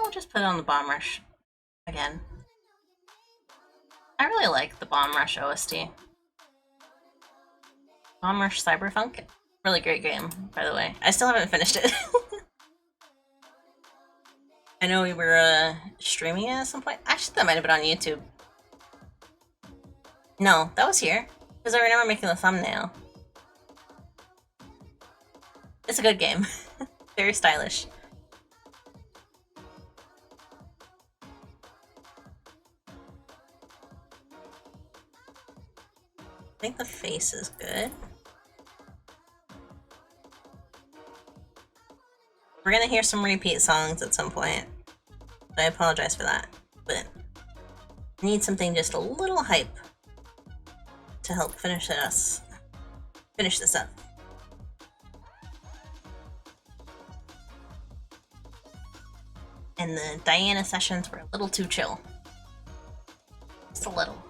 we'll just put it on the Bomb Rush again. I really like the Bomb Rush OST. Bomb Rush Cyberpunk? Really great game, by the way. I still haven't finished it. I know we were streaming it at some point. Actually, that might have been on YouTube. No, that was here. Because I remember making the thumbnail. It's a good game. Very stylish. I think the face is good. We're gonna hear some repeat songs at some point. I apologize for that, but I need something just a little hype to help finish this up. and the Diana sessions were a little too chill. Just a little.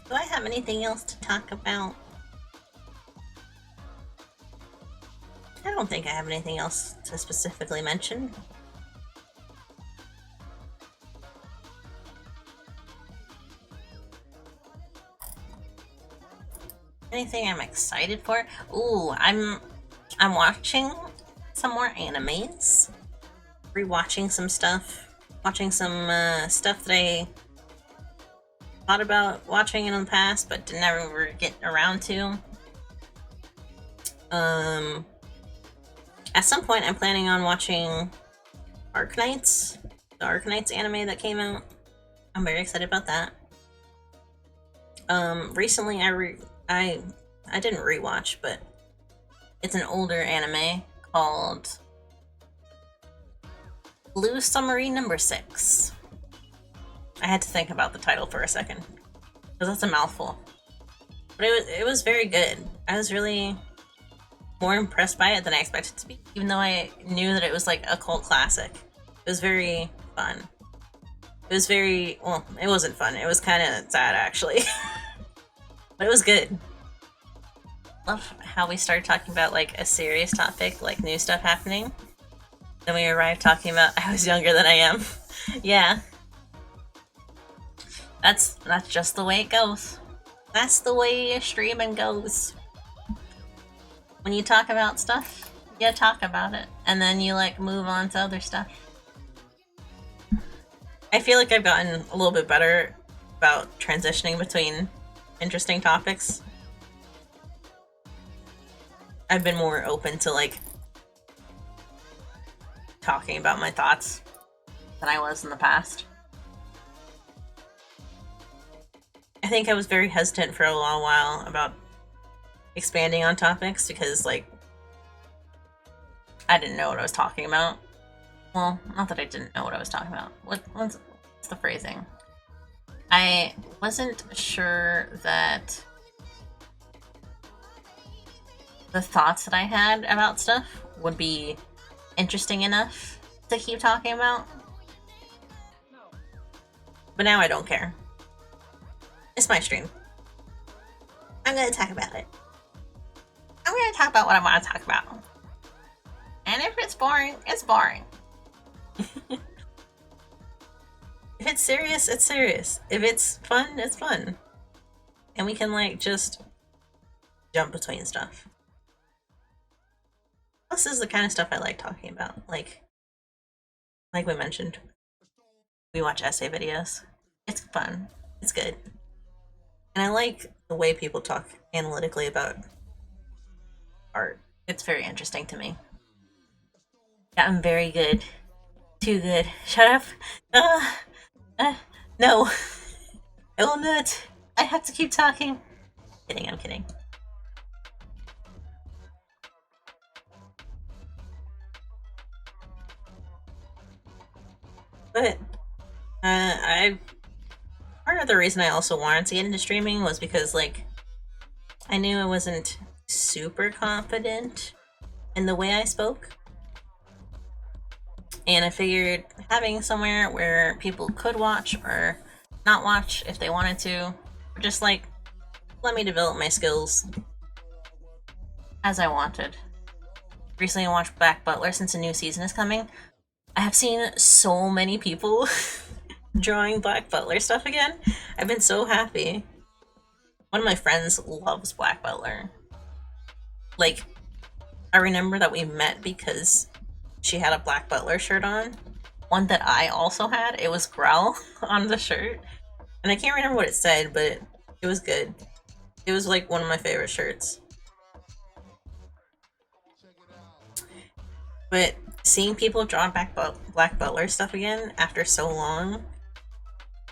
Do I have anything else to talk about? I don't think I have anything else to specifically mention. Anything I'm excited for? Ooh, I'm watching some more animes, rewatching some stuff, watching some stuff that I thought about watching in the past but didn't ever get around to. At some point I'm planning on watching Arknights, the Arknights anime that came out. I'm very excited about that. Recently I didn't rewatch, but it's an older anime called Blue Submarine Number 6. I had to think about the title for a second, because that's a mouthful. But it was very good. I was really more impressed by it than I expected to be, even though I knew that it was like a cult classic. It was very fun. It was very, well, it wasn't fun. It was kind of sad, actually. But it was good. Love how we started talking about like a serious topic, like new stuff happening. Then we arrived talking about I was younger than I am. Yeah. That's just the way it goes. That's the way streaming goes. When you talk about stuff, you talk about it, and then you like move on to other stuff. I feel like I've gotten a little bit better about transitioning between interesting topics. I've been more open to like talking about my thoughts than I was in the past. I think I was very hesitant for a long while about expanding on topics because, like, I didn't know what I was talking about. Well, not that I didn't know what I was talking about. What's the phrasing? I wasn't sure that the thoughts that I had about stuff would be interesting enough to keep talking about. But now I don't care. It's my stream. I'm gonna talk about it. I'm gonna talk about what I want to talk about. And if it's boring, it's boring. If it's serious, it's serious. If it's fun, it's fun. And we can, like, just jump between stuff. This is the kind of stuff I like talking about. Like we mentioned, we watch essay videos. It's fun. It's good. And I like the way people talk analytically about art. It's very interesting to me. Yeah, I'm very good. Too good. Shut up. No. I will not. I have to keep talking. Kidding, I'm kidding. But, part of the reason I also wanted to get into streaming was because, like, I knew I wasn't super confident in the way I spoke. And I figured having somewhere where people could watch or not watch if they wanted to, or just, like, let me develop my skills as I wanted. Recently I watched Black Butler since a new season is coming. I have seen so many people drawing Black Butler stuff again. I've been so happy. One of my friends loves Black Butler. Like, I remember that we met because she had a Black Butler shirt on. One that I also had. It was Growl on the shirt. And I can't remember what it said, but it was good. It was like one of my favorite shirts. But seeing people draw Black Butler stuff again after so long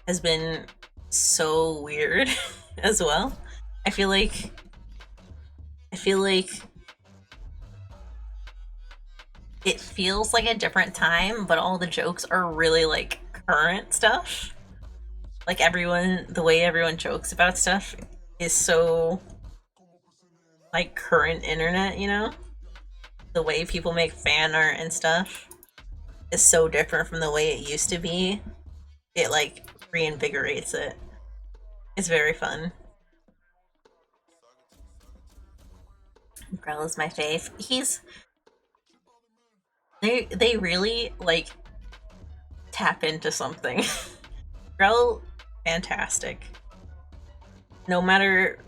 has been so weird as well. I feel like it feels like a different time, but all the jokes are really like current stuff. Like everyone, the way everyone jokes about stuff is so like current internet, you know? The way people make fan art and stuff is so different from the way it used to be. It like reinvigorates it. It's very fun. Grell is my fave. They really like tap into something. Grell, fantastic. No matter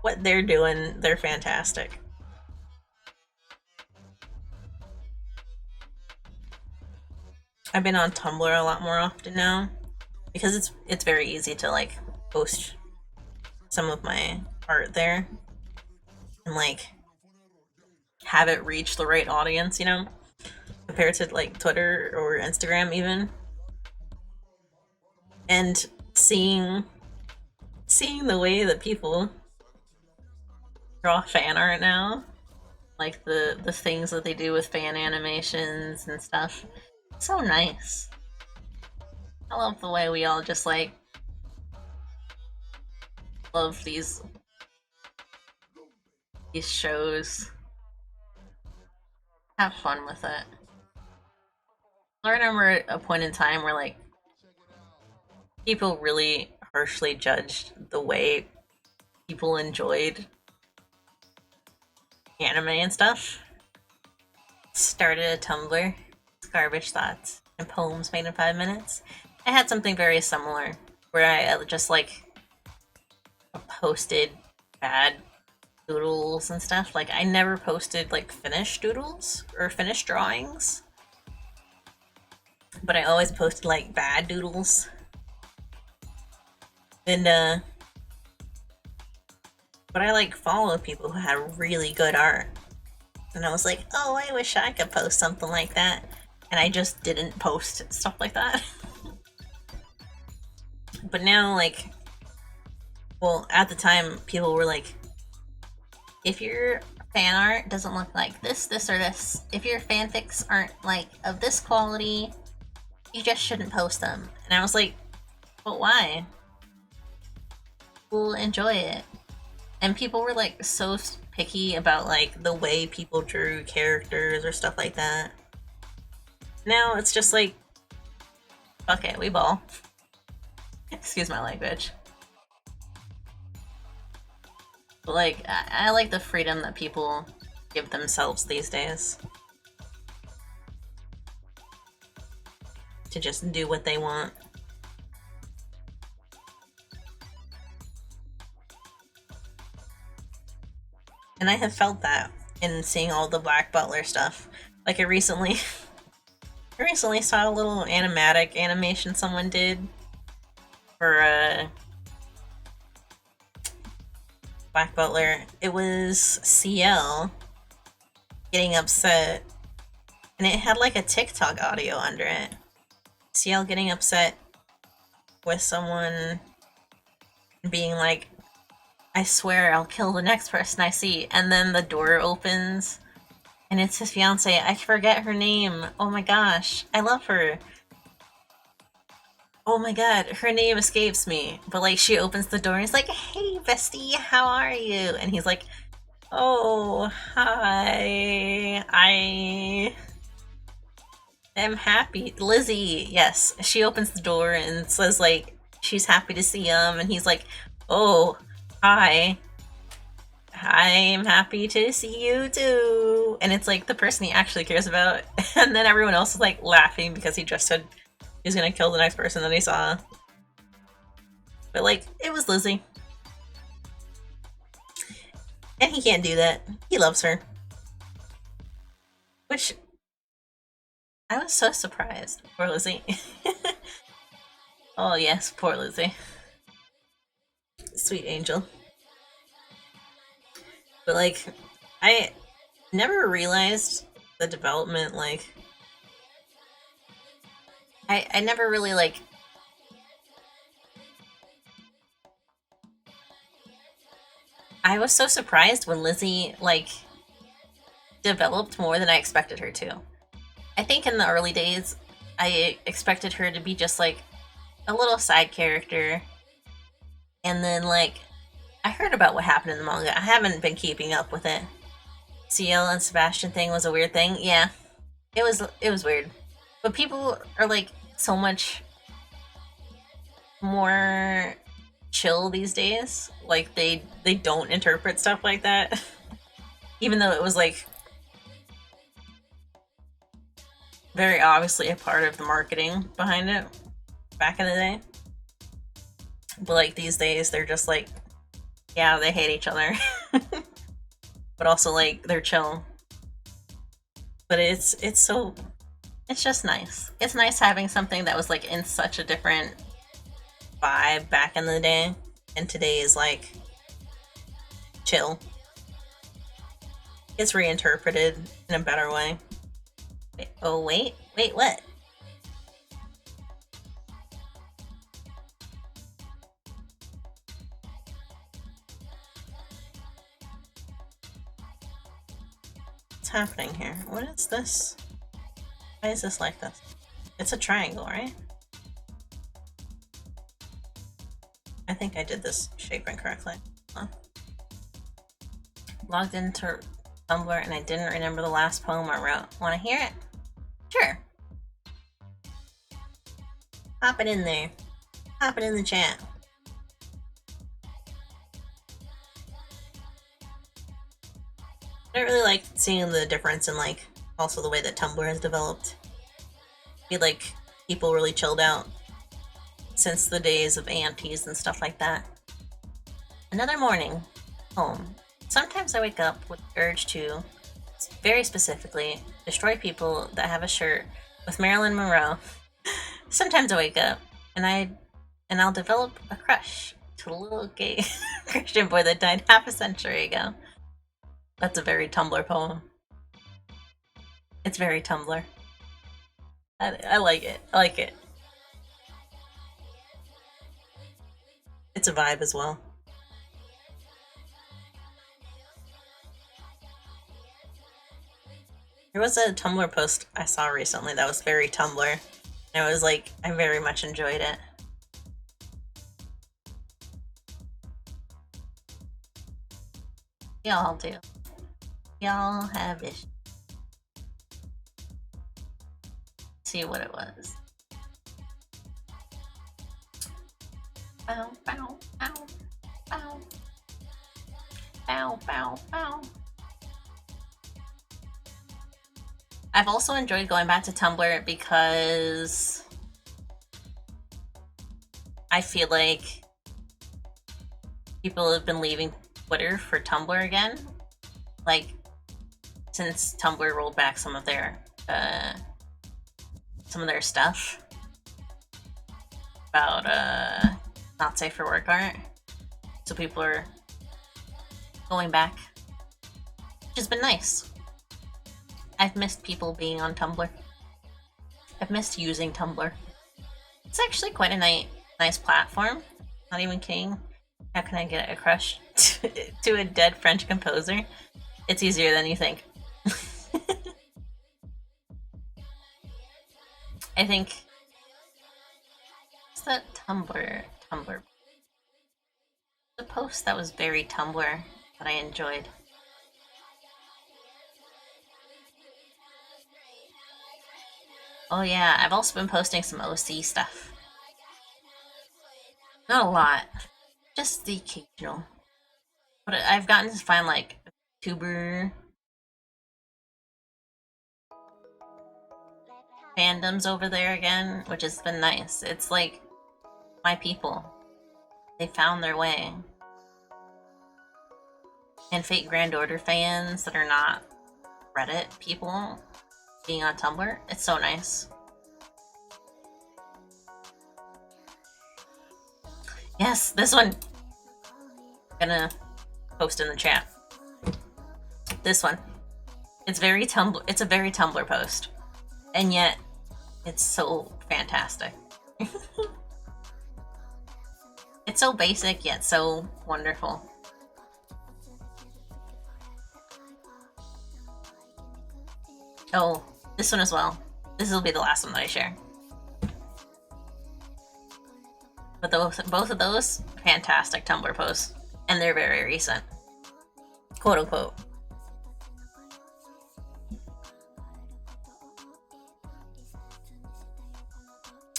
what they're doing, they're fantastic. I've been on Tumblr a lot more often now because it's very easy to like post some of my art there and like have it reach the right audience, you know, compared to like Twitter or Instagram even. And seeing the way that people draw fan art now, like the things that they do with fan animations and stuff, so nice. I love the way we all just like love these shows. Have fun with it. I remember a point in time where like people really harshly judged the way people enjoyed anime and stuff. Started a Tumblr, garbage thoughts and poems made in 5 minutes. I had something very similar where I just like posted bad doodles and stuff. Like I never posted like finished doodles or finished drawings, but I always posted like bad doodles. And but I like follow people who had really good art. And I was like, oh, I wish I could post something like that. And I just didn't post stuff like that. But now, like, well, at the time, people were like, if your fan art doesn't look like this, this, or this, if your fanfics aren't like of this quality, you just shouldn't post them. And I was like, but why? We'll enjoy it. And people were like so picky about like the way people drew characters or stuff like that. Now it's just like, fuck it, we ball. Excuse my language. But like, I like the freedom that people give themselves these days to just do what they want. And I have felt that in seeing all the Black Butler stuff. Like I recently saw a little animatic animation someone did for Black Butler. It was CL getting upset, and it had like a TikTok audio under it. CL getting upset with someone being like, I swear I'll kill the next person I see, and then the door opens and it's his fiance. I forget her name. Oh my gosh, I love her. Oh my god, her name escapes me. But like she opens the door and he's like, hey bestie, how are you? And he's like, oh, hi. I am happy. Lizzie, yes. She opens the door and says like she's happy to see him, and he's like, oh, hi. I'm happy to see you too. And it's like the person he actually cares about. And then everyone else is like laughing because he just said he's gonna kill the next person that he saw. But like, it was Lizzie. And he can't do that. He loves her. Which, I was so surprised. Poor Lizzie. Oh yes, poor Lizzie. Sweet angel. But like, I never realized the development, like, I never really like I was so surprised when Lizzie like developed more than I expected her to. I think in the early days, I expected her to be just like a little side character. And then, like, I heard about what happened in the manga. I haven't been keeping up with it. Ciel and Sebastian thing was a weird thing. Yeah, it was weird. But people are like so much more chill these days. Like they don't interpret stuff like that. Even though it was like very obviously a part of the marketing behind it back in the day. But like these days they're just like, yeah, they hate each other. But also like they're chill. But it's just nice. It's nice having something that was like in such a different vibe back in the day, and today is like chill. It's reinterpreted in a better way. Wait, oh wait, what? What's happening here? What is this? Why is this like this? It's a triangle, right? I think I did this shape incorrectly. Huh. Logged into Tumblr and I didn't remember the last poem I wrote. Want to hear it? Sure. Pop it in there. Pop it in the chat. I really like seeing the difference in like also the way that Tumblr has developed. I feel like people really chilled out since the days of aunties and stuff like that. Another morning, home. Sometimes I wake up with the urge to, very specifically, destroy people that have a shirt with Marilyn Monroe. Sometimes I wake up and I'll develop a crush to a little gay Christian boy that died half a century ago. That's a very Tumblr poem. It's very Tumblr. I like it. I like it. It's a vibe as well. There was a Tumblr post I saw recently that was very Tumblr. And it was like, I very much enjoyed it. Y'all do. Y'all have it. See what it was. Bow, bow, bow, bow. Bow, bow, bow. I've also enjoyed going back to Tumblr because I feel like people have been leaving Twitter for Tumblr again. Like, since Tumblr rolled back some of their stuff about not safe for work art. So people are going back, which has been nice. I've missed people being on Tumblr. I've missed using Tumblr. It's actually quite a nice platform. Not even kidding. How can I get a crush to a dead French composer? It's easier than you think. I think... What's that Tumblr? The post that was very Tumblr that I enjoyed. Oh yeah, I've also been posting some OC stuff. Not a lot. Just the occasional. But I've gotten to find like tuber fandoms over there again, which has been nice. It's like my people. They found their way. And Fate Grand Order fans that are not Reddit people being on Tumblr. It's so nice. Yes, this one. I'm gonna post in the chat. This one. It's very Tumblr. It's a very Tumblr post, and yet it's so fantastic. It's so basic yet so wonderful. Oh, This one as well. This will be the last one that I share. But both of those, fantastic Tumblr posts. And they're very recent. Quote unquote.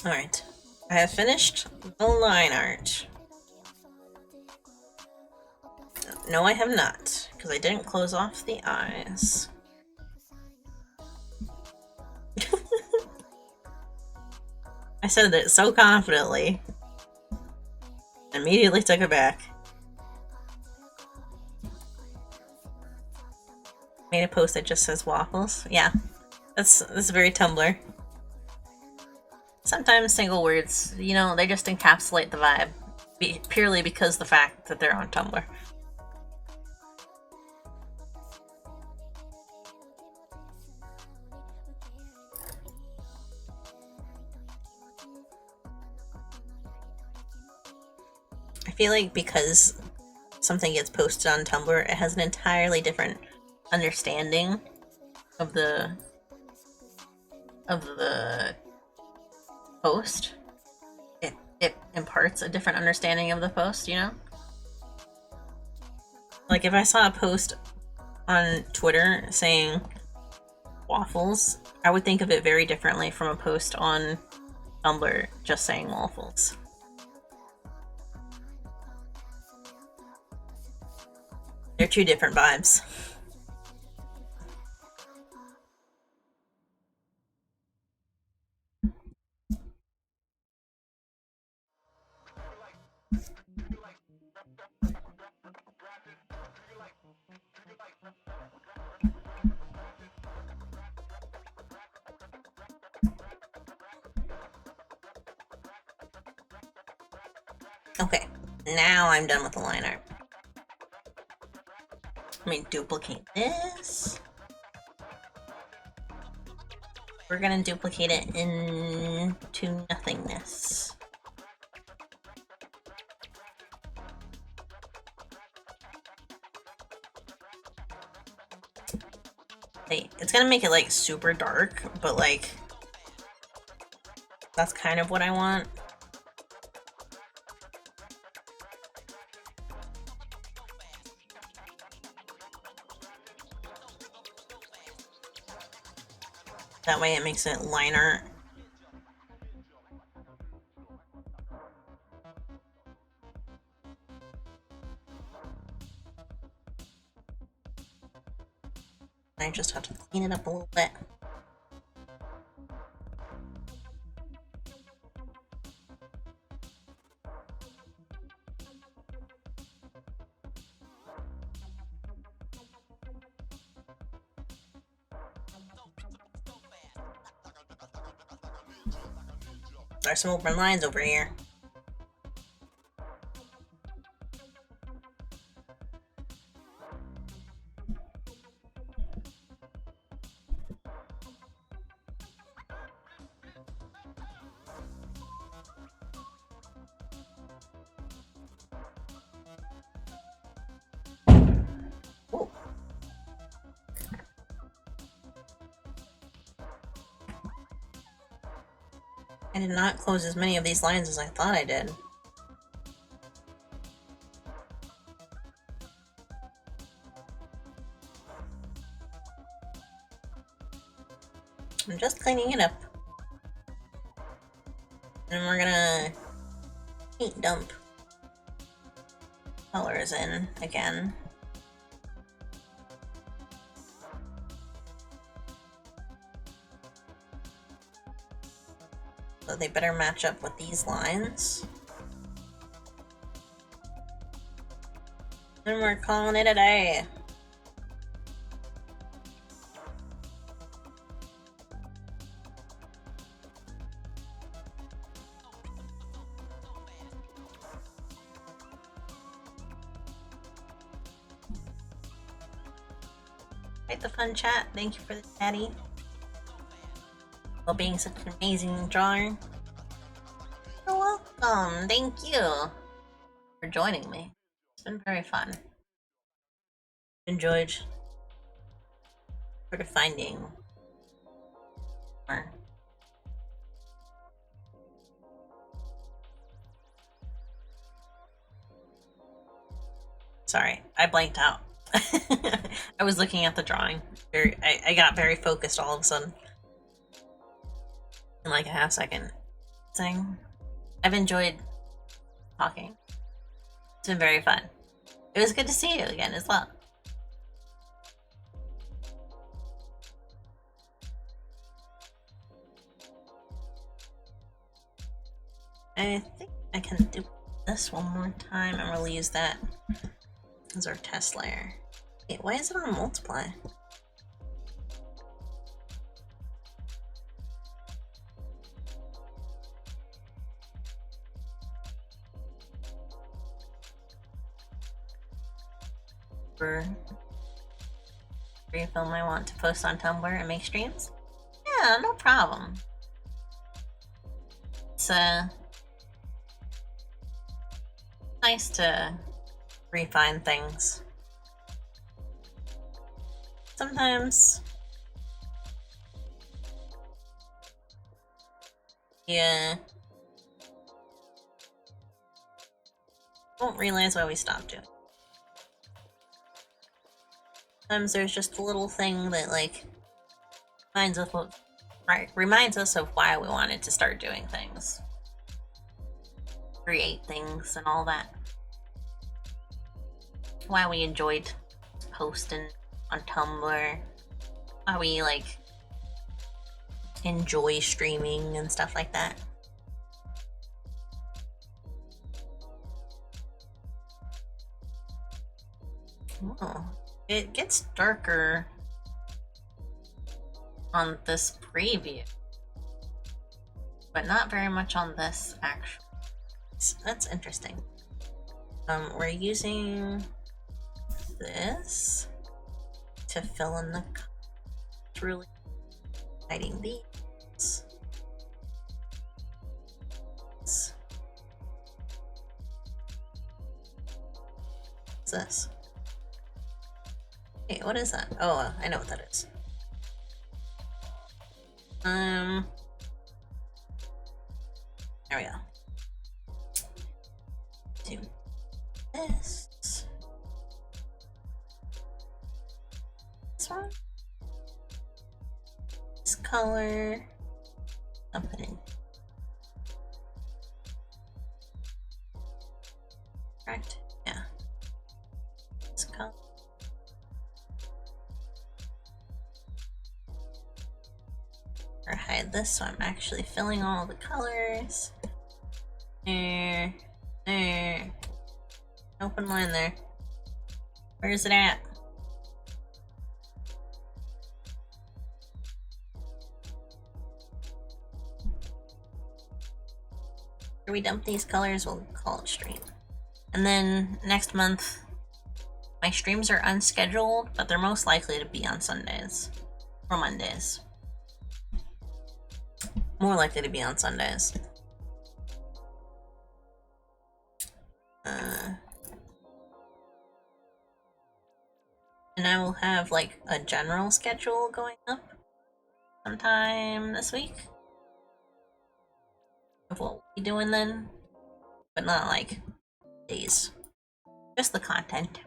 Alright. I have finished the line art. No, I have not, because I didn't close off the eyes. I said it so confidently. Immediately took it back. Made a post that just says waffles. Yeah, that's very Tumblr. Sometimes single words, you know, they just encapsulate the vibe, purely because the fact that they're on Tumblr. I feel like because something gets posted on Tumblr, it has an entirely different understanding of the post. It imparts a different understanding of the post, you know? Like if I saw a post on Twitter saying waffles, I would think of it very differently from a post on Tumblr just saying waffles. They're two different vibes. Okay, now I'm done with the line art. Let me duplicate this. We're gonna duplicate it into nothingness. Wait, it's gonna make it like super dark, but like that's kind of what I want. That way it makes it line art. I just have to clean it up a little bit. There's some open lines over here. Ooh. I did not close as many of these lines as I thought I did. I'm just cleaning it up. And we're gonna paint dump colors in again. So they better match up with these lines. And we're calling it a day. Quite the fun chat. Thank you for the chatty. While being such an amazing drawer. You're welcome. Thank you for joining me. It's been very fun. Enjoyed sort of finding Sorry, I blanked out. I was looking at the drawing. I got very focused all of a sudden. In like a half second thing. I've enjoyed talking. It's been very fun. It was good to see you again as well. I think I can do this one more time and we'll use that as our test layer. Wait, why is it on multiply? For free film I want to post on Tumblr and make streams? Yeah, no problem. It's nice to refine things. Sometimes, yeah, won't realize why we stopped doing. Sometimes there's just a little thing that like reminds us of why we wanted to start doing things, create things, and all that. Why we enjoyed posting on Tumblr, why we like enjoy streaming and stuff like that. Oh, it gets darker on this preview, but not very much on this actually. That's interesting. We're using this to fill in the it's really hiding these. What's this? Hey, what is that? Oh, I know what that is. There we go. Do this. This one. This color. Something in. Correct? Yeah. This color. Or hide this so I'm actually filling all the colors. There. There. Open line there. Where is it at? After we dump these colors, we'll call it stream. And then next month, my streams are unscheduled, but they're most likely to be on Sundays or Mondays. More likely to be on Sundays. And I will have like a general schedule going up sometime this week of what we'll be doing then, but not like days, just the content.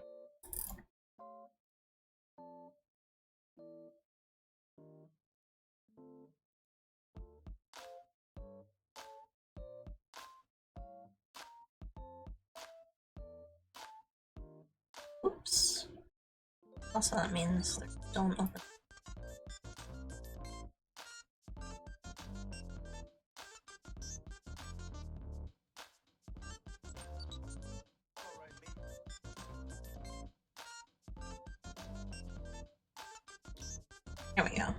Oops. Also, that means there's don't open. There we go.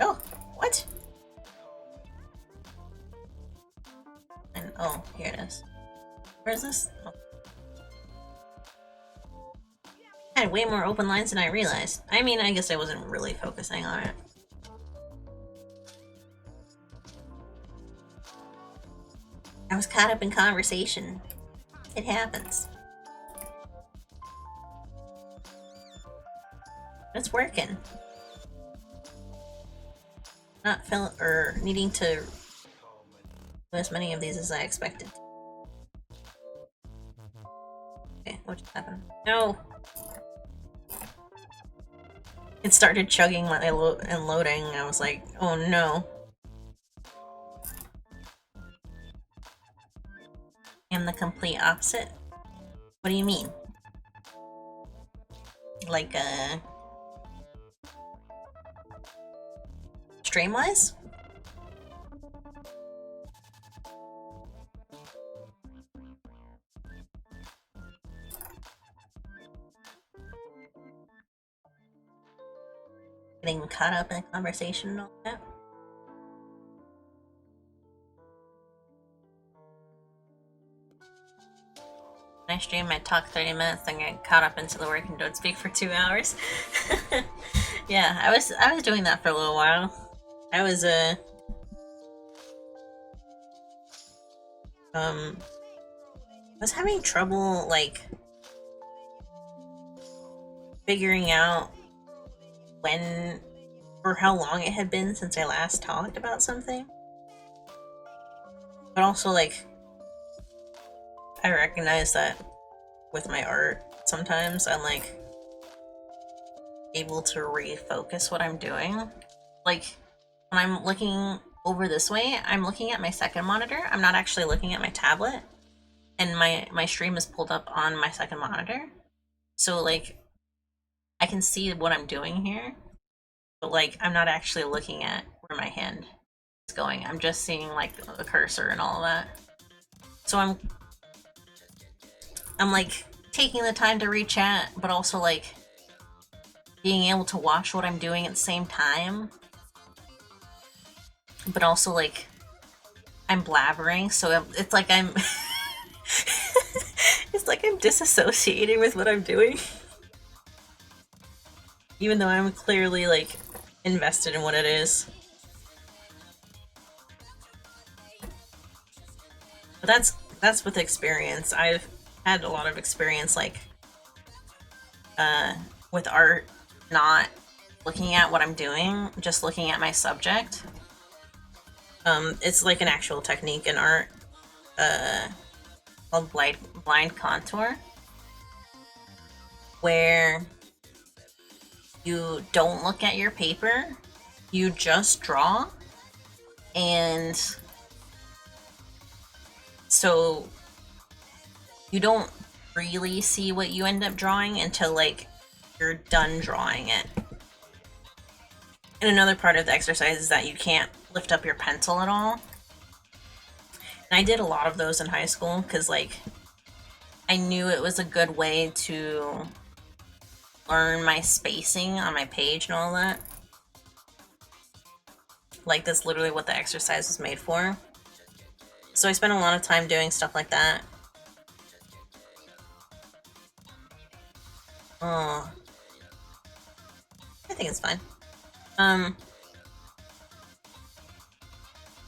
Oh, what? And oh, here it is. Where's this? Oh. I had way more open lines than I realized. I mean, I guess I wasn't really focusing on it. I was caught up in conversation. It happens. It's working. Not needing to as many of these as I expected. Okay, what just happened? No! It started chugging and loading. I was like, oh no. I'm the complete opposite? What do you mean? Like, stream-wise? Getting caught up in a conversation and all that? When I stream, I talk 30 minutes, then get caught up into the work and don't speak for 2 hours. Yeah, I was doing that for a little while. I was having trouble, like, figuring out when or how long it had been since I last talked about something. But also, like, I recognize that with my art, sometimes I'm, like, able to refocus what I'm doing. Like, when I'm looking over this way, I'm looking at my second monitor. I'm not actually looking at my tablet. And my stream is pulled up on my second monitor. So, like, I can see what I'm doing here. But, like, I'm not actually looking at where my hand is going. I'm just seeing, like, the cursor and all of that. So I'm like, taking the time to read chat, but also, like, being able to watch what I'm doing at the same time. But also, like, I'm blabbering, so it's like I'm... it's like I'm disassociating with what I'm doing. Even though I'm clearly, like, invested in what it is. But that's with experience. I've had a lot of experience, like, with art, not looking at what I'm doing, just looking at my subject. It's like an actual technique in art, called blind contour, where you don't look at your paper, you just draw, and so you don't really see what you end up drawing until, like, you're done drawing it. And another part of the exercise is that you can't lift up your pencil at all. And I did a lot of those in high school because, like, I knew it was a good way to learn my spacing on my page and all that. Like, that's literally what the exercise was made for. So I spent a lot of time doing stuff like that. Oh, I think it's fine.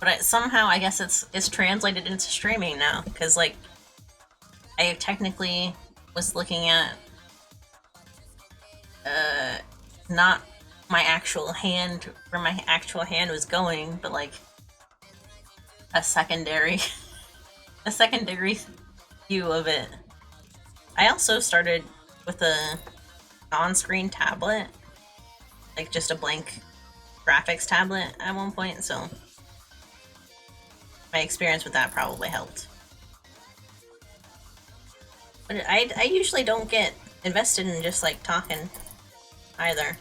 But somehow I guess it's translated into streaming now, because, like, I technically was looking at not my actual hand, where my actual hand was going, but, like, a secondary a secondary view of it. I also started with a on-screen tablet, like just a blank graphics tablet at one point, so my experience with that probably helped. But I usually don't get invested in just, like, talking either.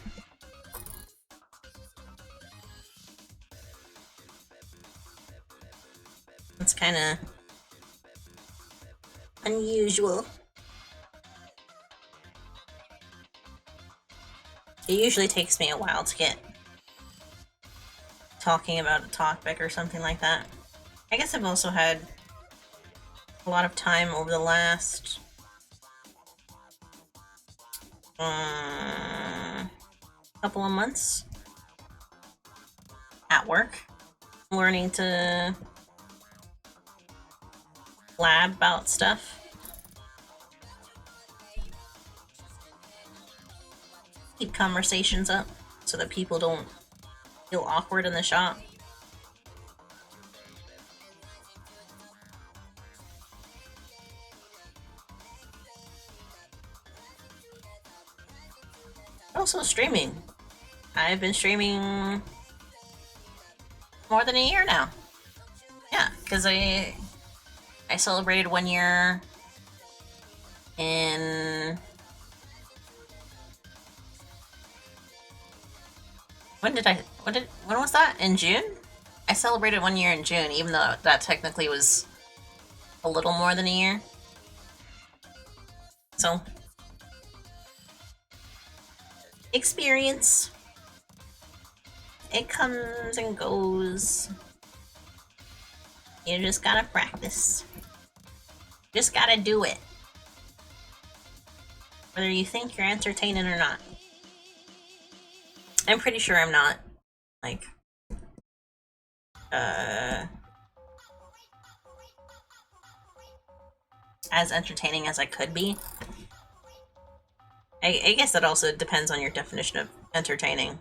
It's kind of unusual. It usually takes me a while to get talking about a topic or something like that. I guess I've also had a lot of time over the last couple of months at work, learning to blab about stuff. Keep conversations up so that people don't feel awkward in the shop. Also streaming. I've been streaming more than a year now. Yeah, because I celebrated 1 year in... when was that? In June? I celebrated 1 year in June, even though that technically was a little more than a year. So, experience. It comes and goes. You just gotta practice. Just gotta do it. Whether you think you're entertaining or not. I'm pretty sure I'm not, like, as entertaining as I could be. I guess that also depends on your definition of entertaining.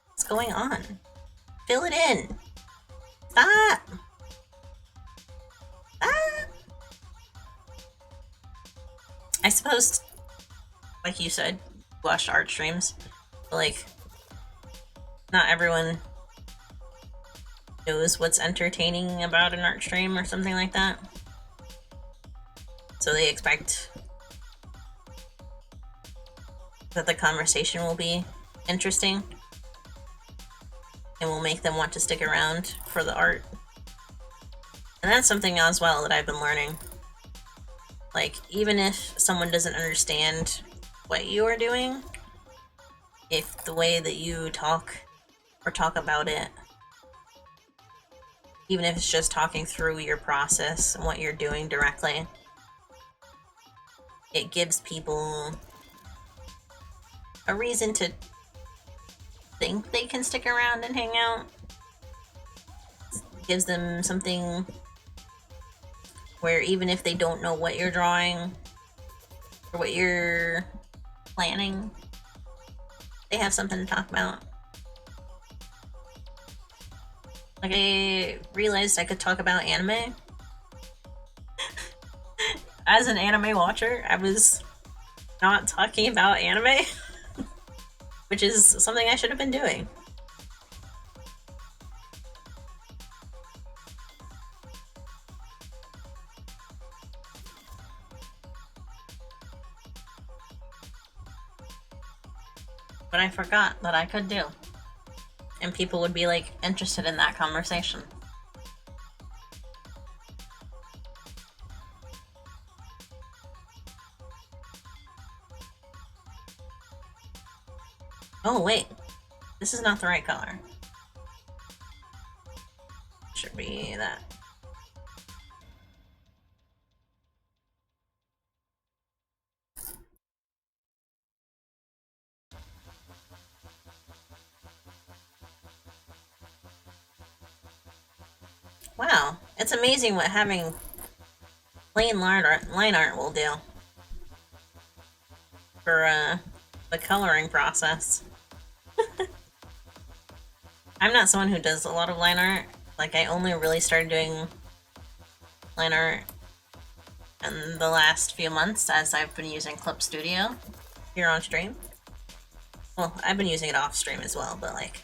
What's going on? Fill it in! Stop! Stop! I suppose, like you said, watched art streams, but, like, not everyone knows what's entertaining about an art stream or something like that. So they expect that the conversation will be interesting and will make them want to stick around for the art. And that's something as well that I've been learning. Like, even if someone doesn't understand what you are doing, if the way that you talk or talk about it, even if it's just talking through your process and what you're doing directly, it gives people a reason to think they can stick around and hang out. It gives them something where even if they don't know what you're drawing or what you're planning, they have something to talk about. Like, I realized I could talk about anime. As an anime watcher, I was not talking about anime, which is something I should have been doing. But I forgot that I could do. And people would be, like, interested in that conversation. Oh, wait. This is not the right color. Should be that. Wow, it's amazing what having plain line art will do for the coloring process. I'm not someone who does a lot of line art. Like, I only really started doing line art in the last few months as I've been using Clip Studio here on stream. Well, I've been using it off stream as well, but, like,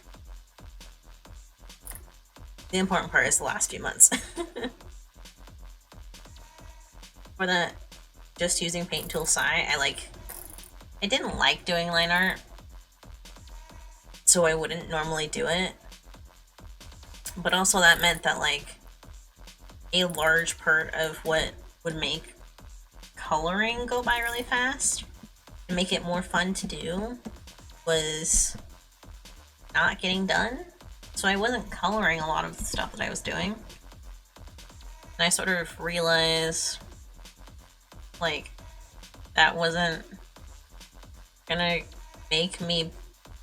the important part is the last few months. For the just using Paint Tool Sai, I didn't like doing line art, so I wouldn't normally do it. But also that meant that, like, a large part of what would make coloring go by really fast and make it more fun to do was not getting done. So I wasn't coloring a lot of the stuff that I was doing. And I sort of realized, like, that wasn't gonna make me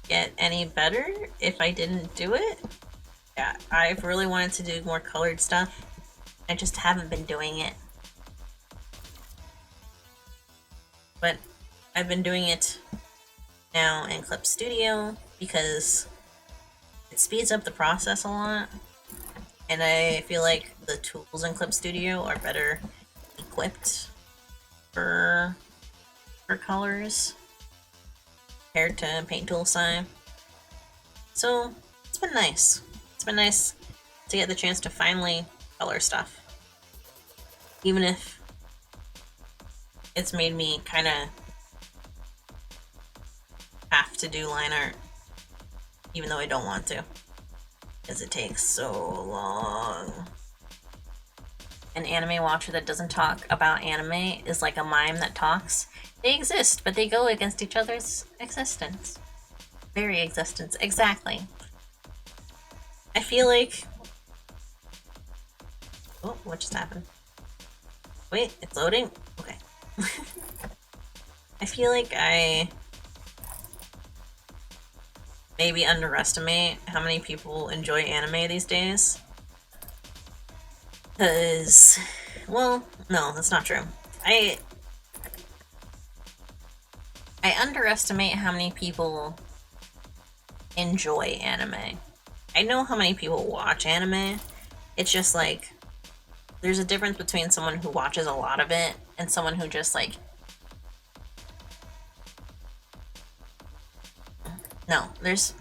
get any better if I didn't do it. Yeah, I've really wanted to do more colored stuff. I just haven't been doing it. But I've been doing it now in Clip Studio because it speeds up the process a lot. And I feel like the tools in Clip Studio are better equipped for colors. compared to paint tool size. So it's been nice. It's been nice to get the chance to finally color stuff. Even if it's made me kind of have to do line art, even though I don't want to, because it takes so long. An anime watcher that doesn't talk about anime is like a mime that talks. They exist, but they go against each other's existence. Very existence, exactly. I feel like... Oh, what just happened? Wait, it's loading? Okay. I feel like I maybe underestimate how many people enjoy anime these days. Because, well, no, that's not true. I underestimate how many people enjoy anime. I know how many people watch anime. It's just like, there's a difference between someone who watches a lot of it and someone who just like... No, there's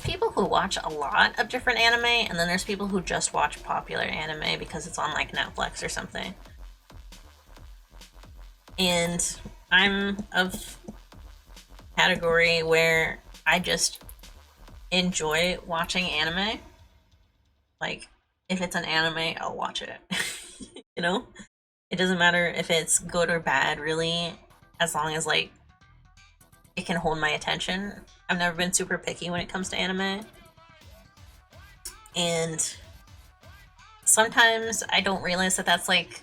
people who watch a lot of different anime, and then there's people who just watch popular anime because it's on like Netflix or something. And I'm of category where I just enjoy watching anime. Like, if it's an anime, I'll watch it. You know? It doesn't matter if it's good or bad, really, as long as like it can hold my attention. I've never been super picky when it comes to anime. And sometimes I don't realize that that's like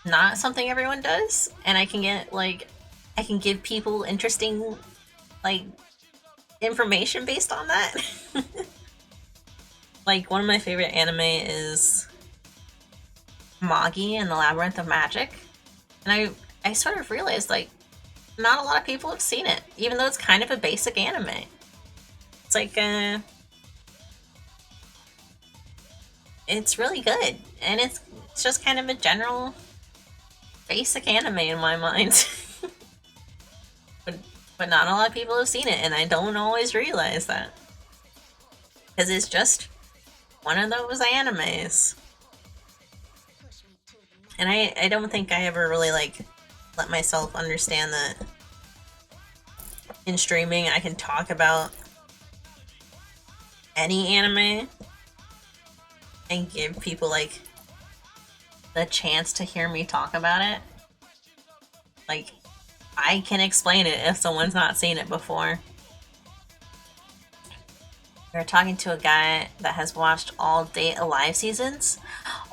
not something everyone does, and I can get like, I can give people interesting like information based on that. Like, one of my favorite anime is Magi and the Labyrinth of Magic, and I sort of realized like not a lot of people have seen it, even though it's kind of a basic anime. It's like it's really good, and it's just kind of a general basic anime in my mind. but not a lot of people have seen it, and I don't always realize that, because it's just one of those animes. And I don't think I ever really like let myself understand that in streaming I can talk about any anime and give people like the chance to hear me talk about it. Like, I can explain it if someone's not seen it before. We were talking to a guy that has watched all Date Alive seasons.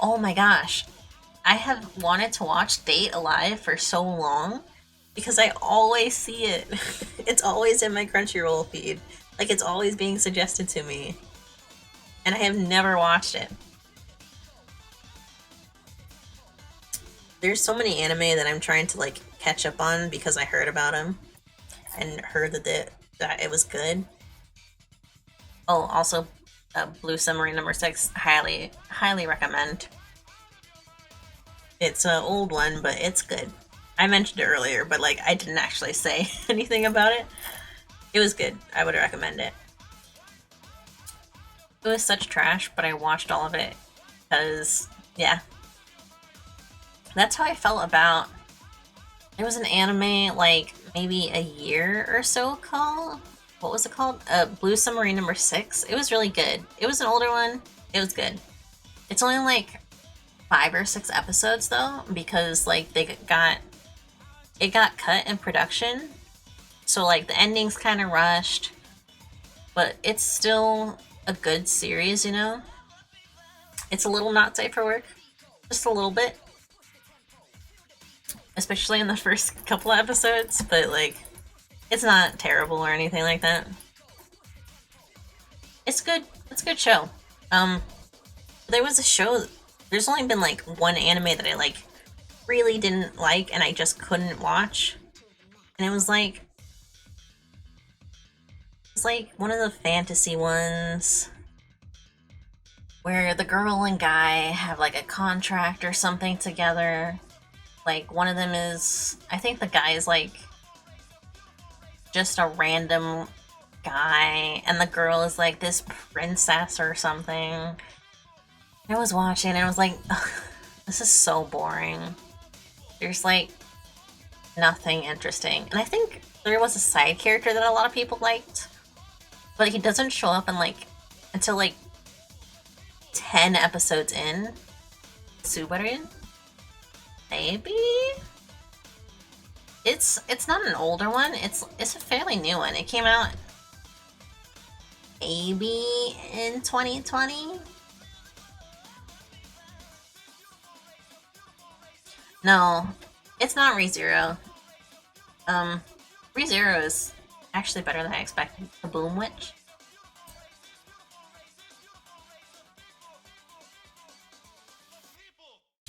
Oh my gosh. I have wanted to watch Date Alive for so long because I always see it. It's always in my Crunchyroll feed. Like, it's always being suggested to me. And I have never watched it. There's so many anime that I'm trying to like catch up on because I heard about them and heard that it was good. Oh, also, Blue Submarine number 6, highly recommend. It's an old one, but it's good. I mentioned it earlier, but like I didn't actually say anything about it. It was good. I would recommend it. It was such trash, but I watched all of it because, yeah. That's how I felt about... There was an anime like maybe a year or so called... What was it called? Blue Submarine number 6. It was really good. It was an older one. It was good. It's only like 5 or 6 episodes though, because like it got cut in production, so like the ending's kind of rushed, but it's still a good series, you know? It's a little not safe for work, just a little bit, especially in the first couple of episodes, but like it's not terrible or anything like that. It's good. It's a good show. There was a show... There's only been like one anime that I like really didn't like and I just couldn't watch. And it was like one of the fantasy ones where the girl and guy have like a contract or something together. Like, one of them is... I think the guy is like just a random guy, and the girl is like this princess or something. I was watching and I was like, ugh, this is so boring. There's like nothing interesting. And I think there was a side character that a lot of people liked, but he doesn't show up in like until like 10 episodes in. Subaru? Maybe? It's not an older one, it's a fairly new one. It came out maybe in 2020? No, it's not ReZero. ReZero is actually better than I expected. The Boom Witch.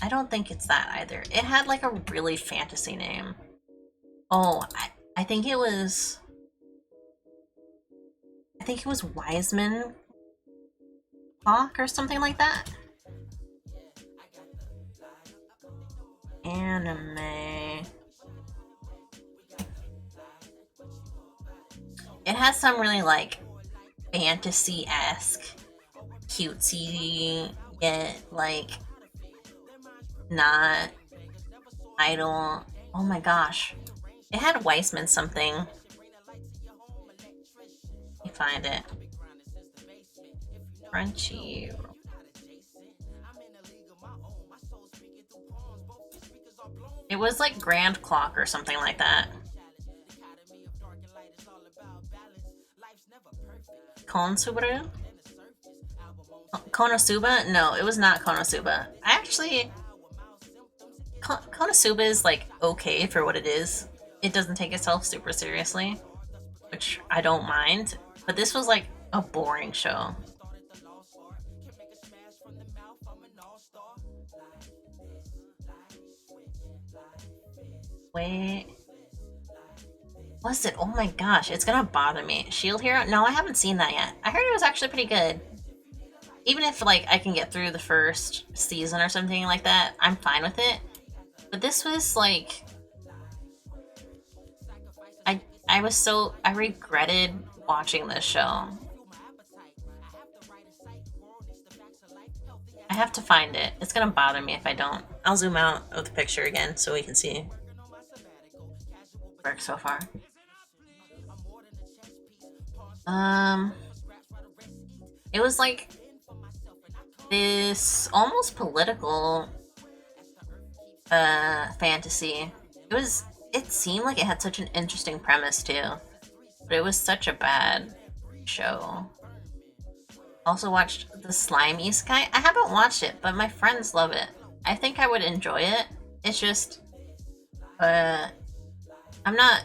I don't think it's that either. It had like a really fantasy name. Oh, I think it was... I think it was Wiseman Clock or something like that. Anime. It has some really like fantasy-esque, cutesy, yet like not idle. Oh my gosh. It had Weissman something. Let me find it. Crunchy. It was like Grand Clock or something like that. Konosuba? Konosuba? No, it was not Konosuba. I actually... Konosuba is like okay for what it is. It doesn't take itself super seriously, which I don't mind. But this was like a boring show. Wait. Was it? Oh my gosh, it's gonna bother me. Shield Hero? No, I haven't seen that yet. I heard it was actually pretty good. Even if like I can get through the first season or something like that, I'm fine with it. But this was like... I regretted watching this show. I have to find it. It's gonna bother me if I don't. I'll zoom out of the picture again so we can see. Work so far. It was like this almost political fantasy. It seemed like it had such an interesting premise too, but it was such a bad show. Also watched the Slime Isekai. I haven't watched it, but my friends love it. I think I would enjoy it. It's just, I'm not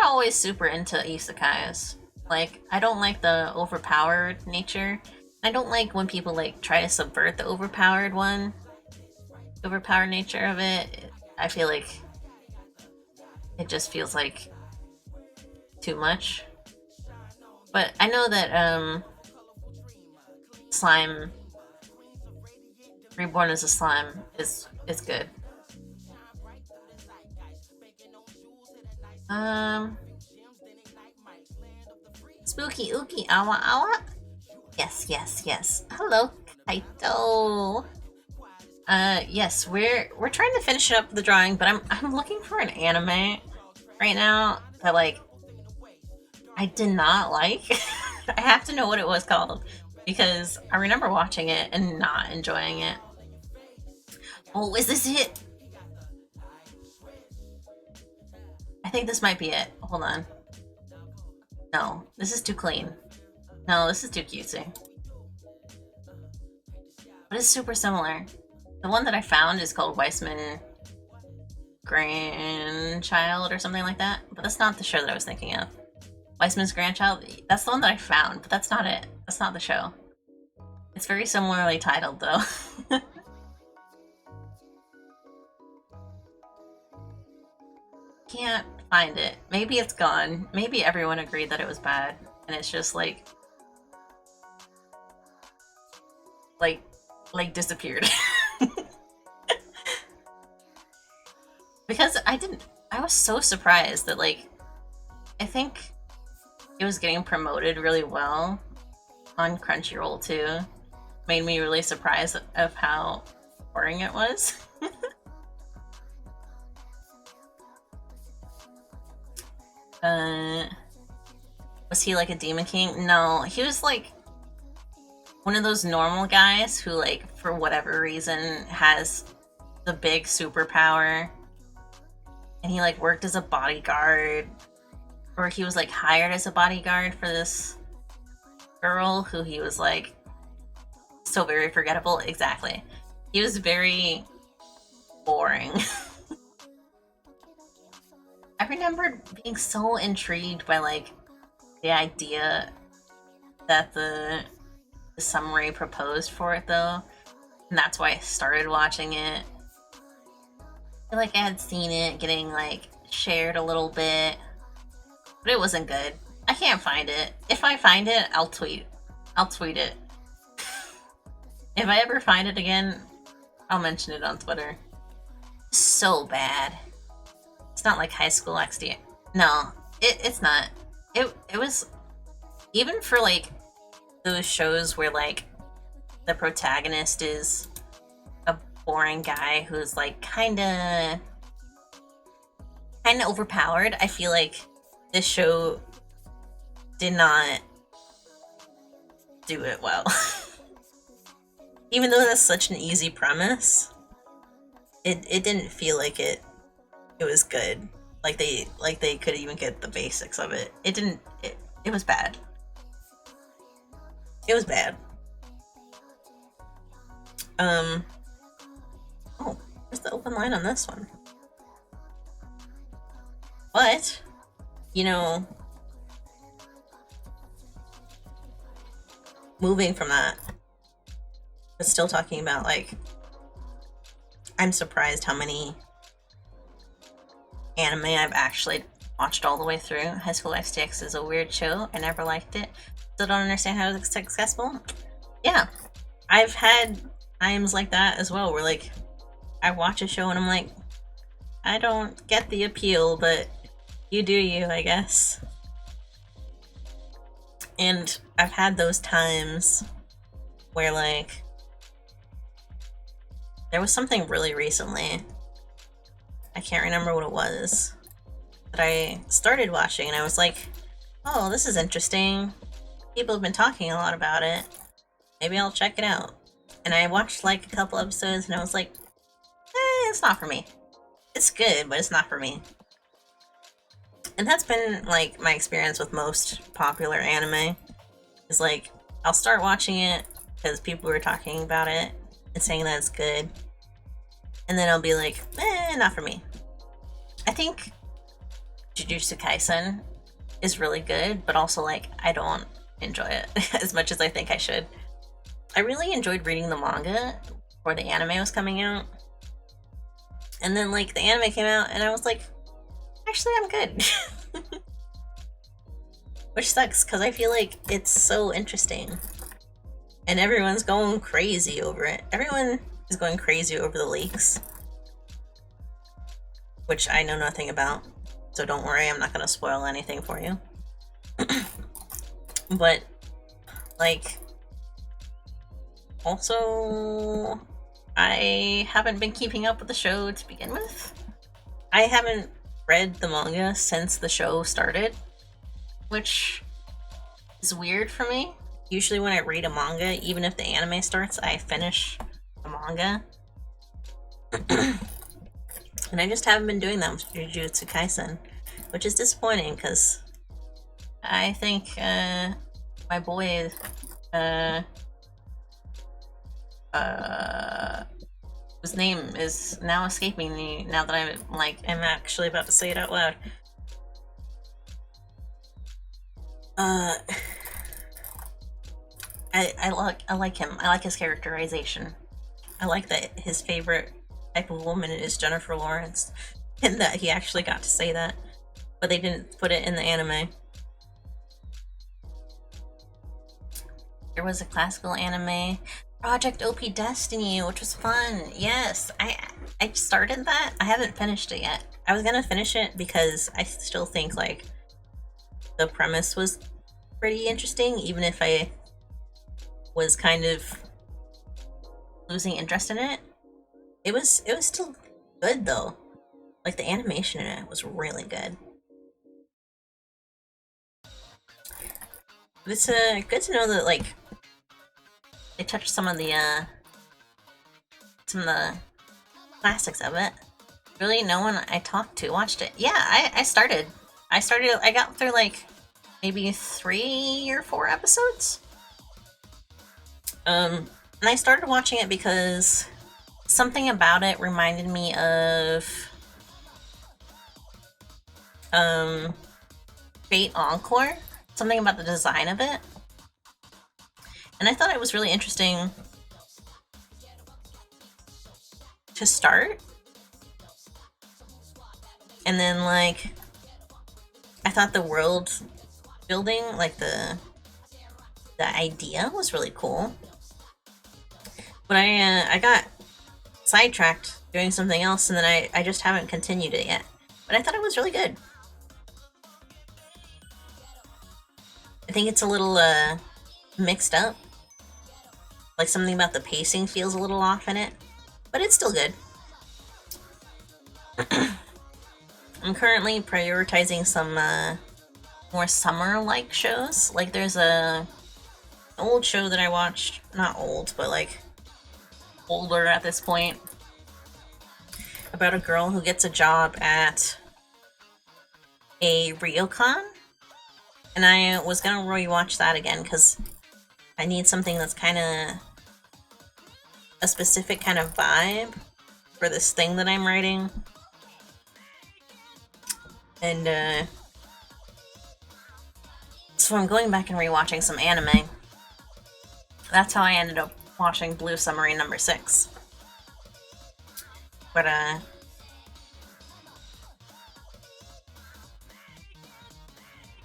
always super into isekais. Like, I don't like the overpowered nature. I don't like when people like try to subvert the overpowered nature of it. I feel like it just feels like too much. But I know that Slime Reborn as a Slime is good. Spooky Ookie Awa Awa? Yes. Hello, Kaito. Yes, we're trying to finish up the drawing, but I'm looking for an anime right now that like I did not like. I have to know what it was called because I remember watching it and not enjoying it. Oh, is this it? I think this might be it. Hold on. No, this is too clean. No, this is too cutesy. But it's super similar. The one that I found is called Weissman Grandchild or something like that. But that's not the show that I was thinking of. Weissman's Grandchild? That's the one that I found, but that's not it. That's not the show. It's very similarly titled, though. Can't find it. Maybe it's gone. Maybe everyone agreed that it was bad, and it's just like disappeared. Because I was so surprised that like I think it was getting promoted really well on Crunchyroll too. Made me really surprised of how boring it was. Was he like a demon king? No, he was like one of those normal guys who, like, for whatever reason, has the big superpower. And he like worked as a bodyguard, or he was like hired as a bodyguard for this girl who he was like so very forgettable. Exactly. He was very boring. I remember being so intrigued by like the idea that the summary proposed for it though, and that's why I started watching it. I feel like I had seen it getting like shared a little bit, but it wasn't good. I can't find it. If I find it, I'll tweet it. If I ever find it again, I'll mention it on Twitter. So bad. It's not like High School XD. No, it's not. It was, even for like those shows where like the protagonist is a boring guy who's like kind of overpowered. I feel like this show did not do it well. Even though that's such an easy premise, it didn't feel like it was good. Like they could even get the basics of it. It didn't. It was bad. It was bad. Oh, where's the open line on this one? But, you know, moving from that, but still talking about, like, I'm surprised how many anime I've actually watched all the way through. High School XTX is a weird show. I never liked it. Still don't understand how it's successful. Yeah, I've had times like that as well, where like I watch a show and I'm like, I don't get the appeal, but you do you, I guess. And I've had those times where like there was something really recently, I can't remember what it was, that I started watching and I was like, oh, this is interesting. People have been talking a lot about it. Maybe I'll check it out. And I watched like a couple episodes and I was like, it's not for me. It's good, but it's not for me. And that's been like my experience with most popular anime. Is like, I'll start watching it because people were talking about it and saying that it's good. And then I'll be like, not for me. I think Jujutsu Kaisen is really good, but also like I don't enjoy it as much as I think I should. I really enjoyed reading the manga before the anime was coming out. And then like the anime came out and I was like, actually I'm good. Which sucks because I feel like it's so interesting. And everyone's going crazy over it. Everyone is going crazy over the leaks. Which I know nothing about. So don't worry, I'm not going to spoil anything for you. But, like, also, I haven't been keeping up with the show to begin with. I haven't read the manga since the show started, which is weird for me. Usually when I read a manga, even if the anime starts, I finish the manga. And I just haven't been doing that with Jujutsu Kaisen, which is disappointing because I think my boy whose name is now escaping me now that I'm actually about to say it out loud. I like him. I like his characterization. I like that his favorite type of woman is Jennifer Lawrence, and that he actually got to say that, but they didn't put it in the anime. There was a classical anime, Project OP Destiny, which was fun. Yes, I started that. I haven't finished it yet. I was gonna finish it because I still think like the premise was pretty interesting, even if I was kind of losing interest in it. It was still good though. Like the animation in it was really good. It's good to know that like they touched some of the classics of it. Really, no one I talked to watched it. Yeah, I started. I got through like maybe 3 or 4 episodes. And I started watching it because something about it reminded me of Fate Encore. Something about the design of it. And I thought it was really interesting to start. And then like I thought the world building, like the idea was really cool. But I got sidetracked doing something else, and then I just haven't continued it yet. But I thought it was really good. I think it's a little mixed up. Like something about the pacing feels a little off in it, but it's still good. I'm currently prioritizing some more summer-like shows. Like there's an old show that I watched, not old, but like older at this point, about a girl who gets a job at a ryokan, and I was gonna rewatch that again because I need something that's kind of a specific kind of vibe for this thing that I'm writing. And so I'm going back and rewatching some anime. That's how I ended up watching Blue Submarine number 6. But I've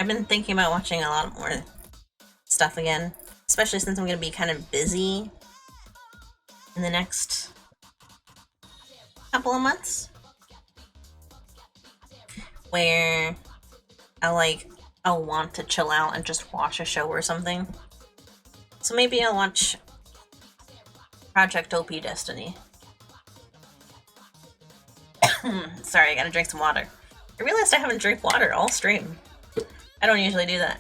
been thinking about watching a lot more stuff again, especially since I'm going to be kind of busy in the next couple of months, where I'll want to chill out and just watch a show or something. So maybe I'll watch Project OP Destiny. Sorry, I gotta drink some water. I realized I haven't drank water all stream. I don't usually do that.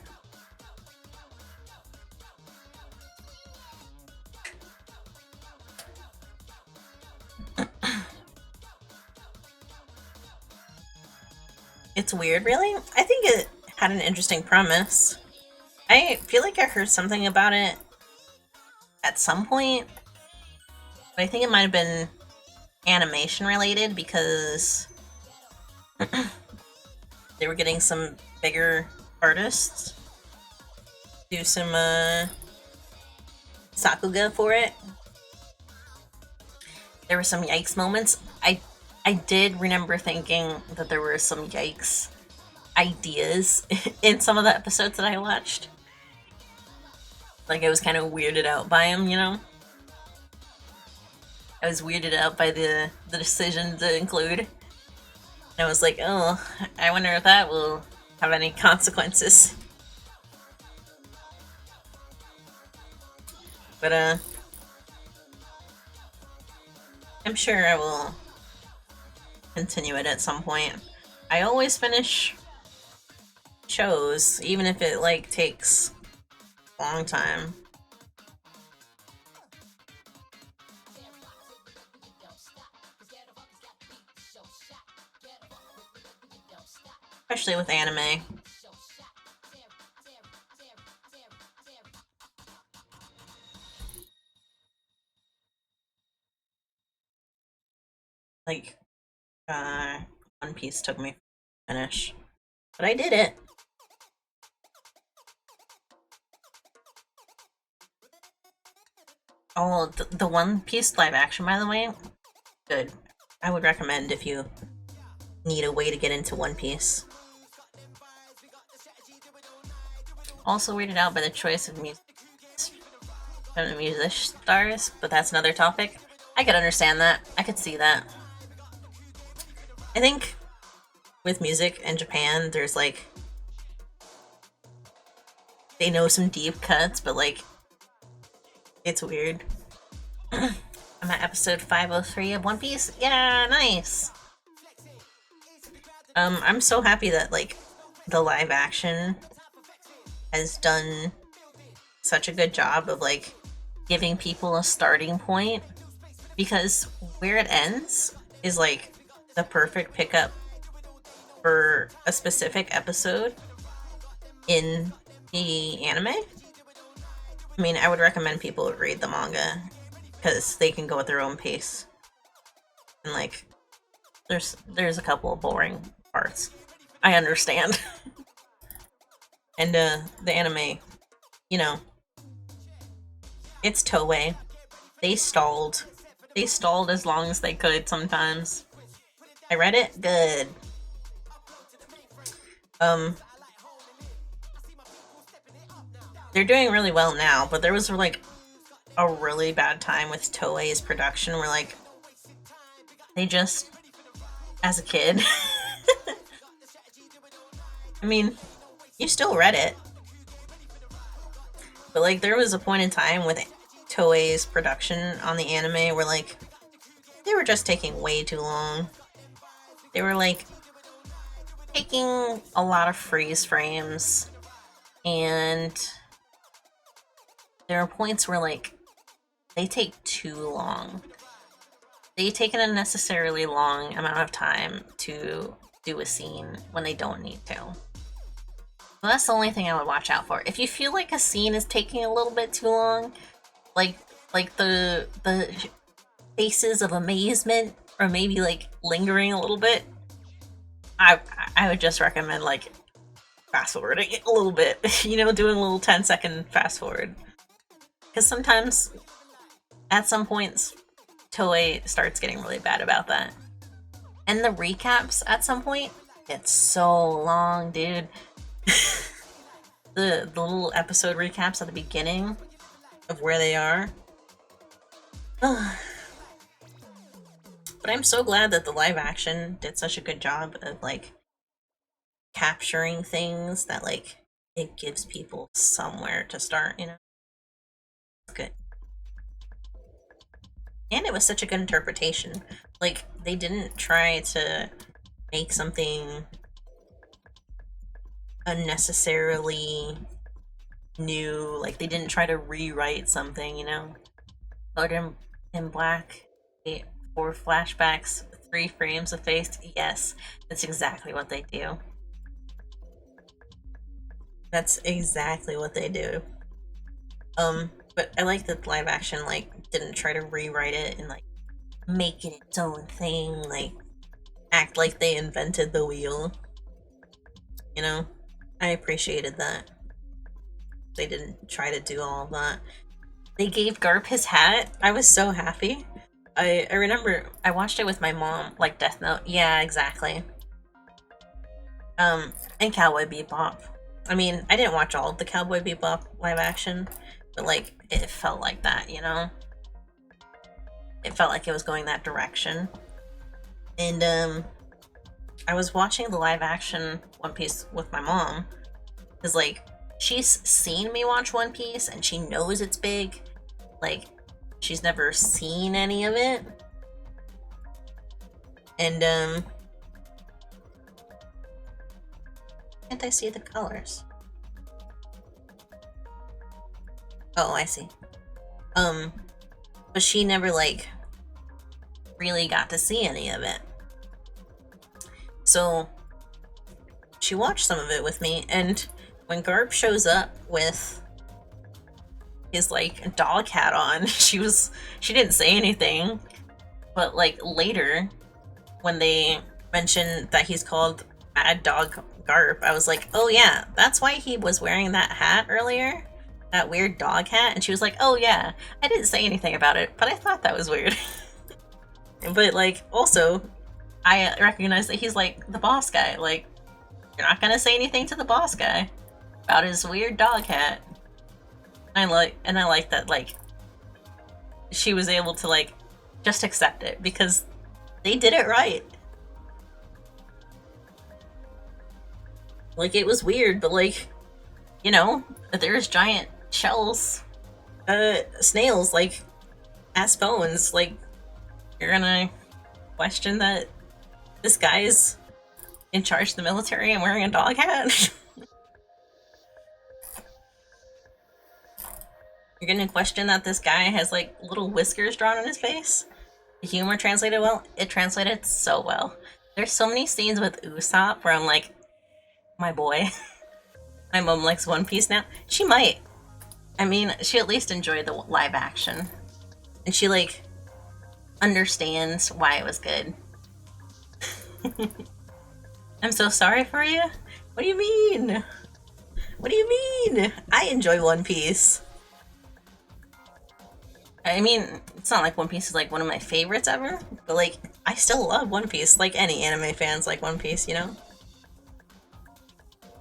It's weird, really? I think it had an interesting premise. I feel like I heard something about it at some point, but I think it might have been animation related because they were getting some bigger artists do some sakuga for it. There were some yikes moments. I did remember thinking that there were some yikes ideas in some of the episodes that I watched. Like I was kind of weirded out by them, you know? I was weirded out by the decision to include. And I was like, oh, I wonder if that will have any consequences. But I'm sure I will continue it at some point. I always finish shows, even if it like takes a long time. Especially with anime. Like, One Piece took me to finish. But I did it. Oh, the One Piece live action, by the way, good. I would recommend if you need a way to get into One Piece. Also weirded out by the choice of music stars, but that's another topic. I could understand that. I could see that. I think with music in Japan, there's like they know some deep cuts, but like, it's weird. I'm at episode 503 of One Piece. Yeah, nice. I'm so happy that like the live action has done such a good job of like giving people a starting point, because where it ends is like the perfect pickup for a specific episode in the anime. I mean, I would recommend people read the manga because they can go at their own pace. And like, there's a couple of boring parts. I understand. And the anime, you know, it's Toei. They stalled. They stalled as long as they could sometimes. I read it. Good. They're doing really well now, but there was like a really bad time with Toei's production where like they just, as a kid, I mean, you still read it, but like there was a point in time with Toei's production on the anime where like they were just taking way too long. They were like taking a lot of freeze frames, and there are points where like they take too long. They take an unnecessarily long amount of time to do a scene when they don't need to. So that's the only thing I would watch out for. If you feel like a scene is taking a little bit too long, like the faces of amazement or maybe like lingering a little bit, I would just recommend like fast forwarding it a little bit. You know, doing a little 10-second fast forward. Because sometimes, at some points, Toei starts getting really bad about that. And the recaps at some point get so long, dude. the little episode recaps at the beginning of where they are. But I'm so glad that the live action did such a good job of like capturing things that like it gives people somewhere to start, you know? Good. And it was such a good interpretation. Like, they didn't try to make something unnecessarily new. Like, they didn't try to rewrite something, you know? Colored in black, 4 flashbacks, 3 frames of face. Yes, that's exactly what they do. That's exactly what they do. But I like that live action, like, didn't try to rewrite it and, like, make it its own thing, like, act like they invented the wheel. You know? I appreciated that. They didn't try to do all of that. They gave Garp his hat. I was so happy. I remember I watched it with my mom, like Death Note. Yeah, exactly. And Cowboy Bebop. I mean, I didn't watch all of the Cowboy Bebop live action, but like it felt like that, you know? It felt like it was going that direction. And I was watching the live action One Piece with my mom, because like she's seen me watch One Piece and she knows it's big. Like, she's never seen any of it. And can't I see the colors? Oh, I see. But she never like really got to see any of it. So she watched some of it with me, and when Garp shows up with his like dog hat on, she didn't say anything. But like later, when they mentioned that he's called Mad Dog Garp, I was like, oh yeah, that's why he was wearing that hat earlier, that weird dog hat. And she was like, oh yeah, I didn't say anything about it, but I thought that was weird. But like also, I recognize that he's like the boss guy. Like, you're not gonna say anything to the boss guy about his weird dog hat. I like that like she was able to like just accept it because they did it right. Like, it was weird, but like you know, there's giant shells, snails, like, as bones. Like, you're gonna question that this guy's in charge of the military and wearing a dog hat? You're gonna question that this guy has, like, little whiskers drawn on his face? The humor translated well? It translated so well. There's so many scenes with Usopp where I'm like, my boy. My mom likes One Piece now. She might. I mean, she at least enjoyed the live action. And she, like, understands why it was good. I'm so sorry for you? What do you mean? What do you mean? I enjoy One Piece. I mean, it's not like One Piece is like one of my favorites ever, but like, I still love One Piece, like any anime fans like One Piece, you know?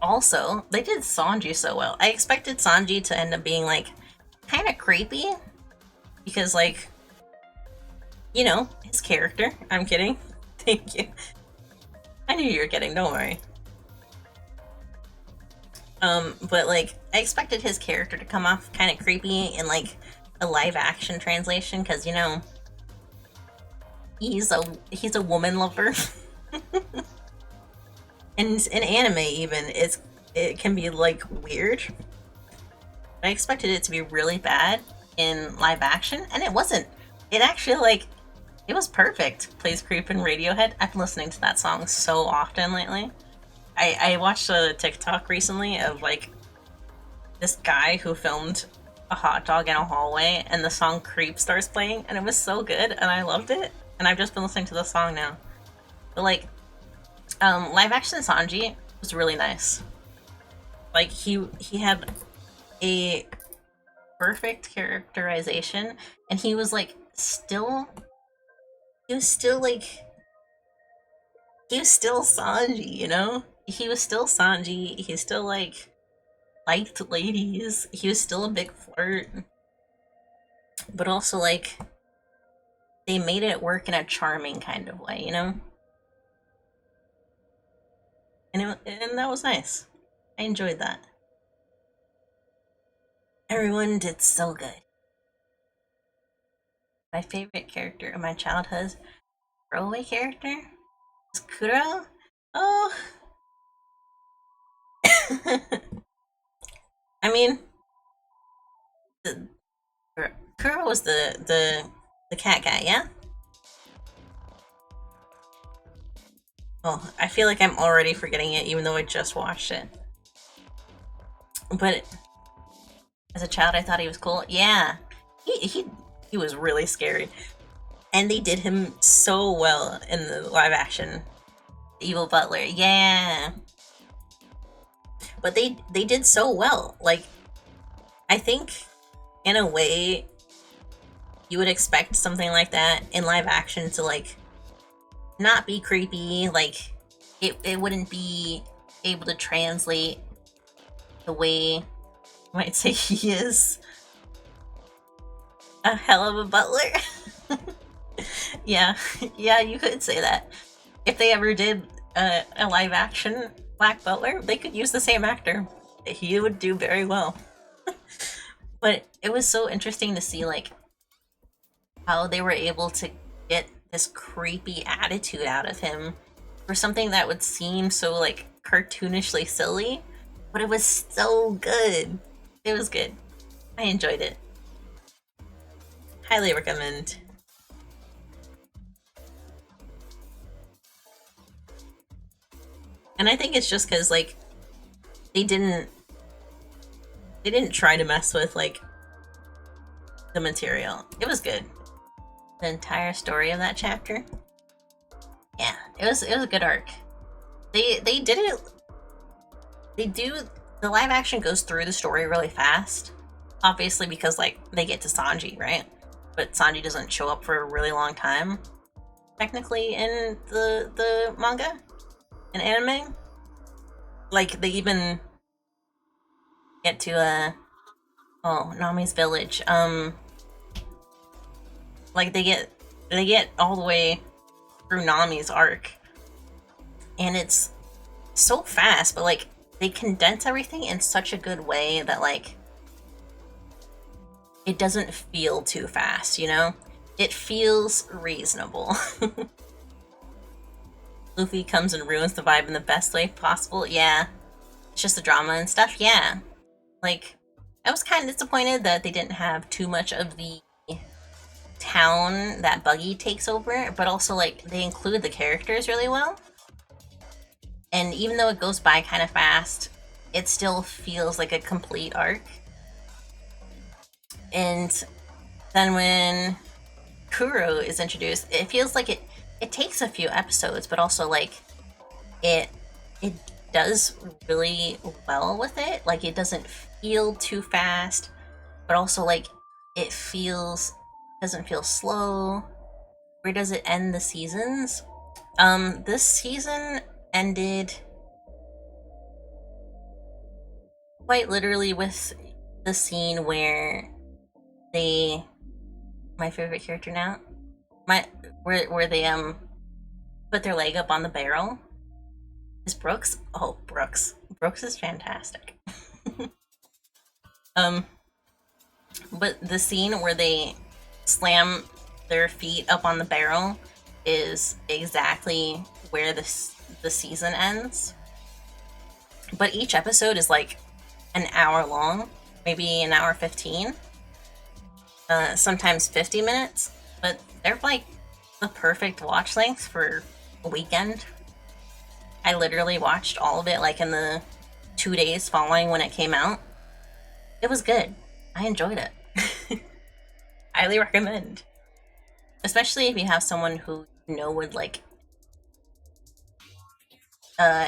Also, they did Sanji so well. I expected Sanji to end up being like kind of creepy because, like, you know, his character. I'm kidding. Thank you. I knew you were kidding, don't worry. But like, I expected his character to come off kind of creepy in like a live action translation because, you know, he's a woman lover. And in anime even it can be like weird. I expected it to be really bad in live action, and it wasn't. It actually, like, it was perfect. Plays Creep in Radiohead. I've been listening to that song so often lately. I watched a TikTok recently of like this guy who filmed a hot dog in a hallway, and the song Creep starts playing, and it was so good, and I loved it. And I've just been listening to the song now. But like, live action Sanji was really nice. Like, he had a perfect characterization, and he was like he was still like he was still Sanji, you know? He was still Sanji. He still like liked ladies. He was still a big flirt. But also, like, they made it work in a charming kind of way, you know? And that was nice. I enjoyed that. Everyone did so good. My favorite character in my childhood, throwaway character, is Kuro. Oh, I mean, the, Kuro was the cat guy, yeah. Oh, I feel like I'm already forgetting it, even though I just watched it. But as a child, I thought he was cool. Yeah, he was really scary, and they did him so well in the live action. The evil butler, yeah. But they did so well. Like, I think in a way you would expect something like that in live action to like not be creepy. Like, it wouldn't be able to translate the way you might say he is a hell of a butler. Yeah, yeah, you could say that. If they ever did a live action Black Butler, they could use the same actor. He would do very well. But it was so interesting to see like how they were able to get this creepy attitude out of him for something that would seem so like cartoonishly silly, but it was so good. It was good. I enjoyed it. Highly recommend. And I think it's just because like they didn't try to mess with like the material. It was good. The entire story of that chapter. Yeah, it was a good arc. They did it. They do the live action goes through the story really fast. Obviously because like they get to Sanji, right? But Sanji doesn't show up for a really long time. Technically in the manga and anime. Like they even get to Nami's village. Like they get all the way through Nami's arc, and it's so fast. But like they condense everything in such a good way that, like, it doesn't feel too fast, you know? It feels reasonable. Luffy comes and ruins the vibe in the best way possible. Yeah. It's just the drama and stuff. Yeah. Like, I was kind of disappointed that they didn't have too much of the town that Buggy takes over, but also, like, they include the characters really well. And even though it goes by kind of fast, it still feels like a complete arc. And then when Kuro is introduced, it feels like it takes a few episodes, but also, like, it does really well with it. Like, it doesn't feel too fast, but also, like, it doesn't feel slow. Where does it end the seasons? This season ended quite literally with the scene where my favorite character now, where they put their leg up on the barrel. Is Brooks? Oh, Brooks is fantastic. But the scene where they slam their feet up on the barrel is exactly where the season ends. But each episode is like an hour long, maybe an hour 15, sometimes 50 minutes, but they're like the perfect watch length for a weekend. I literally watched all of it like in the 2 days following when it came out. It was good. I enjoyed it. Highly recommend. Especially if you have someone who you know would like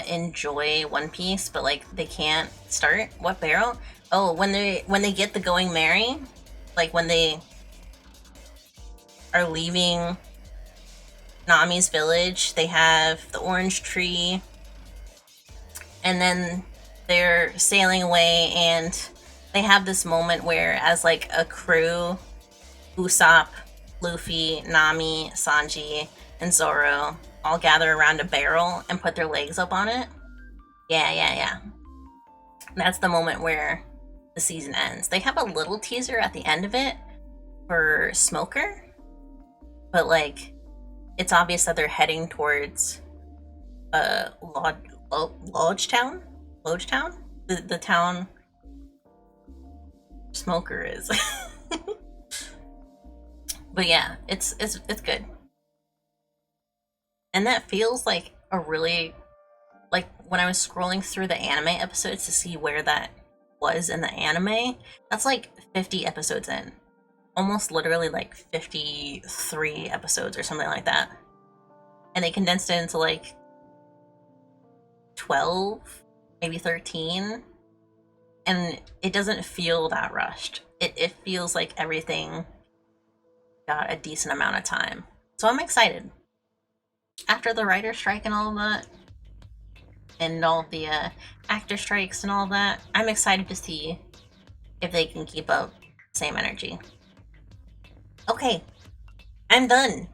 enjoy One Piece, but like they can't start. What barrel? Oh, when they get the Going Merry, like when they are leaving Nami's village, they have the orange tree, and then they're sailing away, and they have this moment where, as like a crew, Usopp, Luffy, Nami, Sanji, and Zoro all gather around a barrel and put their legs up on it. Yeah. That's the moment where the season ends. They have a little teaser at the end of it for Smoker, but like it's obvious that they're heading towards Lodgetown, the town Smoker is. But yeah, it's good. And that feels like a really, like when I was scrolling through the anime episodes to see where that was in the anime, that's like 50 episodes in. Almost literally like 53 episodes or something like that. And they condensed it into like 12, maybe 13. And it doesn't feel that rushed. It feels like everything got a decent amount of time. So I'm excited. After the writer strike and all of that, and all the actor strikes and all that, I'm excited to see if they can keep up the same energy. Okay, I'm done.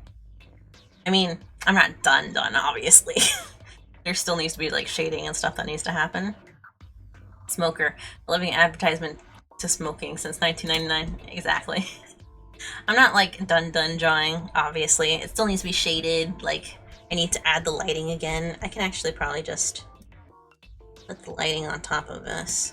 I mean, I'm not done, obviously. There still needs to be like shading and stuff that needs to happen. Smoker, a living advertisement to smoking since 1999. Exactly. I'm not like done drawing, obviously. It still needs to be shaded. Like, I need to add the lighting again. I can actually probably just put the lighting on top of this.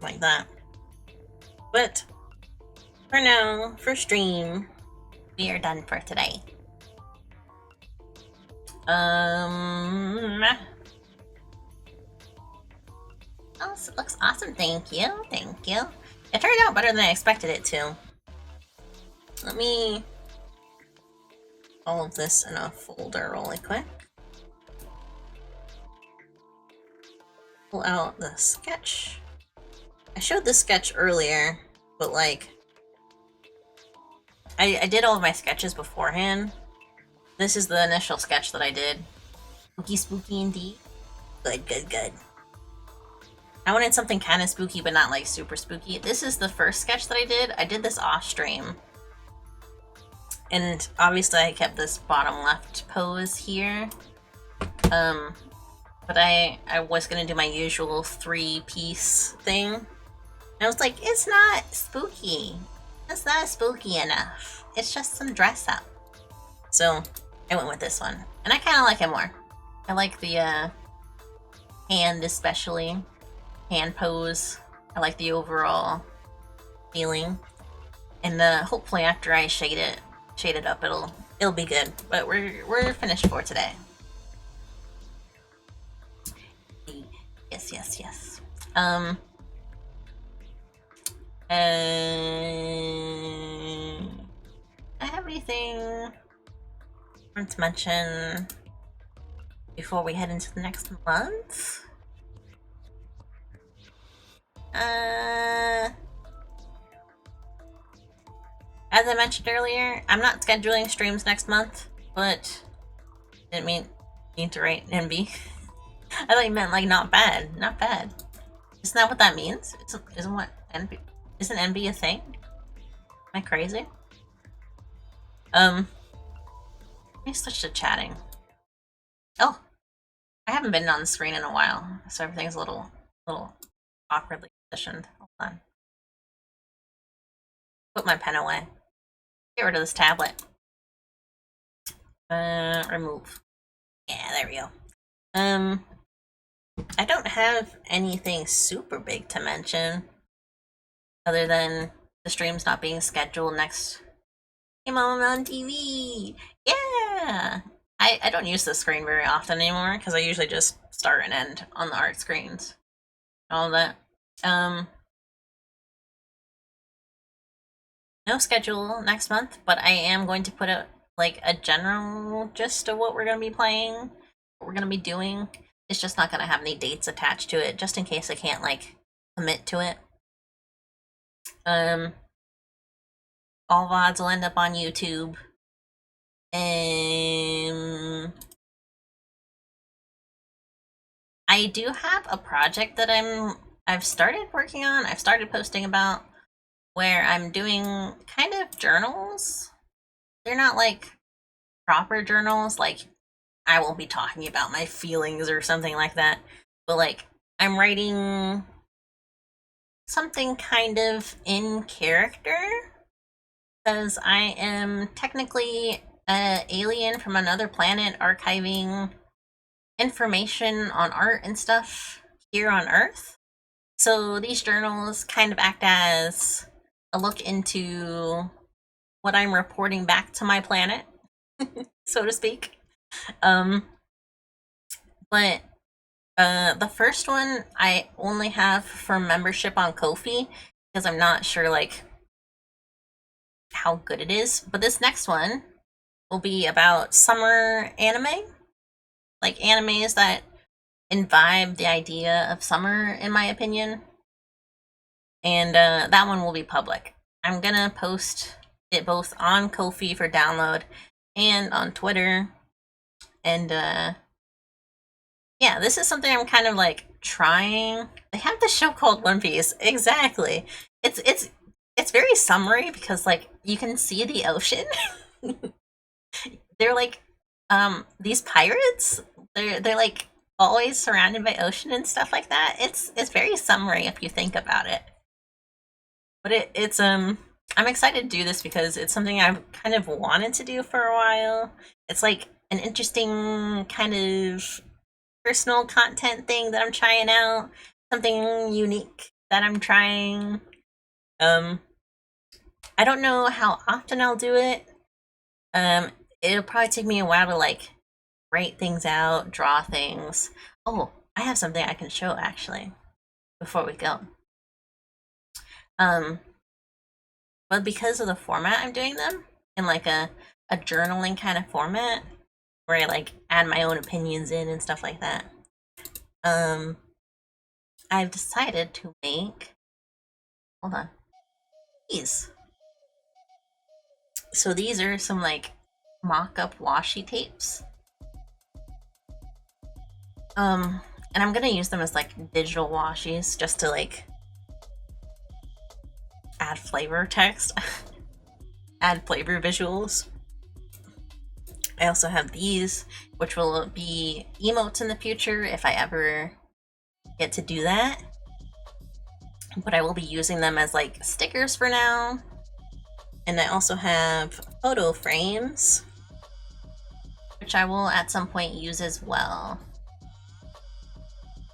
Like that. But for now, for stream, we are done for today. Oh, it looks awesome. Thank you. It turned out better than I expected it to. Let me all of this in a folder really quick. Pull out the sketch. I showed the sketch earlier, but like I did all of my sketches beforehand. This is the initial sketch that I did. Spooky indeed. Good. I wanted something kind of spooky, but not like super spooky. This is the first sketch that I did. I did this off stream. And obviously I kept this bottom left pose here. But I was gonna do my usual 3-piece thing. And I was like, it's not spooky. It's not spooky enough. It's just some dress up. So I went with this one. And I kind of like it more. I like the hand especially. Hand pose. I like the overall feeling. And hopefully after I shade it up, it'll be good. But we're finished for today. Yes. I have anything I want to mention before we head into the next month? As I mentioned earlier, I'm not scheduling streams next month, but didn't mean to write NB. I thought you meant like not bad. Not bad. Isn't that what that means? Isn't what NB? Isn't NB a thing? Am I crazy? Let me switch to chatting. Oh, I haven't been on the screen in a while, so everything's a little awkwardly positioned. Hold on. Put my pen away. Get rid of this tablet. Remove. Yeah, there we go. I don't have anything super big to mention other than the stream's not being scheduled next. Hey, Mom, I'm on TV. Yeah. I don't use the screen very often anymore because I usually just start and end on the art screens. All that. No schedule next month, but I am going to put like a general gist of what we're going to be playing, what we're going to be doing. It's just not going to have any dates attached to it, just in case I can't like commit to it. All VODs will end up on YouTube. I do have a project that I've started working on. I've started posting about, where I'm doing kind of journals. They're not like proper journals, like I won't be talking about my feelings or something like that, but like I'm writing something kind of in character, because I am technically an alien from another planet archiving information on art and stuff here on Earth. So these journals kind of act as a look into what I'm reporting back to my planet, so to speak. But the first one I only have for membership on Ko-fi, because I'm not sure like how good it is. But this next one will be about summer anime, like animes that imbibe the idea of summer, in my opinion. And that one will be public. I'm gonna post it both on Ko-fi for download and on Twitter. And yeah, this is something I'm kind of like trying. They have this show called One Piece. Exactly. It's very summery because like you can see the ocean. They're like these pirates. They're like always surrounded by ocean and stuff like that. It's very summery if you think about it. But it's I'm excited to do this because it's something I've kind of wanted to do for a while. It's like an interesting kind of personal content thing that I'm trying out. Something unique that I'm trying. I don't know how often I'll do it. It'll probably take me a while to like write things out, draw things. Oh, I have something I can show actually before we go. But because of the format I'm doing them in like a journaling kind of format where I like add my own opinions in and stuff like that, I've decided to make, hold on, these. So these are some like mock-up washi tapes. And And I'm gonna use them as like digital washies just to like add flavor text, add flavor visuals. I also have these, which will be emotes in the future if I ever get to do that. But I will be using them as like stickers for now. And I also have photo frames, which I will at some point use as well.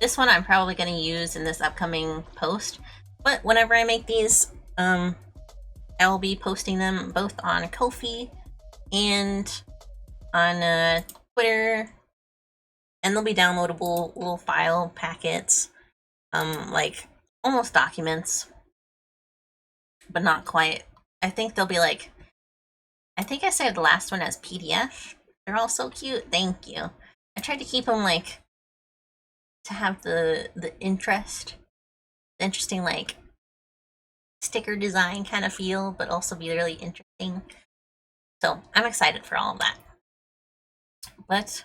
This one I'm probably going to use in this upcoming post, but whenever I make these, I'll be posting them both on Ko-fi and on Twitter, and they'll be downloadable little file packets, like almost documents, but not quite. I think they'll be like, I think I saved the last one as PDF. They're all so cute. Thank you. I tried to keep them like to have the interesting like sticker design kind of feel, but also be really interesting. So I'm excited for all of that. But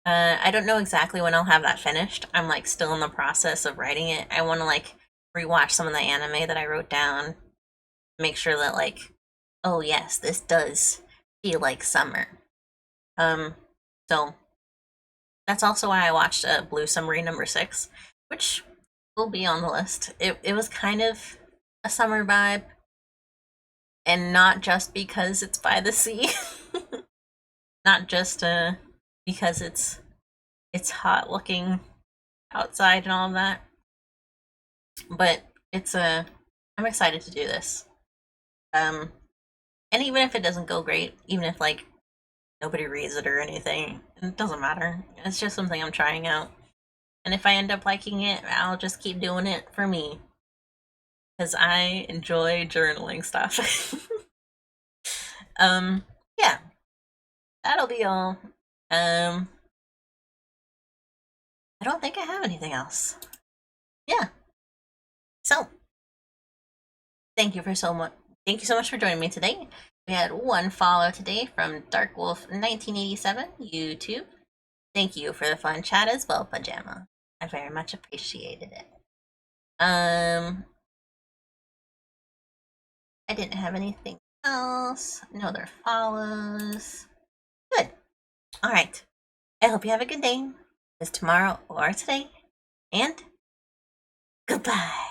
I don't know exactly when I'll have that finished. I'm like still in the process of writing it. I want to like rewatch some of the anime that I wrote down, make sure that like, oh yes, this does feel like summer. So that's also why I watched Blue Submarine #6, which will be on the list. It was kind of a summer vibe, and not just because it's by the sea, not just because it's hot looking outside and all of that, but it's I'm excited to do this. And even if it doesn't go great, even if like nobody reads it or anything, it doesn't matter. It's just something I'm trying out. And if I end up liking it, I'll just keep doing it for me. Because I enjoy journaling stuff. Yeah. That'll be all. I don't think I have anything else. Yeah. So, thank you so much for joining me today. We had one follow today from Darkwolf1987 YouTube. Thank you for the fun chat as well, Pajama. I very much appreciated it. I didn't have anything else. No other follows. Good. All right. I hope you have a good day. It's tomorrow or today. And goodbye.